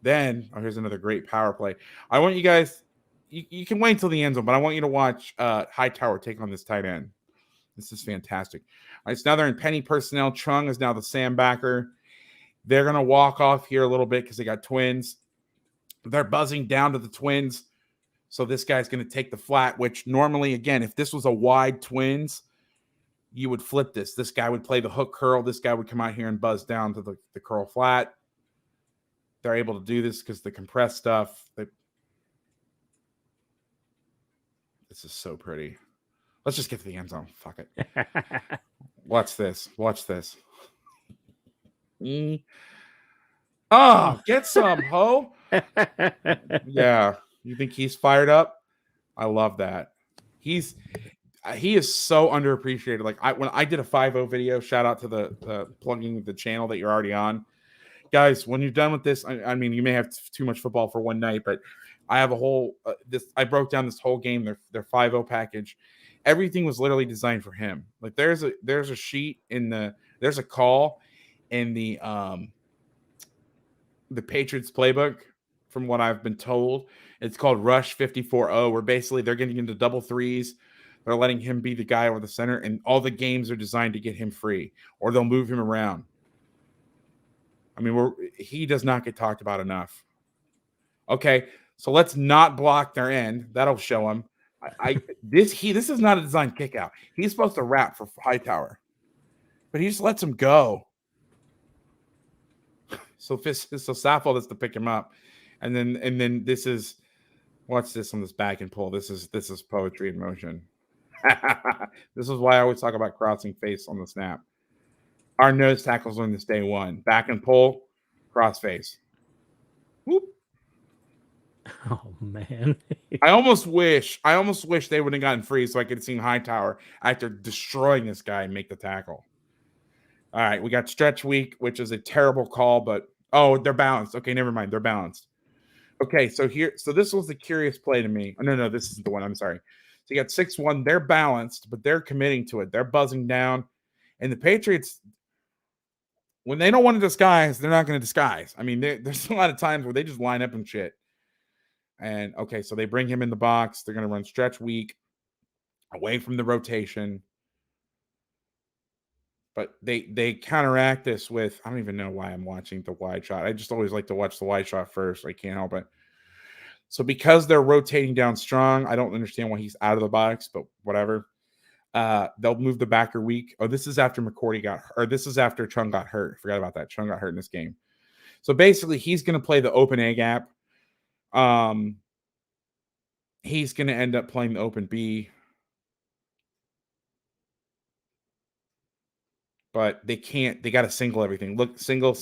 then, here's another great power play. I want you guys, you can wait until the end zone, but I want you to watch Hightower take on this tight end. This is fantastic. All right, so now they're in penny personnel. Chung is now the Sam backer. They're going to walk off here a little bit because they got twins. They're buzzing down to the twins. So this guy's going to take the flat, which normally, again, if this was a wide twins, you would flip this. This guy would play the hook curl. This guy would come out here and buzz down to the curl flat. They're able to do this because the compressed stuff. This is so pretty. Let's just get to the end zone. Fuck it. Watch this. Watch this. Oh, get some, ho. Yeah. You think he's fired up? I love that. He is so underappreciated. Like when I did a 5-0 video, shout out to the plugging the channel that you're already on. Guys, when you're done with this, I mean, you may have too much football for one night, but I have a whole I broke down this whole game, their 5-0 package. Everything was literally designed for him. Like there's a sheet there's a call in the Patriots playbook, from what I've been told. It's called Rush 54-0, where basically they're getting into double threes. They're letting him be the guy over the center, and all the games are designed to get him free, or they'll move him around. I mean, he does not get talked about enough. Okay, so let's not block their end. That'll show him. This is not a design kick out. He's supposed to wrap for Hightower, but he just lets him go. So Saffold has to pick him up, and then this is, watch this on this back and pull. This is poetry in motion. This is why I always talk about crossing face on the snap. Our nose tackles learn this day one. Back and pull, cross face. Whoop. Oh man. I almost wish they would have gotten free so I could have seen Hightower after destroying this guy and make the tackle. All right, we got stretch week, which is a terrible call, but they're balanced. Okay, never mind. They're balanced. Okay, so this was the curious play to me. Oh, no, this is the one. I'm sorry. So you got 6-1. They're balanced, but they're committing to it. They're buzzing down. And the Patriots, when they don't want to disguise, they're not going to disguise. I mean, there's a lot of times where they just line up and shit. And okay, so they bring him in the box. They're going to run stretch week away from the rotation. But they counteract this with, I don't even know why I'm watching the wide shot. I just always like to watch the wide shot first. I can't help it. So because they're rotating down strong, I don't understand why he's out of the box, but whatever. They'll move the backer weak. Oh, this is after this is after Chung got hurt. Forgot about that. Chung got hurt in this game. So basically, he's going to play the open A gap. He's going to end up playing the open B. But they can't. They got to single everything. Look, single.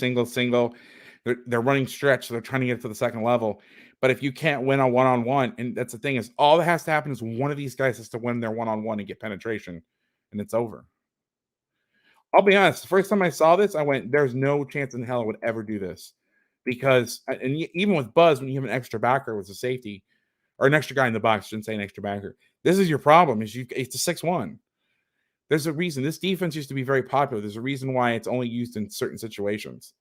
They're running stretch, so they're trying to get to the second level. But if you can't win on one-on-one, and that's the thing is, all that has to happen is one of these guys has to win their one-on-one and get penetration, and it's over. I'll be honest. The first time I saw this, I went, "There's no chance in hell I would ever do this," because and even with Buzz, when you have an extra backer with a safety or an extra guy in the box, shouldn't say an extra backer. This is your problem. It's a 6-1. There's a reason. This defense used to be very popular. There's a reason why it's only used in certain situations.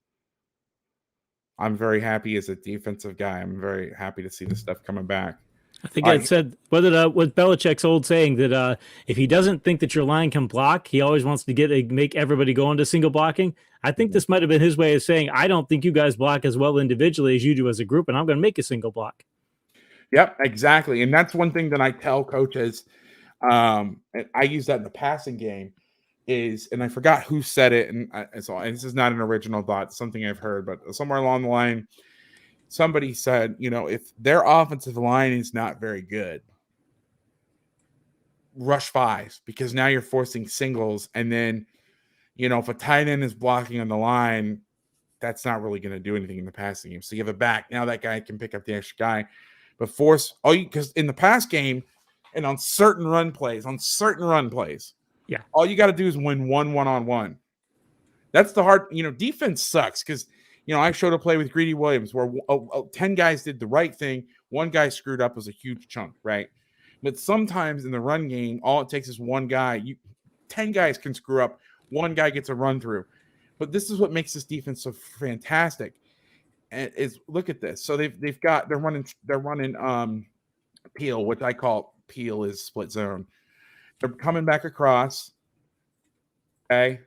I'm very happy as a defensive guy. I'm very happy to see this stuff coming back. I think it said with Belichick's old saying that if he doesn't think that your line can block, he always wants to make everybody go into single blocking. I think this might have been his way of saying, I don't think you guys block as well individually as you do as a group, and I'm going to make a single block. Yep, exactly. And that's one thing that I tell coaches. And I use that in the passing game and I forgot who said it. And this is not an original thought, it's something I've heard, but somewhere along the line, somebody said, if their offensive line is not very good, rush fives, because now you're forcing singles. And then, if a tight end is blocking on the line, that's not really going to do anything in the passing game. So you have a back. Now that guy can pick up the extra guy, but because in the pass game, and on certain run plays, yeah, all you got to do is win one-on-one. That's the hard, defense sucks because, I showed a play with Greedy Williams where 10 guys did the right thing. One guy screwed up, was a huge chunk, right? But sometimes in the run game, all it takes is one guy. 10 guys can screw up. One guy gets a run through. But this is what makes this defense so fantastic. And look at this. So they're running Peel, which I call Peel is split zone. They're coming back across. Okay.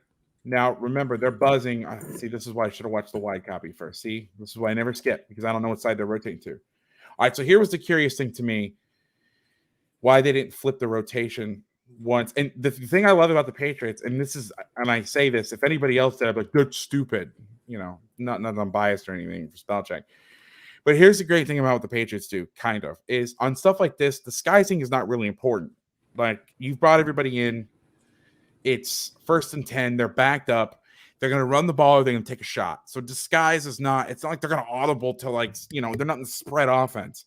Now, remember, they're buzzing. See, this is why I should have watched the wide copy first. See, this is why I never skip, because I don't know what side they're rotating to. All right, so here was the curious thing to me, why they didn't flip the rotation once. And the thing I love about the Patriots, and I say this, if anybody else did, I'd be like, that's stupid. Not I'm biased or anything for spell check. But here's the great thing about what the Patriots do, kind of, is on stuff like this, disguising is not really important. Like, you've brought everybody in. It's 1st and 10. They're backed up. They're going to run the ball or they're going to take a shot. So disguise is not – it's not like they're going to audible to, they're not in the spread offense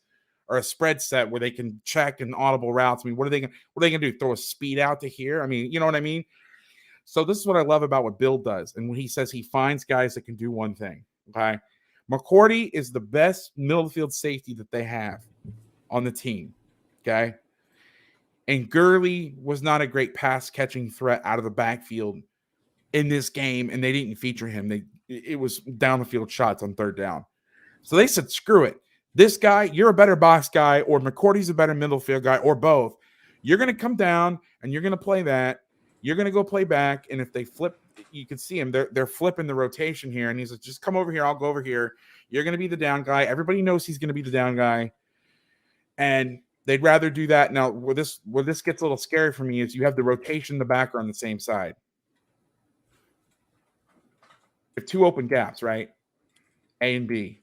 or a spread set where they can check and audible routes. I mean, what are they going to do, throw a speed out to here? I mean, you know what I mean? So this is what I love about what Bill does. And when he says he finds guys that can do one thing, okay? McCourty is the best middle field safety that they have on the team, okay? And Gurley was not a great pass-catching threat out of the backfield in this game, and they didn't feature him. It was down-the-field shots on 3rd down. So they said, screw it. This guy, you're a better box guy, or McCourty's a better middle field guy, or both. You're going to come down, and you're going to play that. You're going to go play back, and if they flip, you can see him. They're flipping the rotation here, and he's like, just come over here. I'll go over here. You're going to be the down guy. Everybody knows he's going to be the down guy, and they'd rather do that. Now, where this gets a little scary for me is you have the rotation, the backer on the same side. You have 2 open gaps, right? A and B.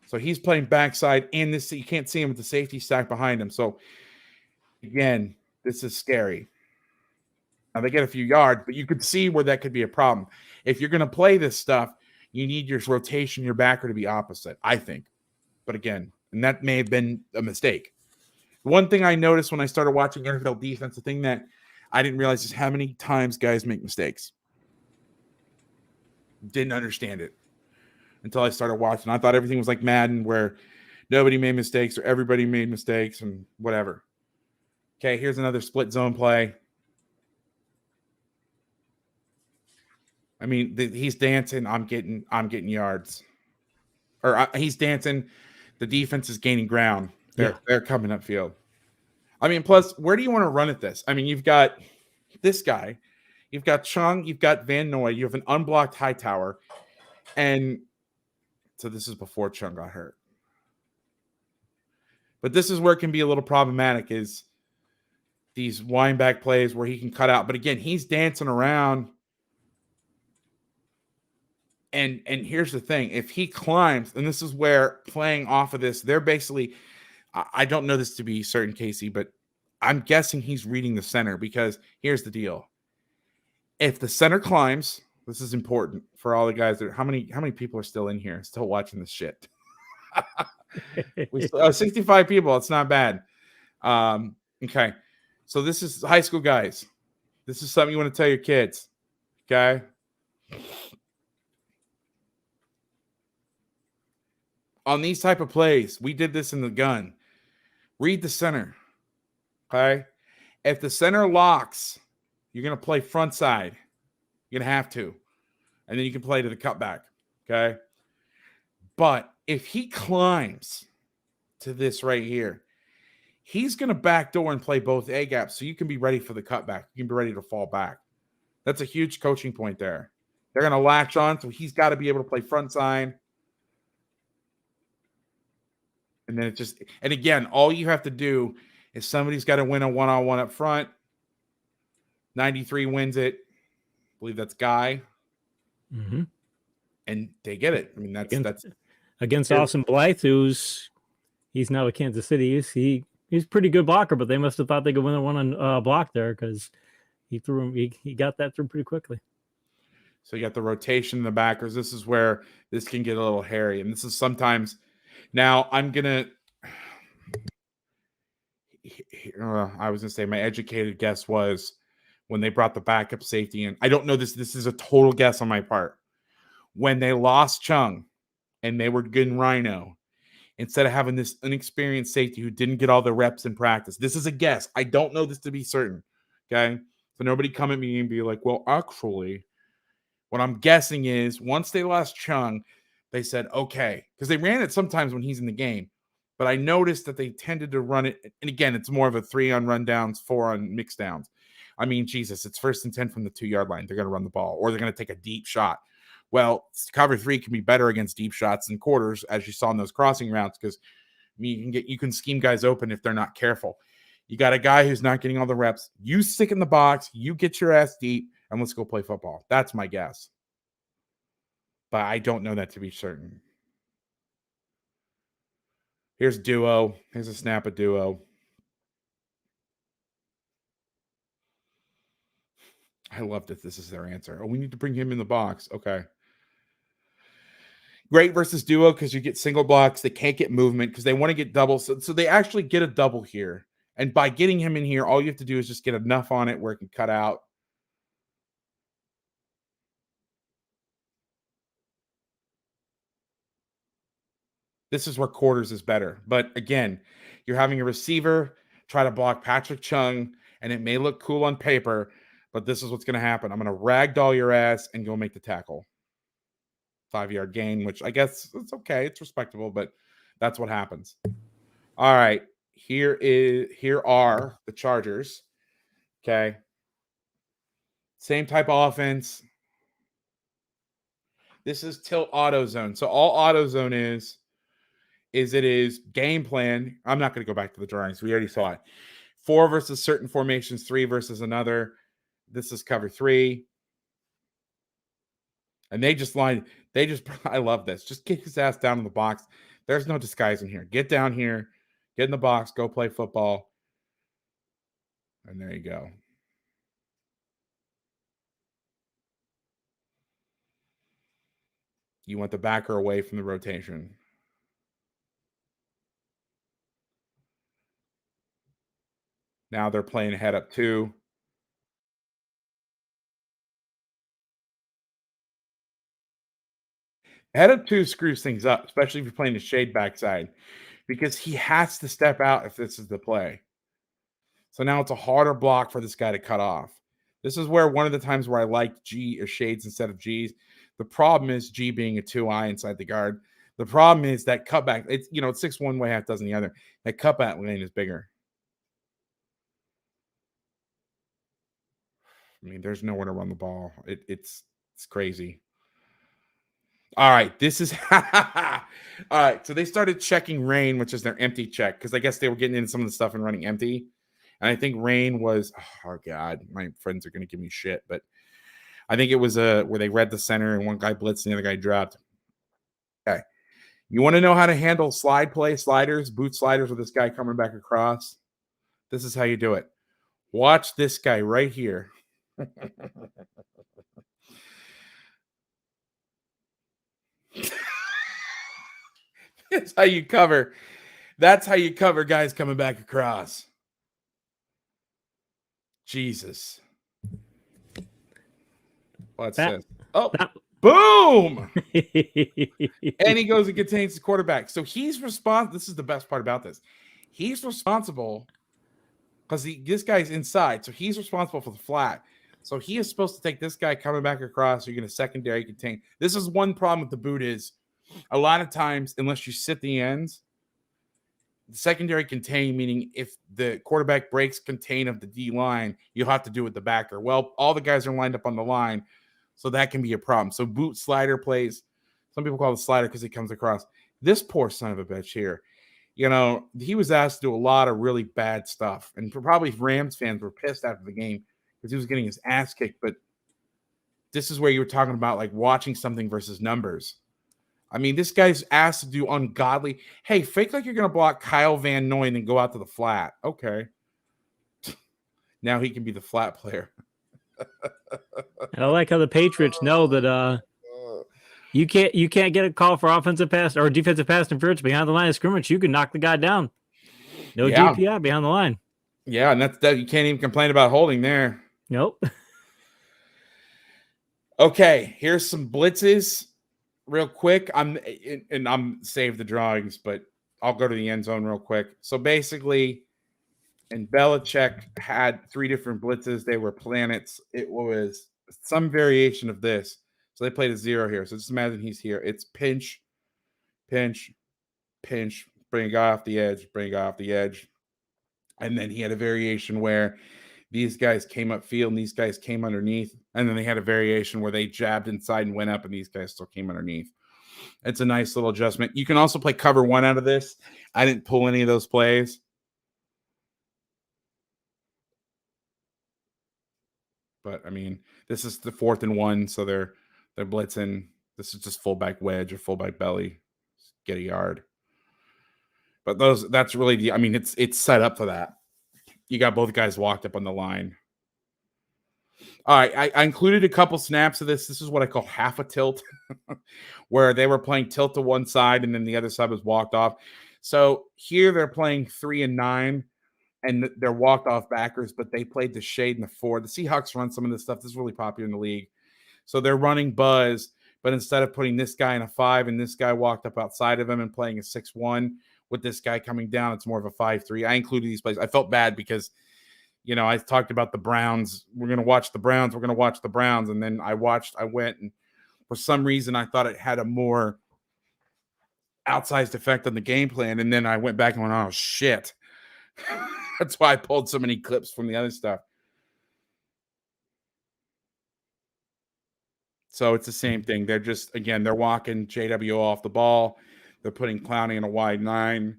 So he's playing backside, and you can't see him with the safety stack behind him. So again, this is scary. Now they get a few yards, but you could see where that could be a problem. If you're going to play this stuff, you need your rotation, your backer to be opposite, I think. But again, And that may have been a mistake. One thing I noticed when I started watching NFL defense, the thing that I didn't realize is how many times guys make mistakes. Didn't understand it until I started watching. I thought everything was like Madden where nobody made mistakes or everybody made mistakes and whatever. Okay, here's another split zone play. I mean, he's dancing. I'm getting yards. Or he's dancing. The defense is gaining ground. They're coming upfield. I mean, plus, where do you want to run at this? I mean, you've got this guy. You've got Chung. You've got Van Noy. You have an unblocked Hightower. And so this is before Chung got hurt. But this is where it can be a little problematic is these wind back plays where he can cut out. But again, he's dancing around. And here's the thing. If he climbs, and this is where playing off of this, they're basically, I don't know this to be certain, Casey, but I'm guessing he's reading the center because here's the deal. If the center climbs, this is important for all the guys that how many people are still in here, still watching this shit? We still 65 people. It's not bad. Okay. So this is high school guys. This is something you want to tell your kids. Okay. On these type of plays, we did this in the gun. Read the center. Okay. If the center locks, you're going to play front side. You're going to have to. And then you can play to the cutback. Okay. But if he climbs to this right here, he's going to backdoor and play both A gaps so you can be ready for the cutback. You can be ready to fall back. That's a huge coaching point there. They're going to latch on, so he's got to be able to play front side. And then and again, all you have to do is somebody's got to win a one-on-one up front. 93 wins it. I believe that's Guy. Mm-hmm. And they get it. I mean, that's against Austin Blythe, he's now at Kansas City. He's a pretty good blocker, but they must have thought they could win a one-on block there because he got that through pretty quickly. So you got the rotation in the backers. This is where this can get a little hairy. And this is sometimes now I was going to say my educated guess was when they brought the backup safety in. I don't know this. This is a total guess on my part. When they lost Chung and they were getting Rhino, instead of having this inexperienced safety who didn't get all the reps in practice. This is a guess. I don't know this to be certain. Okay. So nobody come at me and be like, well, actually, what I'm guessing is once they lost Chung, they said, okay, because they ran it sometimes when he's in the game. But I noticed that they tended to run it. And again, it's more of a 3 on rundowns, 4 on mixed downs. I mean, Jesus, it's 1st and 10 from the 2-yard line. They're going to run the ball or they're going to take a deep shot. Well, cover 3 can be better against deep shots than quarters, as you saw in those crossing routes, because you can scheme guys open if they're not careful. You got a guy who's not getting all the reps. You stick in the box, you get your ass deep, and let's go play football. That's my guess. But I don't know that to be certain. Here's duo. Here's a snap of duo. I love that this is their answer. Oh, we need to bring him in the box. Okay. Great versus duo because you get single blocks. They can't get movement because they want to get doubles. So they actually get a double here. And by getting him in here, all you have to do is just get enough on it where it can cut out. This is where quarters is better. But again, you're having a receiver try to block Patrick Chung, and it may look cool on paper, but this is what's going to happen. I'm going to ragdoll your ass and go make the tackle. 5-yard gain, which I guess it's okay. It's respectable, but that's what happens. All right. Here are the Chargers. Okay. Same type of offense. This is tilt auto zone. So all auto zone is it is game plan. I'm not going to go back to the drawings. We already saw it. 4 versus certain formations, 3 versus another. This is cover 3. And I love this. Just get his ass down in the box. There's no disguising here. Get down here, get in the box, go play football. And there you go. You want the backer away from the rotation. Now they're playing head up 2. Head up 2 screws things up, especially if you're playing the shade backside, because he has to step out if this is the play. So now it's a harder block for this guy to cut off. This is where one of the times where I like G or shades instead of G's. The problem is G being a 2-eye inside the guard. The problem is that cutback, it's 6 one way, half dozen the other. That cutback lane is bigger. I mean, there's nowhere to run the ball. It's crazy. All right, this is all right. So they started checking rain, which is their empty check, because I guess they were getting into some of the stuff and running empty. And I think rain was, oh God, my friends are going to give me shit, but I think it was where they read the center and one guy blitzed and the other guy dropped. Okay. You want to know how to handle sliders, boot sliders with this guy coming back across? This is how you do it. Watch this guy right here. That's how you cover. That's how you cover guys coming back across. Jesus. What's this? Oh, boom! And he goes and contains the quarterback. So he's responsible. This is the best part about this. He's responsible because this guy's inside. So he's responsible for the flat. So he is supposed to take this guy coming back across. You're going to secondary contain. This is one problem with the boot is a lot of times, unless you sit the ends, the secondary contain, meaning if the quarterback breaks contain of the D line, you'll have to do it with the backer. Well, all the guys are lined up on the line, so that can be a problem. So boot slider plays. Some people call it slider because he comes across. This poor son of a bitch here, he was asked to do a lot of really bad stuff. And probably Rams fans were pissed after the game because he was getting his ass kicked. But this is where you were talking about like watching something versus numbers. I mean, this guy's asked to do ungodly. Hey, fake like you're going to block Kyle Van Noy and then go out to the flat. Okay. Now he can be the flat player. I like how the Patriots know that you can't get a call for offensive pass or defensive pass interference behind the line of scrimmage. You can knock the guy down. No DPI behind the line. Yeah, and that's that. You can't even complain about holding there. Nope. Okay, here's some blitzes. Real quick, I'm save the drawings, but I'll go to the end zone real quick. So basically, and Belichick had 3 different blitzes. They were planets. It was some variation of this. So they played a 0 here. So just imagine he's here. It's pinch, pinch, pinch, bring a guy off the edge, bring a guy off the edge. And then he had a variation where these guys came upfield and these guys came underneath. And then they had a variation where they jabbed inside and went up and these guys still came underneath. It's a nice little adjustment. You can also play cover 1 out of this. I didn't pull any of those plays. But, I mean, this is the 4th and 1, so they're blitzing. This is just fullback wedge or fullback belly. Get a yard. But that's really it's set up for that. You got both guys walked up on the line. All right, I included a couple snaps of this. This is what I call half a tilt, where they were playing tilt to one side and then the other side was walked off. So here they're playing 3 and 9, and they're walked off backers, but they played the shade and the 4. The Seahawks run some of this stuff. This is really popular in the league. So they're running buzz, but instead of putting this guy in a 5 and this guy walked up outside of him and playing a 6-1 with this guy coming down, it's more of a 5-3. I included these plays. I felt bad because I talked about the Browns. We're going to watch the Browns. We're going to watch the Browns. And then I went, and for some reason, I thought it had a more outsized effect on the game plan. And then I went back and went, oh, shit. That's why I pulled so many clips from the other stuff. So it's the same thing. They're just, again, they're walking JW off the ball. They're putting Clowney in a wide 9.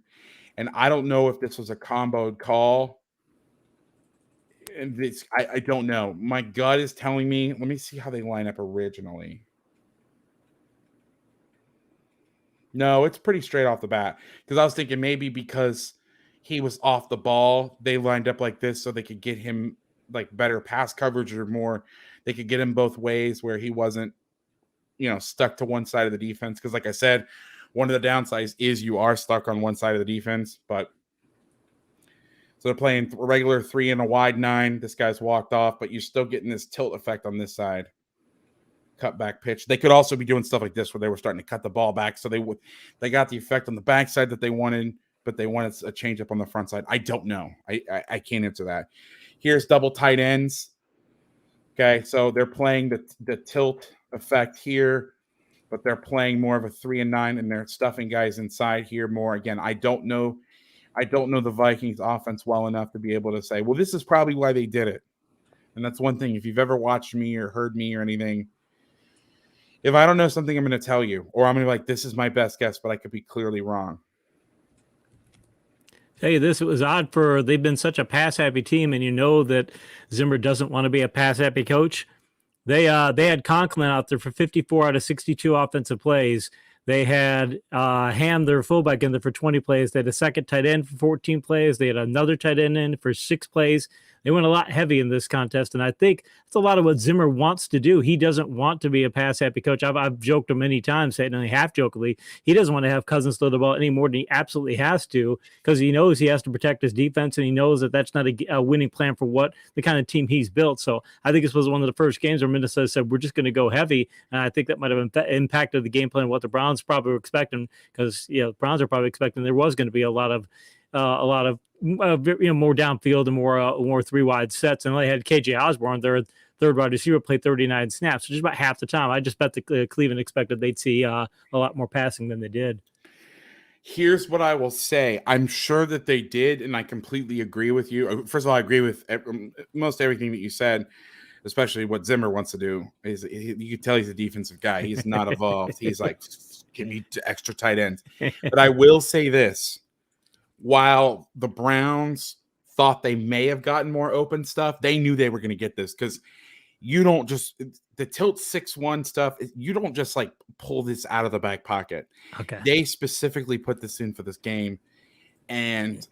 And I don't know if this was a comboed call. And this, I don't know. My gut is telling me, let me see how they line up originally. No, it's pretty straight off the bat. Because I was thinking maybe because he was off the ball, they lined up like this so they could get him like better pass coverage or more. They could get him both ways where he wasn't, stuck to one side of the defense. Because like I said, one of the downsides is you are stuck on one side of the defense. But So they're playing regular 3 and a wide 9. This guy's walked off, but you're still getting this tilt effect on this side. Cut back pitch. They could also be doing stuff like this where they were starting to cut the ball back. So they got the effect on the backside that they wanted, but they wanted a changeup on the front side. I don't know. I can't answer that. Here's double tight ends. Okay, so they're playing the tilt effect here, but they're playing more of a 3 and 9, and they're stuffing guys inside here more. Again, I don't know the Vikings offense well enough to be able to say, well, this is probably why they did it. And that's one thing. If you've ever watched me or heard me or anything, if I don't know something, I'm going to tell you, or I'm going to be like, this is my best guess, but I could be clearly wrong. Tell you this, it was odd they've been such a pass happy team, and you know that Zimmer doesn't want to be a pass happy coach. They had Conklin out there for 54 out of 62 offensive plays. They had Ham, their fullback, in there for 20 plays. They had a second tight end for 14 plays. They had another tight end in for 6 plays. They went a lot heavy in this contest, and I think that's a lot of what Zimmer wants to do. He doesn't want to be a pass-happy coach. I've joked him many times, saying only half-jokingly, he doesn't want to have Cousins throw the ball any more than he absolutely has to, because he knows he has to protect his defense, and he knows that that's not a winning plan for what the kind of team he's built. So I think this was one of the first games where Minnesota said, we're just going to go heavy, and I think that might have impacted the game plan, what the Browns probably were expecting, because the Browns are probably expecting there was going to be a lot of more downfield and more 3 wide sets. And they had KJ Osborne, their third wide receiver, play 39 snaps, which is about half the time. I just bet the Cleveland expected they'd see a lot more passing than they did. Here's what I will say. I'm sure that they did, and I completely agree with you. First of all, I agree with most everything that you said, especially what Zimmer wants to do. You can tell he's a defensive guy. He's not evolved. He's like, give me extra tight ends. But I will say this. While the Browns thought they may have gotten more open stuff, they knew they were going to get this, because you don't just the tilt 6-1 stuff. You don't just like pull this out of the back pocket. Okay. They specifically put this in for this game. And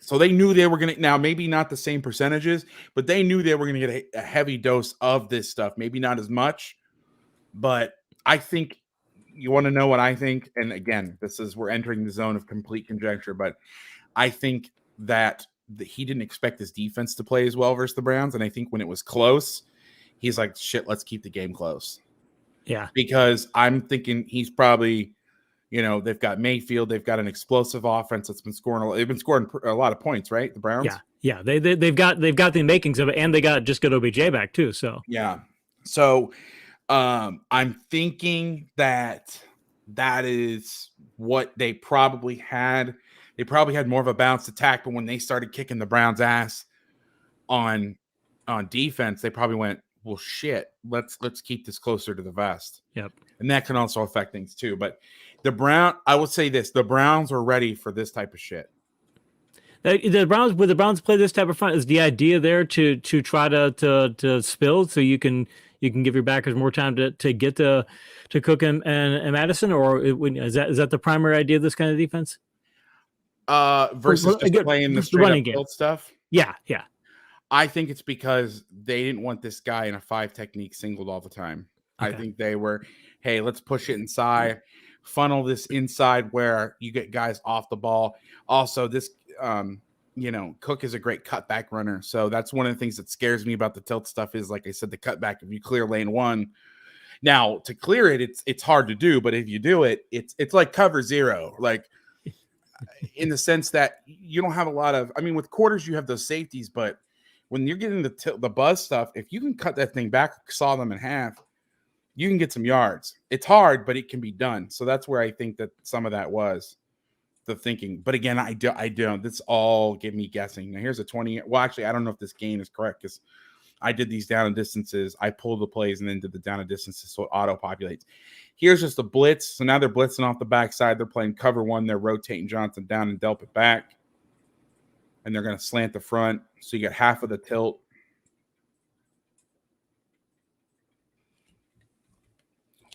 so they knew they were going to, now maybe not the same percentages, but they knew they were going to get a heavy dose of this stuff. Maybe not as much, but I think, you want to know what I think? And again, we're entering the zone of complete conjecture, but I think that he didn't expect his defense to play as well versus the Browns. And I think when it was close, he's like, shit, let's keep the game close. Yeah. Because I'm thinking he's probably, they've got Mayfield. They've got an explosive offense that's been scoring. They've been scoring a lot of points, right? The Browns. Yeah. They've got the makings of it, and they got just good OBJ back too. So yeah. So I'm thinking that is what they probably had. They probably had more of a balanced attack, but when they started kicking the Browns' ass on defense, they probably went, well, shit, let's keep this closer to the vest. Yep. And that can also affect things too. But I would say this, the Browns are ready for this type of shit. The Browns play this type of front, is the idea there to try to spill so you can give your backers more time to get to Cook and Madison, or is that the primary idea of this kind of defense? Versus just playing the straight up field stuff. Yeah. I think it's because they didn't want this guy in a 5 technique singled all the time. Okay. I think they were, hey, let's push it inside, funnel this inside where you get guys off the ball. Also, this Cook is a great cutback runner. So that's one of the things that scares me about the tilt stuff is, like I said, the cutback. If you clear lane 1, now to clear it, it's hard to do. But if you do it, it's like cover 0. Like in the sense that you don't have a lot of, with quarters, you have those safeties, but when you're getting the buzz stuff, if you can cut that thing back, saw them in half, you can get some yards. It's hard, but it can be done. So that's where I think that some of that was the thinking. But again, I don't. This all get me guessing. Now here's a 20. Well, actually, I don't know if this game is correct because I did these down and distances. I pulled the plays and then did the down and distances, so it auto populates. Here's just a blitz. So now they're blitzing off the backside. They're playing cover 1. They're rotating Johnson down and delp it back. And they're going to slant the front. So you get half of the tilt.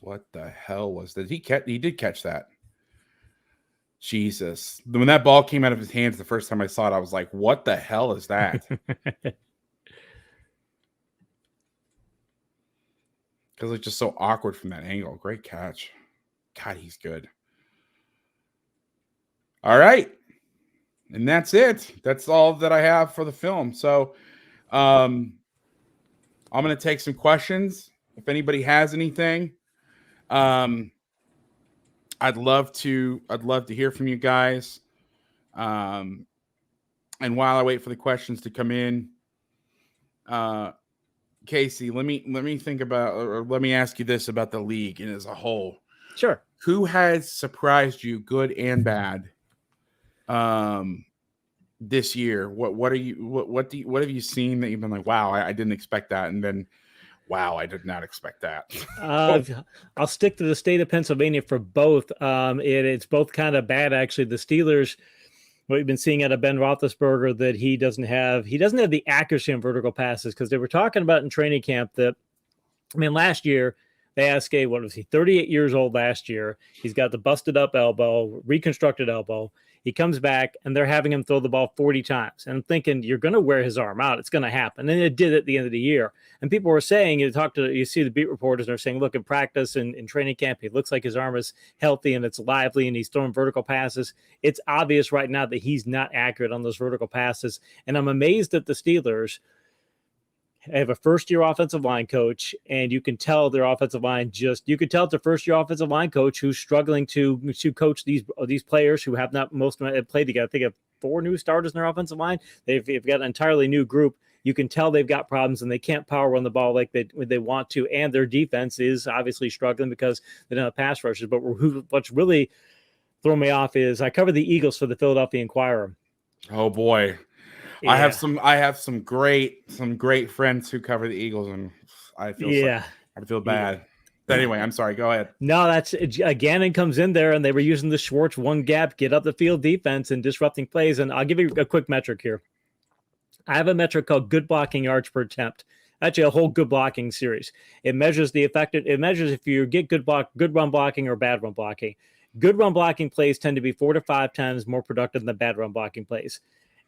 What the hell was that? He did catch that. Jesus. When that ball came out of his hands the first time I saw it, I was like, what the hell is that? Because it's just so awkward from that angle. Great catch. God, he's good. All right. And that's it. That's all that I have for the film. So I'm going to take some questions. If anybody has anything, I'd love to hear from you guys. And while I wait for the questions to come in, Casey, let me think about, or let me ask you this about the league and as a whole. Sure. Who has surprised you, good and bad, this year? What have you seen that you've been like, wow, I didn't expect that, and then wow, I did not expect that. I'll stick to the state of Pennsylvania for both. It's both kind of bad, actually. The Steelers, what we've been seeing out of Ben Roethlisberger, that he doesn't have the accuracy on vertical passes, because they were talking about in training camp that, last year they asked, what was he, 38 years old last year? He's got the busted up elbow, reconstructed elbow. He comes back and they're having him throw the ball 40 times. And I'm thinking, you're going to wear his arm out. It's going to happen. And it did at the end of the year. And people were saying, you see the beat reporters, and they're saying, look, in practice and in training camp, he looks like his arm is healthy and it's lively and he's throwing vertical passes. It's obvious right now that he's not accurate on those vertical passes. And I'm amazed that the Steelers have a first-year offensive line coach, and you can tell their offensive line you could tell it's a first-year offensive line coach who's struggling to coach these players who have not, most of them have played together. I think of 4 new starters in their offensive line. They've got an entirely new group. You can tell they've got problems, and they can't power run the ball like they want to, and their defense is obviously struggling because they don't have pass rushers. But what's really thrown me off is I cover the Eagles for the Philadelphia Inquirer. Oh boy. Yeah. I have some great friends who cover the Eagles, and I feel bad. Yeah. But anyway, I'm sorry. Go ahead. No, that's Gannon comes in there, and they were using the Schwartz one gap, get up the field defense and disrupting plays. And I'll give you a quick metric here. I have a metric called good blocking yards per attempt. Actually, a whole good blocking series. It measures it measures if you get good run blocking or bad run blocking. Good run blocking plays tend to be 4 to 5 times more productive than bad run blocking plays.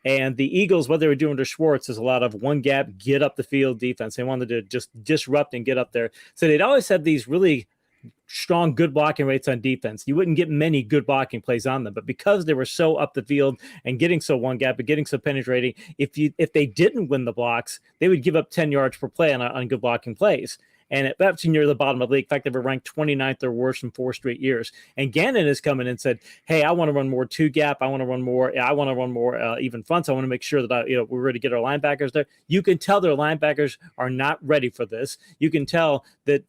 And the Eagles, what they were doing to Schwartz is a lot of one gap, get up the field defense. They wanted to just disrupt and get up there. So they'd always had these really strong, good blocking rates on defense. You wouldn't get many good blocking plays on them, but because they were so up the field and getting so one gap and getting so penetrating, if they didn't win the blocks, they would give up 10 yards per play on good blocking plays. And that's near the bottom of the league. In fact, they were ranked 29th or worse in 4 straight years. And Gannon has come in and said, hey, I want to run more 2 gap. I want to run more even fronts. I want to make sure that we're ready to get our linebackers there. You can tell their linebackers are not ready for this. You can tell that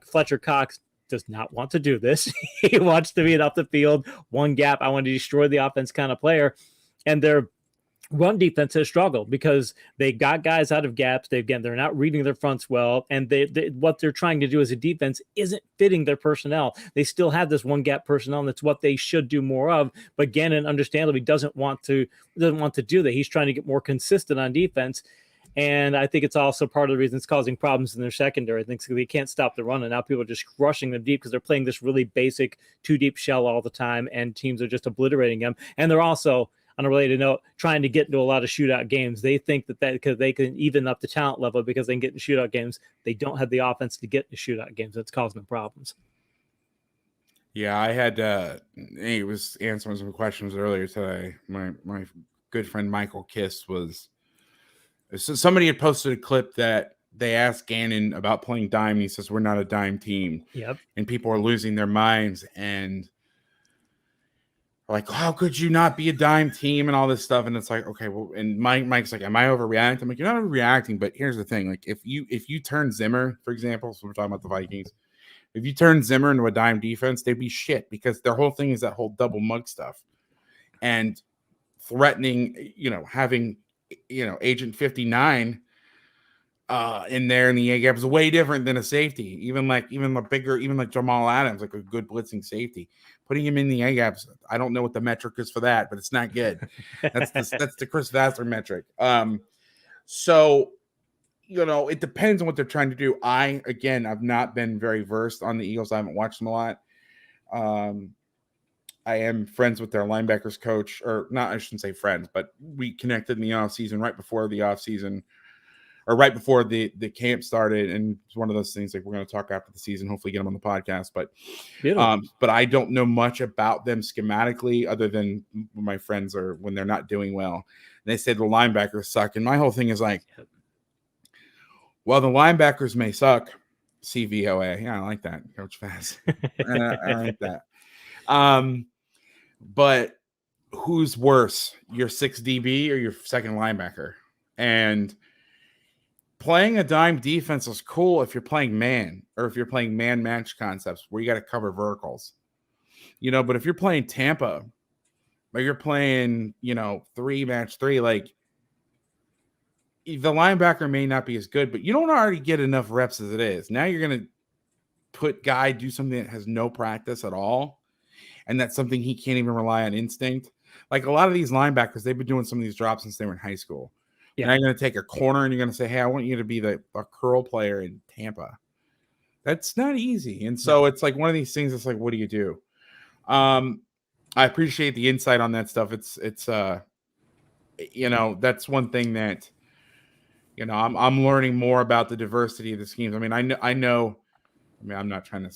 Fletcher Cox does not want to do this. He wants to be an up the field, one gap. I want to destroy the offense kind of player. And they're run defense has struggled because they got guys out of gaps. They're not reading their fronts well, and what they're trying to do as a defense isn't fitting their personnel. They still have this one gap personnel, and that's what they should do more of. But Gannon, understandably, doesn't want to do that. He's trying to get more consistent on defense, and I think it's also part of the reason it's causing problems in their secondary. I think they can't stop the run, and now people are just rushing them deep because they're playing this really basic 2-deep shell all the time, and teams are just obliterating them. And they're also, on a related note, trying to get into a lot of shootout games. They think that because they can even up the talent level because they can get in shootout games. They don't have the offense to get in shootout games. That's causing them problems. Yeah, I had he was answering some questions earlier today. My good friend Michael Kiss somebody had posted a clip that they asked Gannon about playing dime. And he says, we're not a dime team. Yep. And people are losing their minds and like, how could you not be a dime team and all this stuff? And it's like, okay, well, and Mike's like, am I overreacting? I'm like, you're not overreacting, but here's the thing. Like, if you turn Zimmer, for example, so we're talking about the Vikings, if you turn Zimmer into a dime defense, they'd be shit because their whole thing is that whole double mug stuff and threatening, having, Agent 59 in there in the A gap is way different than a safety. Even like Jamal Adams, like a good blitzing safety, putting him in the A gaps. I don't know what the metric is for that, but it's not good. That's the Chris Vassler metric. So it depends on what they're trying to do. I've not been very versed on the Eagles. I haven't watched them a lot. I am friends with their linebackers coach, or not, I shouldn't say friends, but we connected in the offseason, right before the offseason, or right before the camp started, and it's one of those things like we're going to talk after the season, hopefully get them on the podcast. But but I don't know much about them schematically other than my friends are when they're not doing well. They say the linebackers suck, and my whole thing is like, well, the linebackers may suck. CVOA, yeah, I like that, Coach Fast. I like that. But who's worse, your 6 DB or your second linebacker? And playing a dime defense is cool if you're playing man or if you're playing man match concepts where you got to cover verticals, but if you're playing Tampa, or you're playing, 3 match 3, like the linebacker may not be as good, but you don't already get enough reps as it is. Now you're going to put guy do something that has no practice at all. And that's something he can't even rely on instinct. Like a lot of these linebackers, they've been doing some of these drops since they were in high school. Yeah. Now you're going to take a corner and you're going to say, hey, I want you to be a curl player in Tampa. That's not easy. And so it's like one of these things. It's like, what do you do? I appreciate the insight on that stuff. It's that's one thing that, I'm learning more about the diversity of the schemes. I mean, I know, I'm not trying to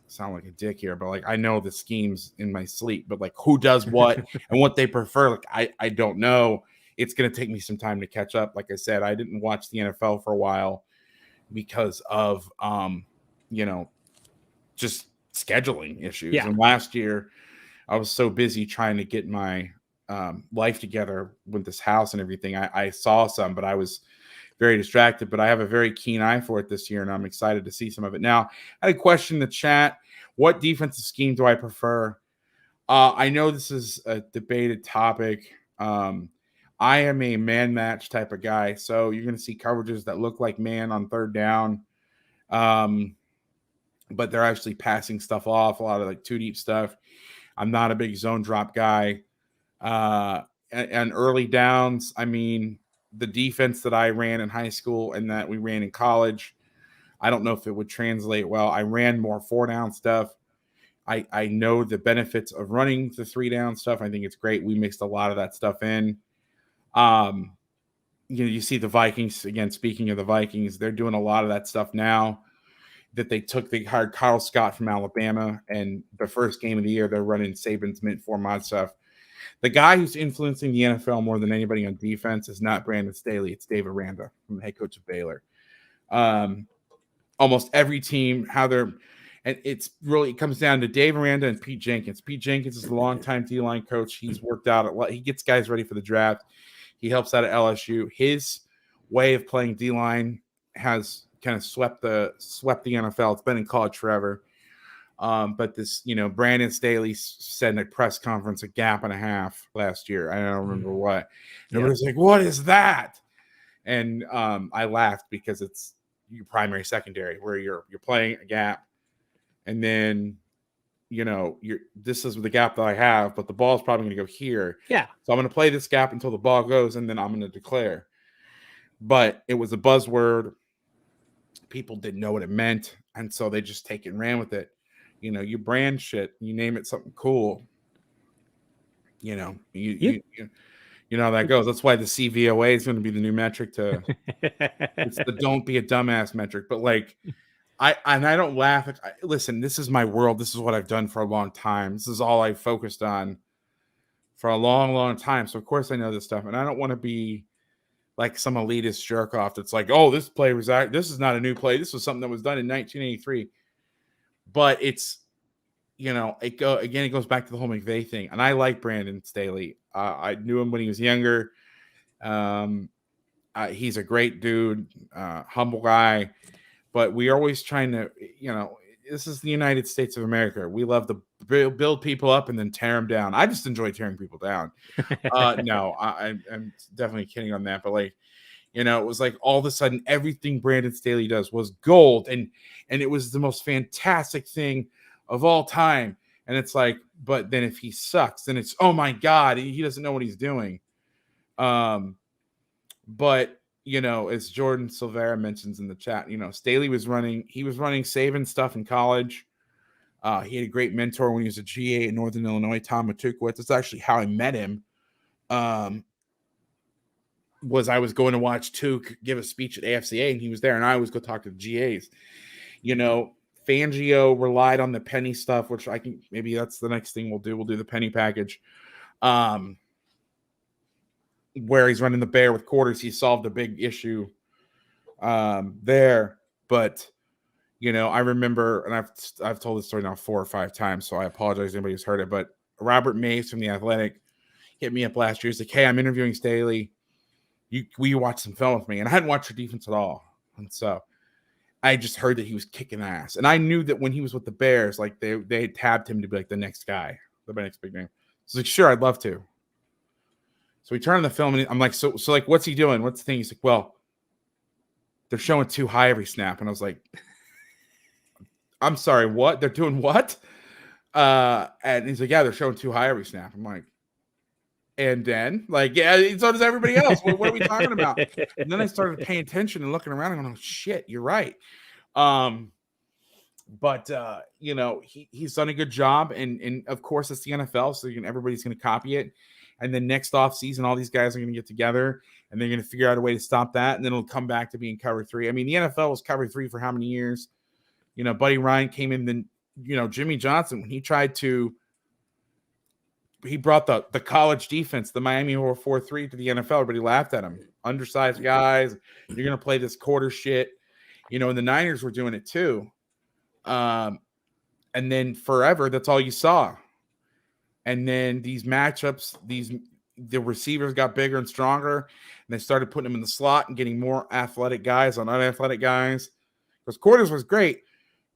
sound like a dick here, but like, I know the schemes in my sleep, but like who does what and what they prefer. Like, I don't know. It's going to take me some time to catch up. Like I said, I didn't watch the NFL for a while because of, just scheduling issues. Yeah. And last year I was so busy trying to get my life together with this house and everything. I saw some, but I was very distracted, but I have a very keen eye for it this year, and I'm excited to see some of it. Now, I had a question in the chat. What defensive scheme do I prefer? I know this is a debated topic. I am a man match type of guy, so you're going to see coverages that look like man on third down, but they're actually passing stuff off, a lot of like 2 deep stuff. I'm not a big zone drop guy. And early downs, I mean, the defense that I ran in high school and that we ran in college, I don't know if it would translate well. I ran more 4-down stuff. I know the benefits of running the 3-down stuff. I think it's great. We mixed a lot of that stuff in. You see the Vikings, again, speaking of the Vikings, they're doing a lot of that stuff now that they hired Carl Scott from Alabama, and the first game of the year, they're running Saban's mint 4-mod stuff. The guy who's influencing the NFL more than anybody on defense is not Brandon Staley. It's Dave Aranda, the head coach of Baylor. Almost every team, and it comes down to Dave Aranda and Pete Jenkins. Pete Jenkins is a longtime D-line coach. He's worked out a lot. He gets guys ready for the draft. He helps out at LSU. His way of playing D-line has kind of swept the NFL. It's been in college forever. But this, Brandon Staley said in a press conference a gap and a half last year. I don't remember what. Everybody's like, what is that? And I laughed because it's your primary secondary where you're playing a gap, and then this is the gap that I have, but the ball's probably going to go here. Yeah. So I'm going to play this gap until the ball goes, and then I'm going to declare. But it was a buzzword. People didn't know what it meant, and so they just take it and ran with it. You brand shit, you name it something cool. You know how that goes. That's why the CVOA is going to be the new metric to. It's the don't be a dumbass metric. But like, I don't laugh. Listen, this is my world. This is what I've done for a long time. This is all I've focused on for a long, long time. So of course I know this stuff, and I don't want to be like some elitist jerk off that's like, oh, this is not a new play. This was something that was done in 1983. But it's, it goes back to the whole McVay thing. And I like Brandon Staley. I knew him when he was younger. He's a great dude, humble guy. But we're always trying to, this is the United States of America. We love to build people up and then tear them down. I just enjoy tearing people down. No, I'm definitely kidding on that. But like, it was like all of a sudden everything Brandon Staley does was gold, and it was the most fantastic thing of all time. And it's like, but then if he sucks, then it's, oh my God, he doesn't know what he's doing. But as Jordan Silvera mentions in the chat, Staley was running Saban stuff in college. He had a great mentor when he was a GA in Northern Illinois, Tom Matukowicz. That's actually how I met him. I was going to watch Tuke give a speech at AFCA, and he was there, and I always go talk to the GAs. You know, Fangio relied on the penny stuff, which I can maybe that's the next thing we'll do. We'll do the penny package. Where he's running the bear with quarters, he solved a big issue there. But you know, I remember, and I've told this story now 4 or 5 times, so I apologize to anybody who's heard it. But Robert Mays from The Athletic hit me up last year. He's like, "Hey, I'm interviewing Staley. Will you watch some film with me?" And I hadn't watched the defense at all, and so I just heard that he was kicking ass, and I knew that when he was with the Bears, like they had tabbed him to be like the next guy, the next big name. So like, sure, I'd love to. So we turn on the film, and I'm like, so like, what's he doing? What's the thing? He's like, well, they're showing too high every snap, and I was like, I'm sorry, what? They're doing what? And he's like, yeah, they're showing too high every snap. I'm like, and then, like, yeah, so does everybody else. What are we talking about? And then I started paying attention and looking around and going, oh, shit, you're right. But you know, he's done a good job. And of course, it's the NFL, so everybody's going to copy it. And then next offseason, all these guys are going to get together, and they're going to figure out a way to stop that. And then it'll come back to being cover 3. I mean, the NFL was cover 3 for how many years? You know, Buddy Ryan came in, then, you know, Jimmy Johnson, when he tried to, he brought the college defense, the Miami 4-3 to the NFL. Everybody laughed at him. Undersized guys. You're going to play this quarter shit. You know, and the Niners were doing it too. And then forever, that's all you saw. And then these matchups, the receivers got bigger and stronger, and they started putting them in the slot and getting more athletic guys on unathletic guys. Because quarters was great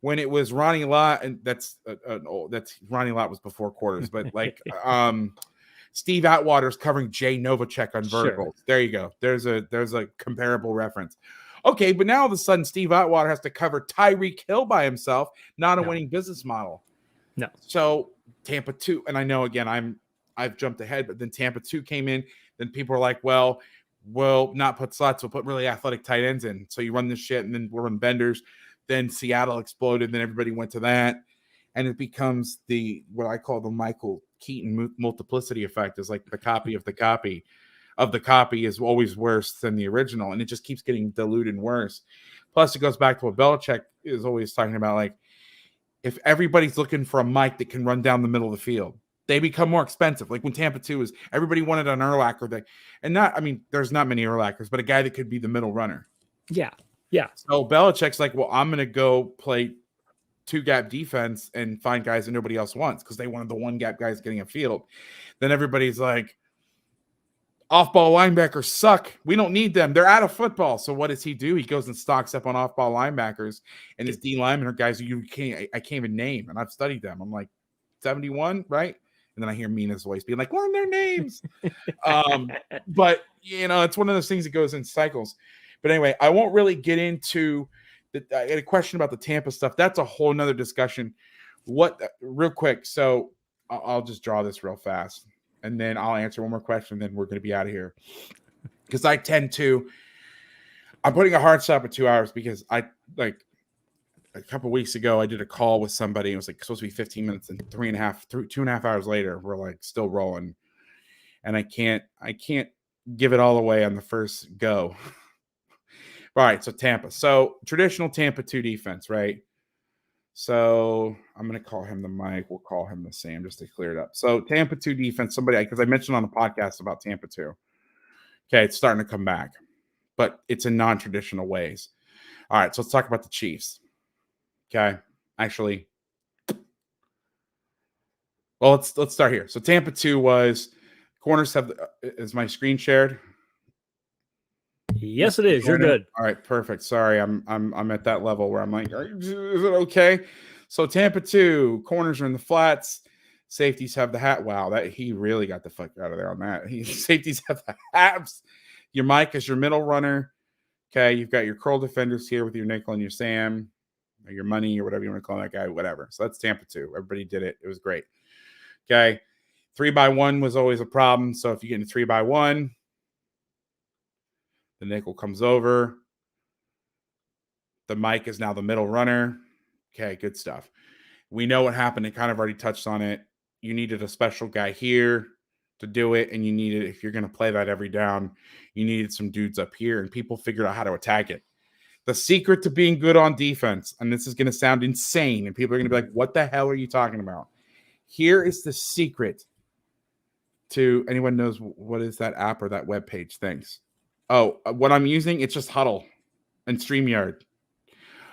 when it was Ronnie Lott, and that's Ronnie Lott was before quarters, but like Steve Atwater's covering Jay Novacek on verticals. Sure. There you go. There's a comparable reference. Okay, but now all of a sudden Steve Atwater has to cover Tyreek Hill by himself, not a winning business model. No. So Tampa 2, and I know again I've jumped ahead, but then Tampa 2 came in. Then people are like, well, we'll not put slots, we'll put really athletic tight ends in. So you run this shit, and then we'll run benders. Then Seattle exploded. Then everybody went to that, and it becomes what I call the Michael Keaton multiplicity effect. Is like the copy of the copy of the copy is always worse than the original, and it just keeps getting diluted and worse. Plus, it goes back to what Belichick is always talking about, like, if everybody's looking for a Mike that can run down the middle of the field, they become more expensive. Like when Tampa 2 is, everybody wanted an Urlacher there's not many Urlachers, but a guy that could be the middle runner. Yeah. Yeah. So Belichick's like, well, I'm going to go play 2-gap defense and find guys that nobody else wants because they wanted the 1-gap guys getting a field. Then everybody's like, off-ball linebackers suck. We don't need them. They're out of football. So what does he do? He goes and stocks up on off-ball linebackers, and his D linemen are guys who I can't even name, and I've studied them. I'm like, 71, right? And then I hear Mina's voice being like, learn their names. But, you know, it's one of those things that goes in cycles. But anyway, I won't really get into I had a question about the Tampa stuff. That's a whole nother discussion. Real quick. So I'll just draw this real fast, and then I'll answer one more question. Then we're going to be out of here. Because I'm putting a hard stop at 2 hours because a couple of weeks ago, I did a call with somebody. It was like supposed to be 15 minutes, and 2.5 hours later, we're like still rolling. And I can't give it all away on the first go. All right, so Tampa. So traditional Tampa 2 defense, right? So I'm going to call him the Mike. We'll call him the Sam just to clear it up. So Tampa 2 defense, because I mentioned on the podcast about Tampa 2. Okay, it's starting to come back, but it's in non-traditional ways. All right, so let's talk about the Chiefs. Okay, actually, well, let's start here. So Tampa 2 was corners have. Is my screen shared? Yes, it is. You're good. All right, perfect. Sorry, I'm at that level where I'm like, is it okay? So Tampa 2 corners are in the flats. Safeties have the hat. Wow, that he really got the fuck out of there on that. Safeties have the hats. Your Mike is your middle runner. Okay, you've got your curl defenders here with your nickel and your Sam, or your money, or whatever you want to call that guy, whatever. So that's Tampa 2. Everybody did it. It was great. Okay, 3-by-1 was always a problem. So if you get into 3-by-1. The nickel comes over. The Mike is now the middle runner. Okay, good stuff. We know what happened. It kind of already touched on it. You needed a special guy here to do it, and you needed, if you're going to play that every down, you needed some dudes up here, and people figured out how to attack it. The secret to being good on defense, and this is going to sound insane, and people are going to be like, what the hell are you talking about? Here is the secret to, anyone knows what is that app or that web page? Thanks. Oh, what I'm using, it's just Huddle and StreamYard.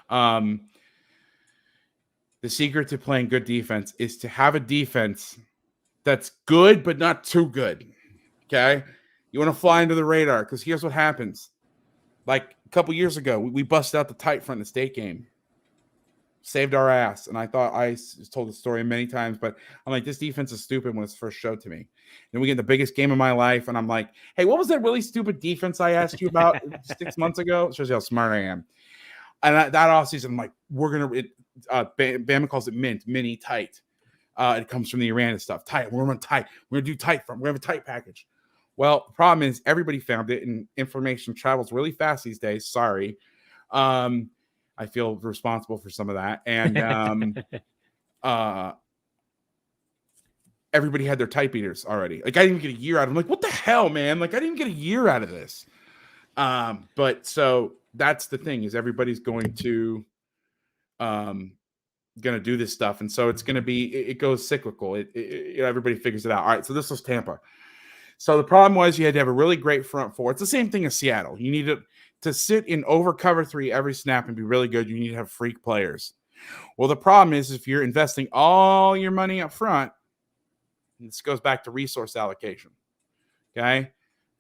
The secret to playing good defense is to have a defense that's good, but not too good. Okay? You want to fly under the radar, because here's what happens. Like a couple years ago, we busted out the tight front in the state game. Saved our ass. And I thought, I told the story many times, but I'm like, this defense is stupid when it's first showed to me. Then we get the biggest game of my life, and I'm like, hey, what was that really stupid defense I asked you about 6 months ago? It shows you how smart I am. And that offseason, I'm like, we're going to, Bama calls it mini tight. It comes from the Iran stuff. Tight. We're going to tight. We're going to do tight front. We're going to have a tight package. Well, the problem is everybody found it, and information travels really fast these days. Sorry. I feel responsible for some of that. And everybody had their type beaters already. Like, I didn't even get a year out of them. Like, what the hell, man? Like, I didn't get a year out of this. But so that's the thing, is everybody's going to do this stuff. And so it's going to be, it goes cyclical. Everybody figures it out. All right. So this was Tampa. So the problem was you had to have a really great front four. It's the same thing as Seattle. You need to sit in over cover 3 every snap and be really good. You need to have freak players. Well, the problem is, if you're investing all your money up front, this goes back to resource allocation. Okay.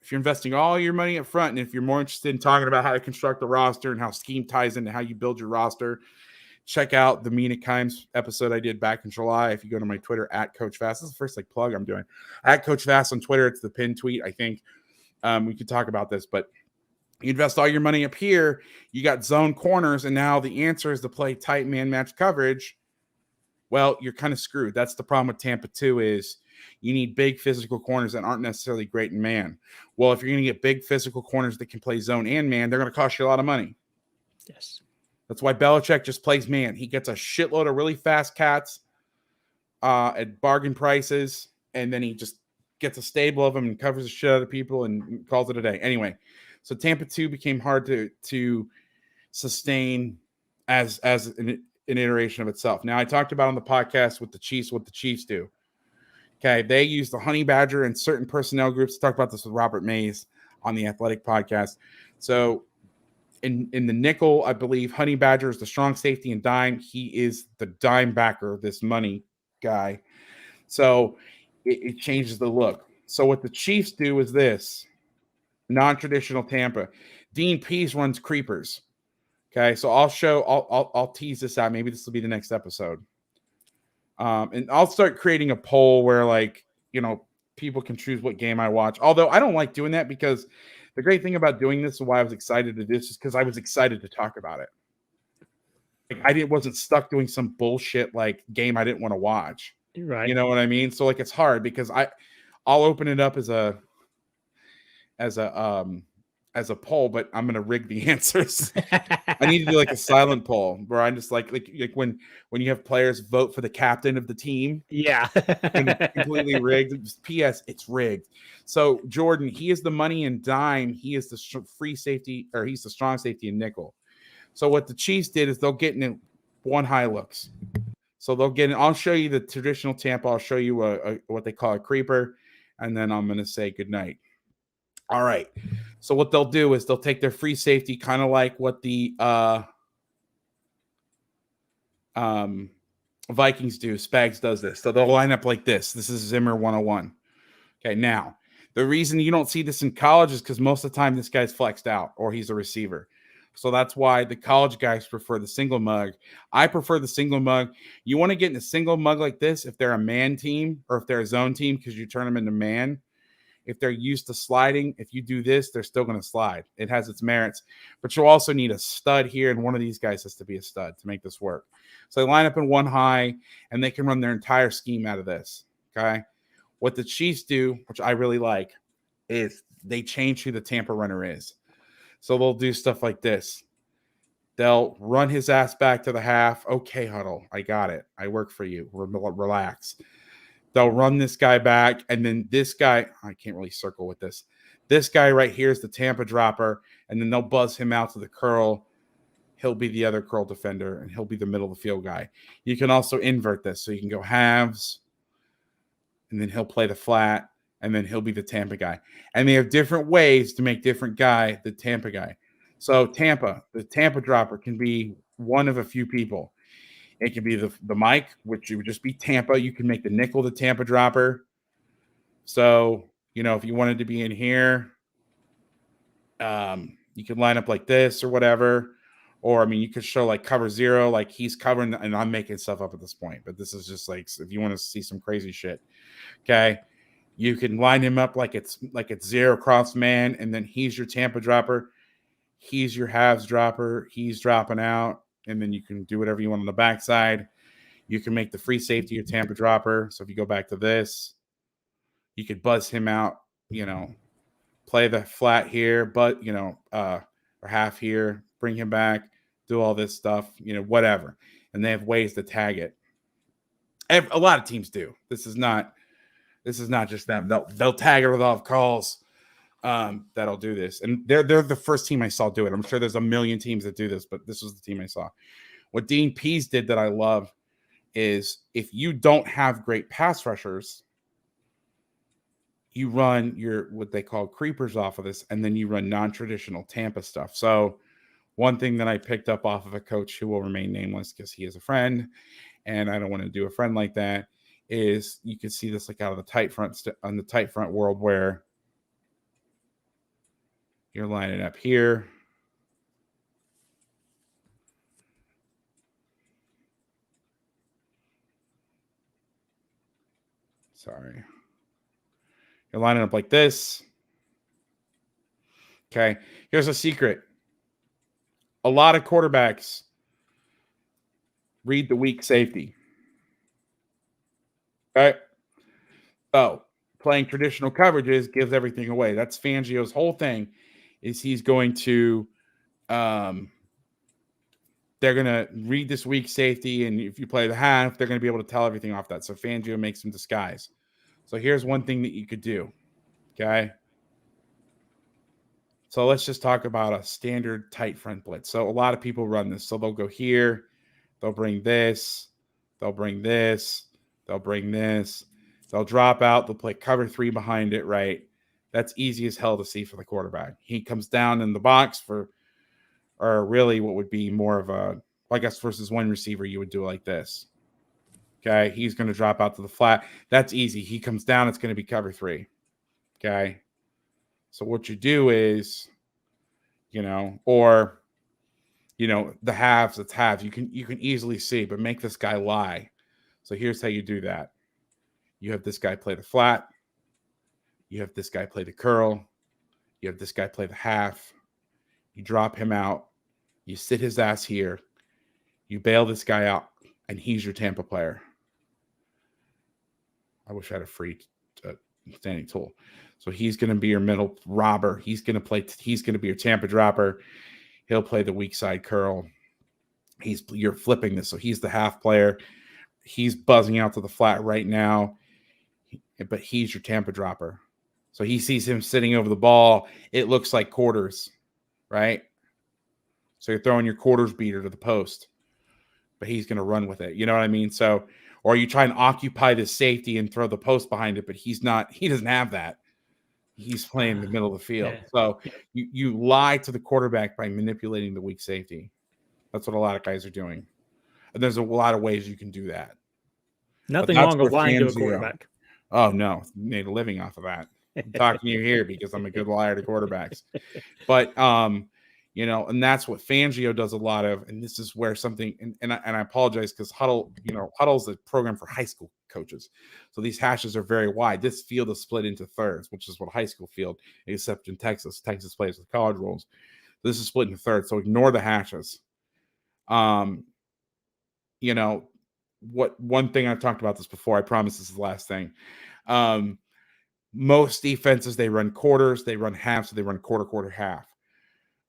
If you're investing all your money up front, and if you're more interested in talking about how to construct the roster and how scheme ties into how you build your roster, check out the Mina Kimes episode I did back in July. If you go to my Twitter at Coach Fast, this is the first plug I'm doing. At Coach Fast on Twitter, it's the pinned tweet. I think we could talk about this, but you invest all your money up here. You got zone corners, and now the answer is to play tight man match coverage. Well, you're kind of screwed. That's the problem with Tampa too, is you need big physical corners that aren't necessarily great in man. Well, if you're going to get big physical corners that can play zone and man, they're going to cost you a lot of money. Yes. That's why Belichick just plays man. He gets a shitload of really fast cats at bargain prices, and then he just gets a stable of them and covers the shit out of people and calls it a day. Anyway, so Tampa 2 became hard to sustain as an iteration of itself. Now, I talked about on the podcast with the Chiefs what the Chiefs do. Okay, they use the honey badger and certain personnel groups. Talked about this with Robert Mays on the Athletic podcast. So in the nickel, I believe honey badger is the strong safety, and dime, he is the dime backer, this money guy. So it changes the look. So what the Chiefs do is this: non-traditional Tampa. Dean Pease runs creepers. Okay, so I'll tease this out. Maybe this will be the next episode. And I'll start creating a poll where, like, people can choose what game I watch. Although I don't like doing that, because the great thing about doing this and why I was excited to do this is because I was excited to talk about it. Like, I wasn't stuck doing some bullshit like game I didn't want to watch. Right. You know what I mean? So like, it's hard because I'll open it up as a poll, but I'm gonna rig the answers. I need to do like a silent poll where I'm just like when you have players vote for the captain of the team. Yeah. And it's completely rigged. P.S. It's rigged. So Jordan, he is the money and dime. He is the free safety, or he's the strong safety and nickel. So what the Chiefs did is they'll get in one high looks. So they'll get in. I'll show you the traditional Tampa. I'll show you what they call a creeper, and then I'm gonna say goodnight. All right. So what they'll do is they'll take their free safety, kind of like what the Vikings do. Spags does this. So they'll line up like this. This is Zimmer 101. Okay, now, the reason you don't see this in college is because most of the time this guy's flexed out or he's a receiver. So that's why the college guys prefer the single mug. I prefer the single mug. You want to get in a single mug like this if they're a man team or if they're a zone team, because you turn them into man. If they're used to sliding, if you do this, they're still going to slide. It has its merits. But you'll also need a stud here, and one of these guys has to be a stud to make this work. So they line up in one high, and they can run their entire scheme out of this, okay? What the Chiefs do, which I really like, is they change who the Tampa runner is. So they'll do stuff like this. They'll run his ass back to the half. Okay, huddle, I got it. I work for you. Relax. They'll run this guy back, and then this guy, I can't really circle with this. This guy right here is the Tampa dropper, and then they'll buzz him out to the curl. He'll be the other curl defender, and he'll be the middle of the field guy. You can also invert this, so you can go halves, and then he'll play the flat, and then he'll be the Tampa guy. And they have different ways to make different guy the Tampa guy. So the Tampa dropper can be one of a few people. It can be the Mike, which would just be Tampa. You can make the nickel the Tampa dropper. So, if you wanted to be in here, you could line up like this or whatever. Or, you could show like cover 0, like he's covering, and I'm making stuff up at this point. But this is just like, if you want to see some crazy shit, okay? You can line him up like it's 0 cross man, and then he's your Tampa dropper. He's your halves dropper. He's dropping out. And then you can do whatever you want on the backside. You can make the free safety your Tampa dropper. So if you go back to this, you could buzz him out, play the flat here, but, or half here, bring him back, do all this stuff, whatever. And they have ways to tag it. A lot of teams do. This is not just them. They'll tag it with all calls. That'll do this, and they're the first team I saw do it. I'm sure there's a million teams that do this, but this was the team I saw. What Dean Pease did that I love is if you don't have great pass rushers, you run your what they call creepers off of this, and then you run non-traditional Tampa stuff. So one thing that I picked up off of a coach who will remain nameless because he is a friend, and I don't want to do a friend like that, is you can see this like out of the tight front on the tight front world where you're lining up here. Sorry. You're lining up like this. Okay. Here's a secret. A lot of quarterbacks read the weak safety. Okay. So playing traditional coverages gives everything away. That's Fangio's whole thing. Is he's going to they're going to read this weak safety, and if you play the half, they're going to be able to tell everything off that. So Fangio makes some disguise. So here's one thing that you could do, okay? So let's just talk about a standard tight front blitz. So a lot of people run this. So they'll go here, they'll bring this, they'll bring this, they'll bring this, they'll drop out, they'll play cover 3 behind it, right? That's easy as hell to see for the quarterback. He comes down in the box or really what would be more of a, I guess versus one receiver, you would do it like this. Okay, he's going to drop out to the flat. That's easy. He comes down, it's going to be cover 3. Okay, so what you do is, or, the halves, it's halves. You can easily see, but make this guy lie. So here's how you do that. You have this guy play the flat. You have this guy play the curl. You have this guy play the half. You drop him out. You sit his ass here. You bail this guy out, and he's your Tampa player. I wish I had a free standing tool. So he's going to be your middle robber. He's going to be your Tampa dropper. He'll play the weak side curl. You're flipping this. So he's the half player. He's buzzing out to the flat right now, but he's your Tampa dropper. So he sees him sitting over the ball. It looks like quarters, right? So you're throwing your quarters beater to the post, but he's going to run with it. You know what I mean? So, or you try and occupy the safety and throw the post behind it, but he doesn't have that. He's playing in the middle of the field. Yeah. So you lie to the quarterback by manipulating the weak safety. That's what a lot of guys are doing. And there's a lot of ways you can do that. Nothing wrong with lying to a Fangio. quarterback. Oh, no. Made a living off of that. I'm talking to you here because I'm a good liar to quarterbacks. But, and that's what Fangio does a lot of. And this is where something, and I apologize because Huddle's a program for high school coaches. So these hashes are very wide. This field is split into thirds, which is what high school field, except in Texas. Texas plays with college rules. This is split into thirds. So ignore the hashes. One thing I've talked about this before, I promise this is the last thing. Most defenses, they run quarters, they run halves, so they run quarter, half.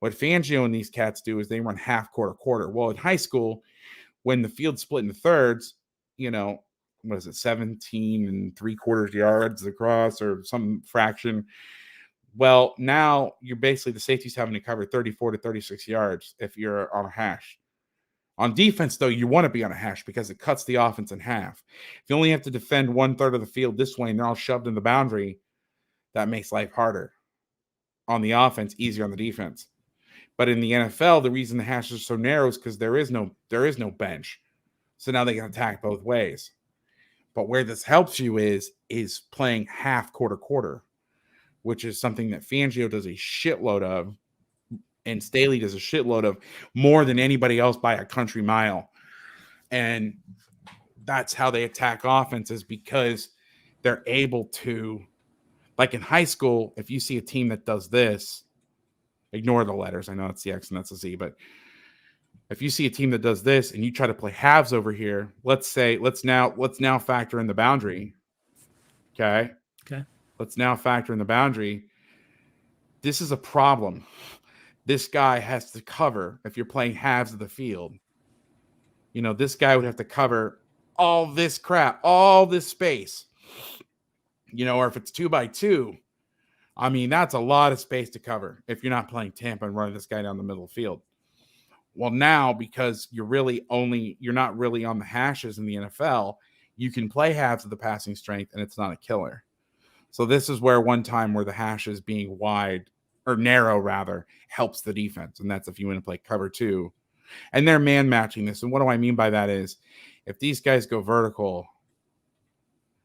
What Fangio and these cats do is they run half, quarter. Well, in high school, when the field's split into thirds, what is it, 17 3/4 yards across or some fraction. Well, now you're basically the safety's having to cover 34 to 36 yards if you're on a hash. On defense, though, you want to be on a hash because it cuts the offense in half. If you only have to defend 1/3 of the field this way and they're all shoved in the boundary, that makes life harder on the offense, easier on the defense. But in the NFL, the reason the hashes are so narrow is because there is no bench. So now they can attack both ways. But where this helps you is playing half, quarter, which is something that Fangio does a shitload of, and Staley does a shitload of, more than anybody else by a country mile. And that's how they attack offenses, because they're able to, like in high school, if you see a team that does this, ignore the letters. I know it's the X and that's the Z, but if you see a team that does this and you try to play halves over here, let's now factor in the boundary. Okay. Let's now factor in the boundary. This is a problem. This guy has to cover, if you're playing halves of the field, this guy would have to cover all this crap, all this space, or if it's 2x2, I mean, that's a lot of space to cover if you're not playing Tampa and running this guy down the middle of the field. Well, now, because you're not really on the hashes in the NFL, you can play halves of the passing strength and it's not a killer. So this is where the hashes being wide, or narrow rather, helps the defense. And that's if you want to play cover 2. And they're man matching this. And what do I mean by that is, if these guys go vertical,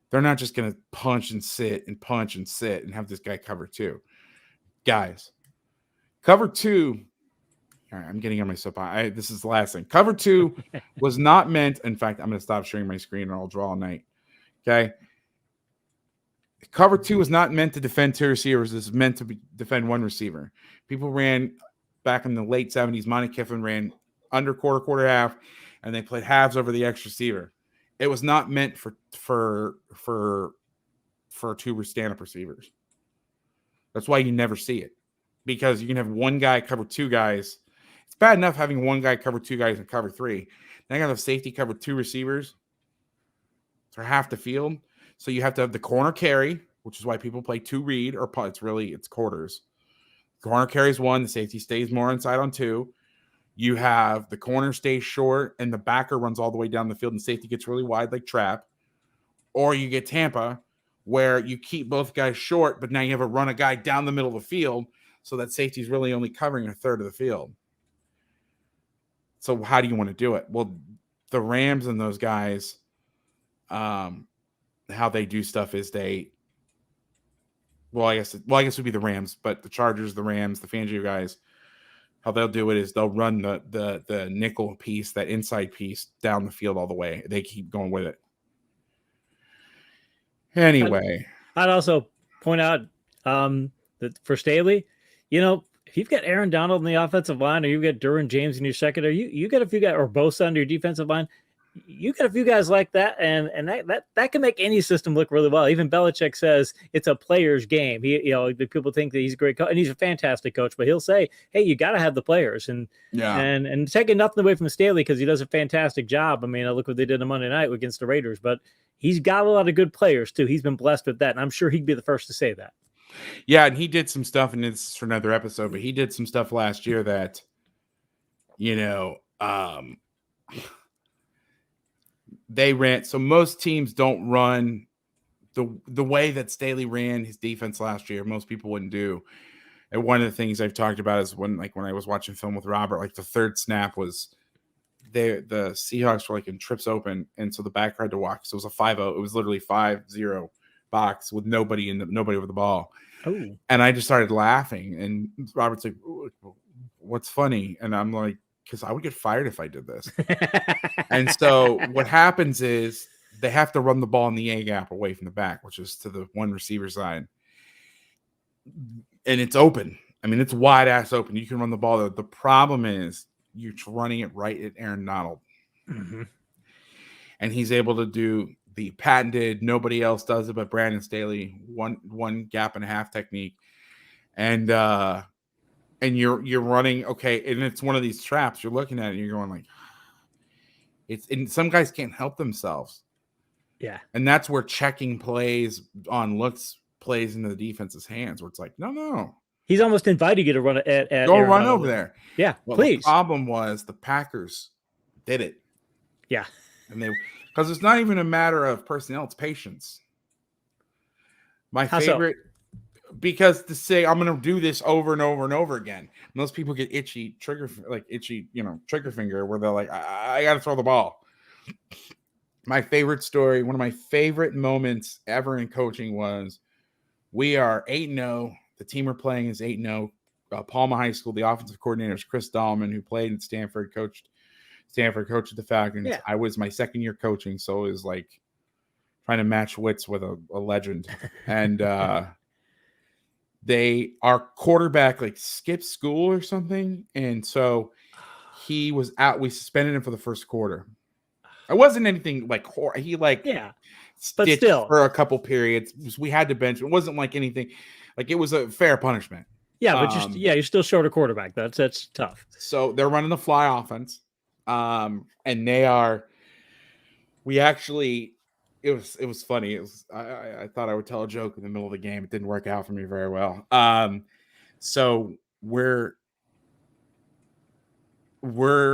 they're not just going to punch and sit and have this guy cover 2. Guys, cover 2. All right, I'm getting on my soapbox. This is the last thing. Cover 2 was not meant. In fact, I'm going to stop sharing my screen or I'll draw all night. Okay. Cover 2 is not meant to defend 2 receivers. It's meant to defend 1 receiver. People ran back in the late 70s. Monty Kiffin ran under quarter, half, and they played halves over the X receiver. It was not meant for 2 stand-up receivers. That's why you never see it, because you can have one guy cover 2 guys. It's bad enough having one guy cover 2 guys and cover 3. Then I got to have safety cover 2 receivers for half the field. So you have to have the corner carry, which is why people play 2 read, or it's quarters. Corner carries 1, the safety stays more inside on 2. You have the corner stays short and the backer runs all the way down the field and safety gets really wide like trap. Or you get Tampa, where you keep both guys short, but now you have to run a guy down the middle of the field so that safety's really only covering 1/3 of the field. So how do you want to do it? Well, the Rams and those guys, how they do stuff is I guess it would be the Rams, but the Chargers, the Rams, the Fangio guys, how they'll do it is they'll run the nickel piece, that inside piece, down the field all the way. They keep going with it. Anyway, I'd also point out that for Staley, if you've got Aaron Donald in the offensive line, or you've got Derwin James in your secondary, you got a few guys, or Bosa on your defensive line, you got a few guys like that, and that can make any system look really well. Even Belichick says it's a player's game. People think that he's a great coach, and he's a fantastic coach, but he'll say, "Hey, you got to have the players," and taking nothing away from Staley because he does a fantastic job. I mean, look what they did on Monday night against the Raiders, but he's got a lot of good players too. He's been blessed with that, and I'm sure he'd be the first to say that. Yeah, and he did some stuff, and it's for another episode, but he did some stuff last year that, they ran. So most teams don't run the way that Staley ran his defense last year. Most people wouldn't do. And one of the things I've talked about is when I was watching film with Robert, like the third snap was the Seahawks were like in trips open, and so the backer had to walk. So it was a 5-0. It was literally 5-0 box with nobody over the ball. Oh. And I just started laughing, and Robert's like, "What's funny?" And I'm like, because I would get fired if I did this. And so what happens is they have to run the ball in the A gap away from the back, which is to the 1 receiver side. And it's open. I mean, it's wide ass open. You can run the ball there. The problem is you're running it right at Aaron Donald. Mm-hmm. And he's able to do the patented, nobody else does it but Brandon Staley, one gap and a half technique. And you're running, okay, and it's one of these traps. You're looking at it and you're going like, and some guys can't help themselves. Yeah. And that's where checking plays on looks plays into the defense's hands, where it's like, no. He's almost inviting you to run at Go Aaron run Donald. over there. Yeah, Well, please. the problem was the Packers did it. Yeah. And because it's not even a matter of personnel, it's patience. My How favorite, because to say I'm going to do this over and over and over again, most people get itchy trigger finger, where they're like, I got to throw the ball. My favorite story, one of my favorite moments ever in coaching was we are 8-0. The team we're playing is 8-0. Palma High School, the offensive coordinator is Chris Dahlman, who played at Stanford, coached the Falcons. Yeah. I was my second year coaching, so it was like trying to match wits with a legend. And our quarterback like skipped school or something, and so he was out. We suspended him for the first quarter. It wasn't anything like he like but still for a couple periods. We had to bench. It wasn't like anything. Like it was a fair punishment. Yeah, but you're still short a quarterback. That's tough. So they're running the fly offense, and we actually. It was funny. I thought I would tell a joke in the middle of the game. It didn't work out for me very well. So we're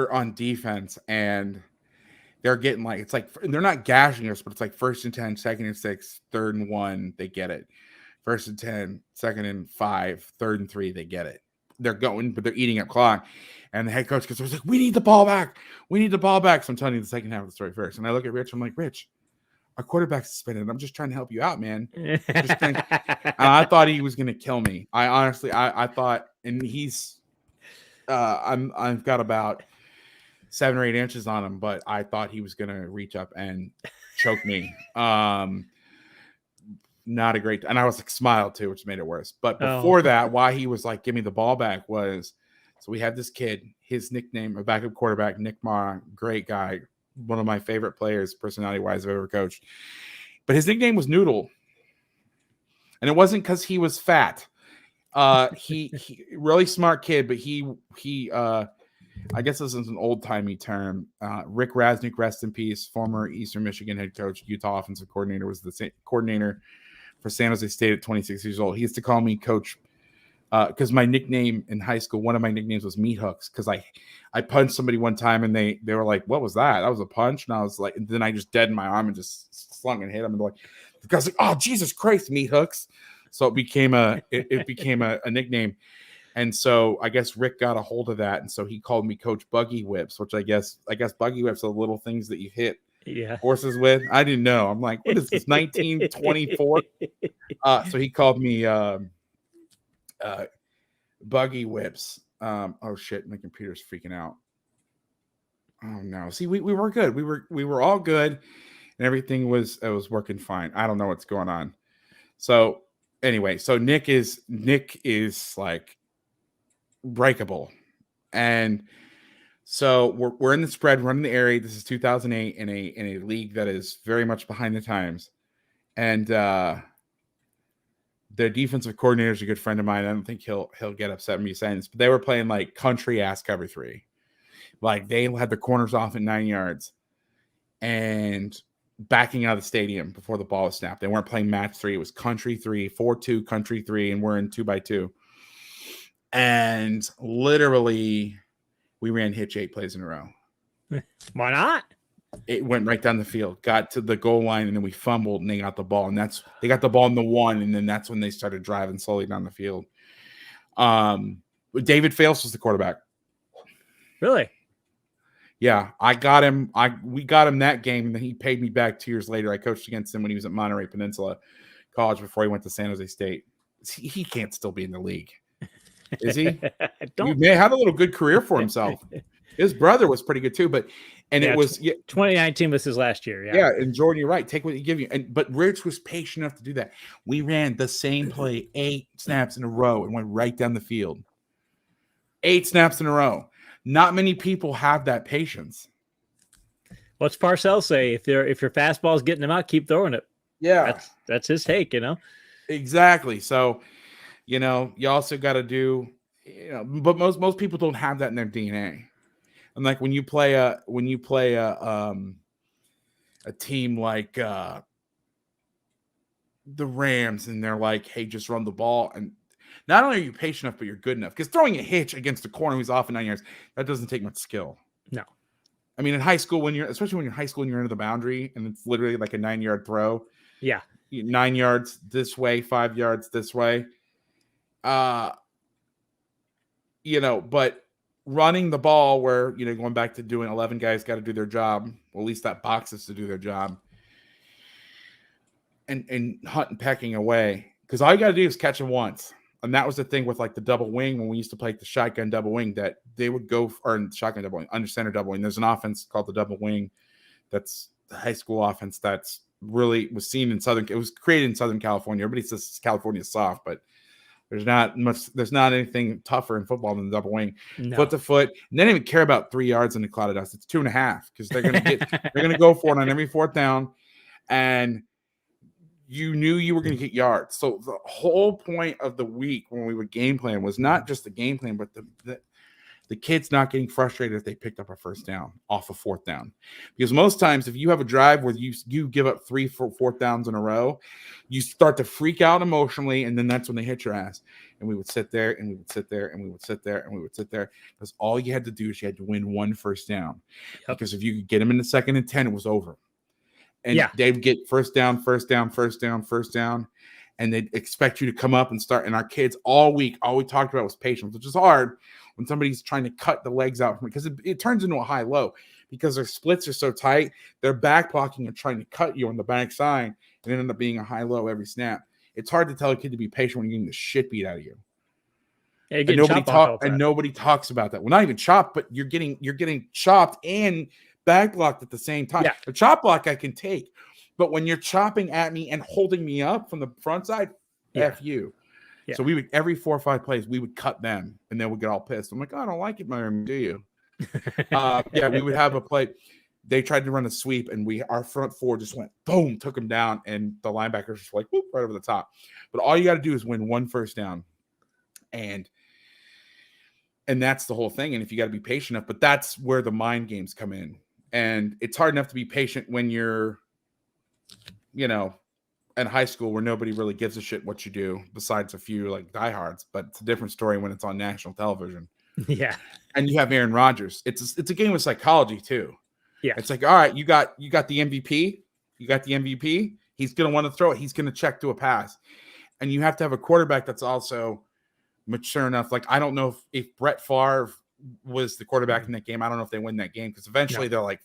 on defense, and they're getting like, it's like they're not gashing us, but it's like 1st and 10, 2nd and 6, 3rd and 1, they get it. 1st and 10, 2nd and 5, 3rd and 3, they get it. They're going, but they're eating up clock. And the head coach was like, we need the ball back. We need the ball back. So I'm telling you the second half of the story first. And I look at Rich, I'm like, Rich, our quarterback's suspended. I'm just trying to help you out, man. And I thought he was going to kill me. I honestly, I thought, and he's, I've got about 7 or 8 inches on him, but I thought he was going to reach up and choke me. Not a great, and I was like smiled too, which made it worse. But before that, why he was like, give me the ball back was, so we had this kid, his nickname, a backup quarterback, Nick Mara, great guy, one of my favorite players, personality-wise, I've ever coached. But his nickname was Noodle. And it wasn't because he was fat. He really smart kid, but he I guess this is an old-timey term. Rick Rasnick, rest in peace, former Eastern Michigan head coach, Utah offensive coordinator, was the coordinator for San Jose State at 26 years old. He used to call me Coach because my nickname in high school, one of my nicknames was Meat Hooks, because I punched somebody one time and they were like, what was that? That was a punch. And I was like, and then I just deadened my arm and just slung and hit him. And like, the guy's like, oh, Jesus Christ, Meat Hooks. So it became a nickname. And so I guess Rick got a hold of that. And so he called me Coach Buggy Whips, which I guess Buggy Whips are the little things that you hit horses with. I didn't know. I'm like, what is this, 1924? So he called me Buggy Whips. Oh shit, my computer's freaking out. Oh no. See, we were good. We were all good, and everything was working fine. I don't know what's going on. So anyway, so Nick is like breakable. And so we're in the spread, running the area. This is 2008 in a league that is very much behind the times. And the defensive coordinator is a good friend of mine. I don't think he'll get upset with me saying this, but they were playing like country ass cover 3. Like they had the corners off at 9 yards and backing out of the stadium before the ball was snapped. They weren't playing match 3. It was country 3, 4-2 country 3, and we're in 2x2. And literally we ran hitch 8 plays in a row. Why not? It went right down the field, got to the goal line, and then we fumbled, and they got the ball. And they got the ball in the 1, and then that's when they started driving slowly down the field. David Fales was the quarterback. Really? Yeah, I got him. We got him that game, and then he paid me back 2 years later. I coached against him when he was at Monterey Peninsula College before he went to San Jose State. He can't still be in the league, is he? He may have had a little good career for himself. His brother was pretty good too, it was 2019 was his last year. Yeah, and Jordan, you're right. Take what you give you. But Rich was patient enough to do that. We ran the same play 8 snaps in a row and went right down the field. 8 snaps in a row. Not many people have that patience. What's Parcells say? If your fastball's getting him out, keep throwing it. Yeah, that's his take. Exactly. So, you also got to do. But most people don't have that in their DNA. And like when you play a a team like the Rams, and they're like, hey, just run the ball. And not only are you patient enough, but you're good enough. Because throwing a hitch against a corner who's off in 9 yards, that doesn't take much skill. No. I mean, in high school, especially when you're in high school and you're into the boundary and it's literally like a 9-yard throw. Yeah. 9 yards this way, 5 yards this way. But running the ball where, going back to doing 11 guys got to do their job, well, at least that box is to do their job, and hunt and pecking away. Because all you got to do is catch them once. And that was the thing with like the double wing when we used to play the shotgun double wing, that they would go, or shotgun double wing, under center double wing. There's an offense called the double wing. That's the high school offense that's really was seen in it was created in Southern California. Everybody says California is soft, but there's not anything tougher in football than the double wing. No. Foot to foot. And they don't even care about 3 yards in the cloud of dust. It's 2.5 because they're gonna go for it on every fourth down. And you knew you were going to get yards. So the whole point of the week when we would game plan was not just the game plan, but the kids not getting frustrated if they picked up a first down off a fourth down. Because most times if you have a drive where you give up 3 fourth downs in a row, you start to freak out emotionally, and then that's when they hit your ass. And we would sit there, and we would sit there, and we would sit there, and we would sit there. Because all you had to do is you had to win 1 first down. Yep. Because if you could get them in the 2nd and 10, it was over. And they would get first down, and they'd expect you to come up and start. And our kids all week, all we talked about was patience, which is hard when somebody's trying to cut the legs out from it, because it turns into a high-low because their splits are so tight. They're back blocking and trying to cut you on the backside, and it ended up being a high-low every snap. It's hard to tell a kid to be patient when you're getting the shit beat out of you. Yeah, and nobody talks about that. Well, not even chopped, but you're getting chopped and back blocked at the same time. Yeah. The chop block I can take, but when you're chopping at me and holding me up from the front side, F you. Yeah. So we would, every 4 or 5 plays, we would cut them, and then we'd get all pissed. I'm like, I don't like it, Myron, do you? We would have a play. They tried to run a sweep, and our front four just went boom, took them down, and the linebackers just like whoop, right over the top. But all you got to do is win 1 first down, and that's the whole thing. And if you got to be patient enough, but that's where the mind games come in. And it's hard enough to be patient when you're, in high school where nobody really gives a shit what you do besides a few like diehards. But it's a different story when it's on national television. Yeah. And you have Aaron Rodgers. It's a game of psychology too. Yeah. It's like, all right, you got the MVP. You got the MVP. He's going to want to throw it. He's going to check to a pass. And you have to have a quarterback that's also mature enough. Like, I don't know if Brett Favre was the quarterback in that game. I don't know if they win that game because eventually they're like,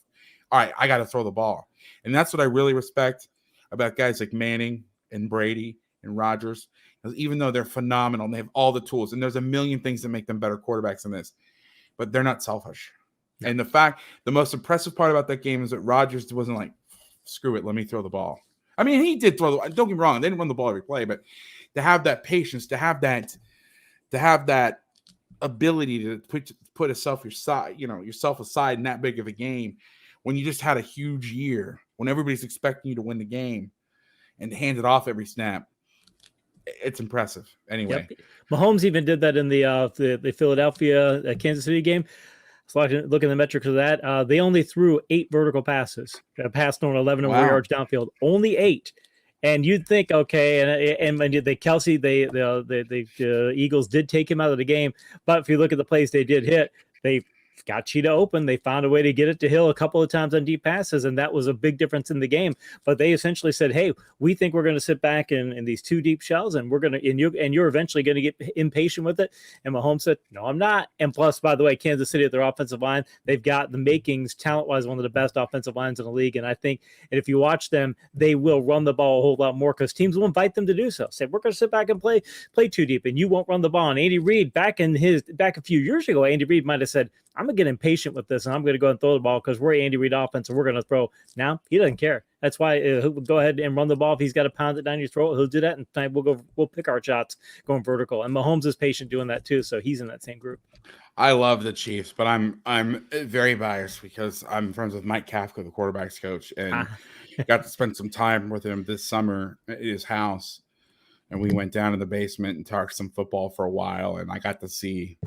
all right, I got to throw the ball. And that's what I really respect about guys like Manning and Brady and Rodgers. Because even though they're phenomenal and they have all the tools, and there's a million things that make them better quarterbacks than this, but they're not selfish. Yeah. And the most impressive part about that game is that Rodgers wasn't like, screw it, let me throw the ball. I mean, he did throw don't get me wrong, they didn't run the ball every play, but to have that patience, to have that ability to put yourself aside in that big of a game when you just had a huge year, when everybody's expecting you to win the game and hand it off every snap. It's impressive. Anyway, Mahomes even did that in the Philadelphia Kansas City game. So look at the metrics of that. They only threw 8 vertical passes, passed on 11 or more yards downfield. Only 8. And you'd think, okay, and the Eagles did take him out of the game. But if you look at the plays they did hit, they got Cheetah open. They found a way to get it to Hill a couple of times on deep passes, and that was a big difference in the game. But they essentially said, hey, we think we're going to sit back in these 2 deep shells, and we're going to and you're eventually going to get impatient with it. And Mahomes said, no, I'm not. And plus, by the way, Kansas City at their offensive line, they've got the makings, talent-wise, one of the best offensive lines in the league. And I think, and if you watch them, they will run the ball a whole lot more because teams will invite them to do so. Say, we're going to sit back and play 2 deep, and you won't run the ball. And Andy Reid, back a few years ago, Andy Reid might have said, I'm going to get impatient with this, and I'm going to go and throw the ball because we're Andy Reid offense, and we're going to throw. Now, he doesn't care. That's why he'll go ahead and run the ball. If he's got to pound it down your throat, he'll do that, and tonight we'll pick our shots going vertical. And Mahomes is patient doing that too, so he's in that same group. I love the Chiefs, but I'm very biased because I'm friends with Mike Kafka, the quarterback's coach, and got to spend some time with him this summer at his house. And we went down to the basement and talked some football for a while, and I got to see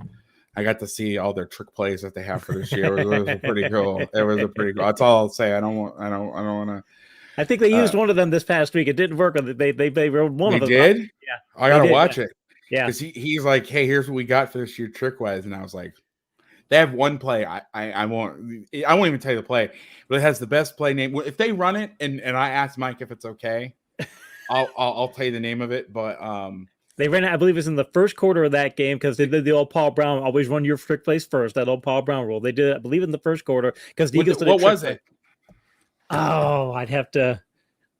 I got to see all their trick plays that they have for this year. It was pretty cool. It was a pretty cool. That's all I'll say. I don't want to. I think they used one of them this past week. It didn't work. They wrote one of them. They did? Yeah. I gotta watch it. Yeah. Because he's like, hey, here's what we got for this year trick wise. And I was like, they have one play. I won't even tell you the play, but it has the best play name. If they run it and I asked Mike if it's okay, I'll tell you the name of it. But they ran it, I believe, it was in the first quarter of that game because they did the old Paul Brown, always run your trick plays first, that old Paul Brown rule. They did it, I believe, in the first quarter because the Eagles did what was it? Oh, I'd have to.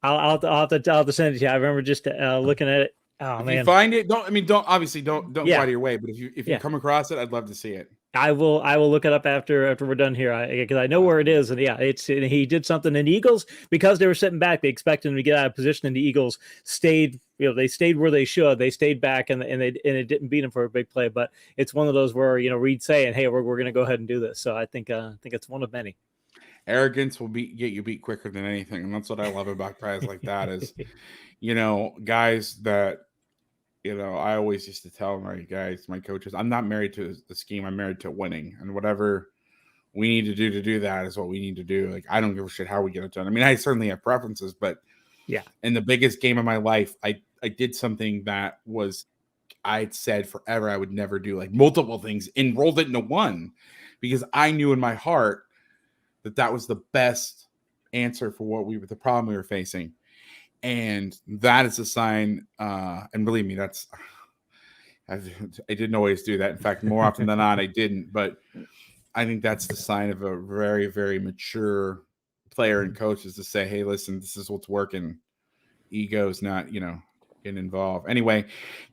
I'll have to send it to you. I remember just looking at it. Oh, man. If you find it, don't obviously don't go out of your way. But if you come across it, I'd love to see it. I will look it up after we're done here because I know where it is. And he did something. And the Eagles, because they were sitting back, they expected him to get out of position. And the Eagles stayed. They stayed where they should. They stayed back, and it didn't beat him for a big play. But it's one of those where Reed's saying, "Hey, we're going to go ahead and do this." So I think it's one of many. Arrogance will get you beat quicker than anything, and that's what I love about guys like that. Is guys that. I always used to tell my guys, my coaches, I'm not married to the scheme. I'm married to winning, and whatever we need to do that is what we need to do. Like, I don't give a shit how we get it done. I mean, I certainly have preferences, but yeah, in the biggest game of my life, I did something that was, I'd said forever I would never do, like multiple things, enrolled it into one, because I knew in my heart that was the best answer for the problem we were facing. And that is a sign, and believe me, I didn't always do that. In fact, more often than not, I didn't. But I think that's the sign of a very, very mature player and coach, is to say, hey, listen, this is what's working. Ego's not, getting involved. Anyway,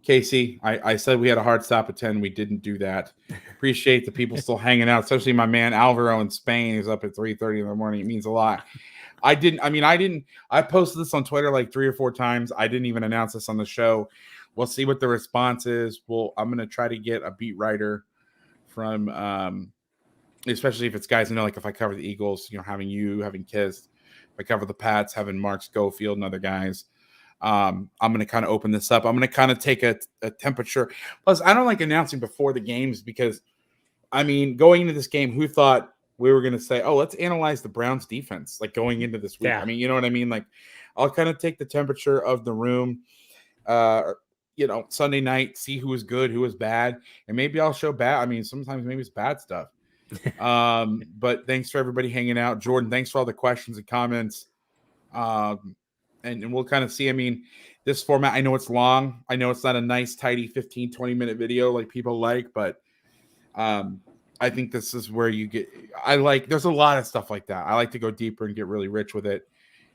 Casey, I said we had a hard stop at 10. We didn't do that. Appreciate the people still hanging out, especially my man Alvaro in Spain, who's up at 3:30 in the morning. It means a lot. I posted this on Twitter like 3 or 4 times. I didn't even announce this on the show. We'll see what the response is. I'm going to try to get a beat writer from, especially if it's guys, like if I cover the Eagles, having Kiss, if I cover the Pats, having Mark Schofield and other guys. I'm going to kind of open this up. I'm going to kind of take a temperature. Plus, I don't like announcing before the games because, going into this game, who thought we were going to say, oh, let's analyze the Browns defense, like going into this week. Yeah. You know what I mean? Like, I'll kind of take the temperature of the room, Sunday night, see who is good, who is bad. And maybe I'll show bad. Sometimes maybe it's bad stuff. But thanks for everybody hanging out. Jordan, thanks for all the questions and comments. And we'll kind of see, this format, I know it's long. I know it's not a nice, tidy 15, 20-minute video like people like, but I think this is where there's a lot of stuff like that. I like to go deeper and get really rich with it.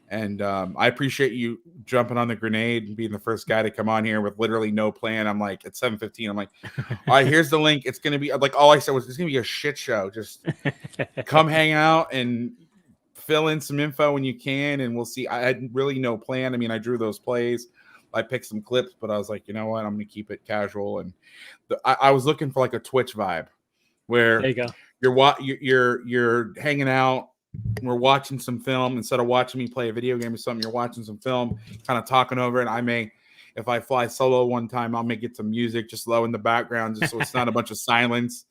And I appreciate you jumping on the grenade and being the first guy to come on here with literally no plan. I'm like, at 7:15, I'm like, all right, here's the link. It's going to be like, all I said was, it's going to be a shit show. Just come hang out and fill in some info when you can. And we'll see. I had really no plan. I drew those plays. I picked some clips, but I was like, you know what? I'm going to keep it casual. And I was looking for like a Twitch vibe where there you go. You're hanging out. We're watching some film instead of watching me play a video game or something. You're watching some film, kind of talking over it. If I fly solo one time, I'll get some music just low in the background, just so it's not a bunch of silence.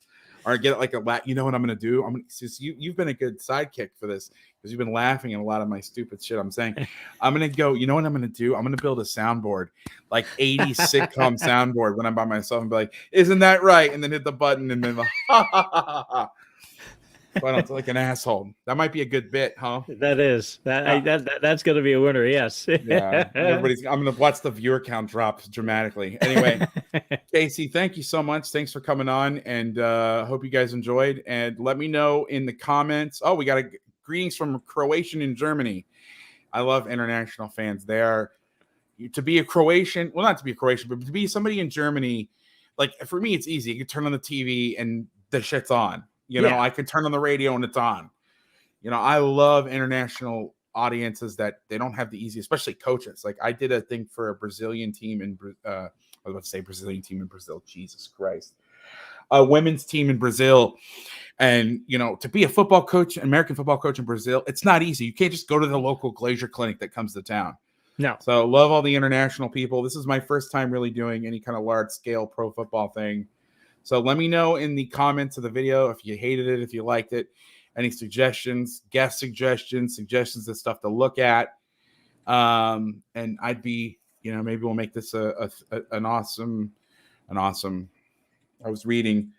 Or get like you know what I'm going to do? You've been a good sidekick for this because you've been laughing at a lot of my stupid shit I'm saying. I'm going to go, you know what I'm going to do? I'm going to build a soundboard, like 80s sitcom soundboard when I'm by myself and be like, isn't that right? And then hit the button and then ha ha ha ha. So I don't feel like an asshole. That might be a good bit, huh? That is. That's going to be a winner, yes. Yeah. I'm going to watch the viewer count drop dramatically. Anyway, Casey, thank you so much. Thanks for coming on, and hope you guys enjoyed. And let me know in the comments. Oh, we got greetings from Croatian in Germany. I love international fans. To be a Croatian, well, not to be a Croatian, but to be somebody in Germany, like for me, it's easy. You can turn on the TV and the shit's on. I could turn on the radio and it's on. I love international audiences that they don't have the easy, especially coaches. Like I did a thing for a Brazilian team in I was about to say Brazilian team in Brazil. Jesus Christ. A women's team in Brazil. And, to be a football coach, American football coach in Brazil, it's not easy. You can't just go to the local Glacier clinic that comes to town. No. So love all the international people. This is my first time really doing any kind of large scale pro football thing. So let me know in the comments of the video if you hated it, if you liked it, any suggestions, guest suggestions of stuff to look at. And I'd be, maybe we'll make this an awesome. I was reading.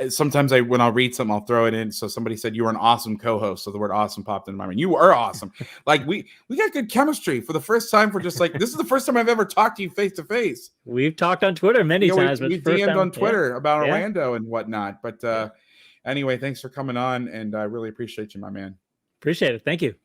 Sometimes when I'll read something, I'll throw it in. So somebody said you were an awesome co-host. So the word awesome popped into my mind. You are awesome. Like we got good chemistry for the first time. For just like, this is the first time I've ever talked to you face to face. We've talked on Twitter many times. We DM'd on Twitter about Orlando and whatnot. But anyway, thanks for coming on. And I really appreciate you, my man. Appreciate it. Thank you.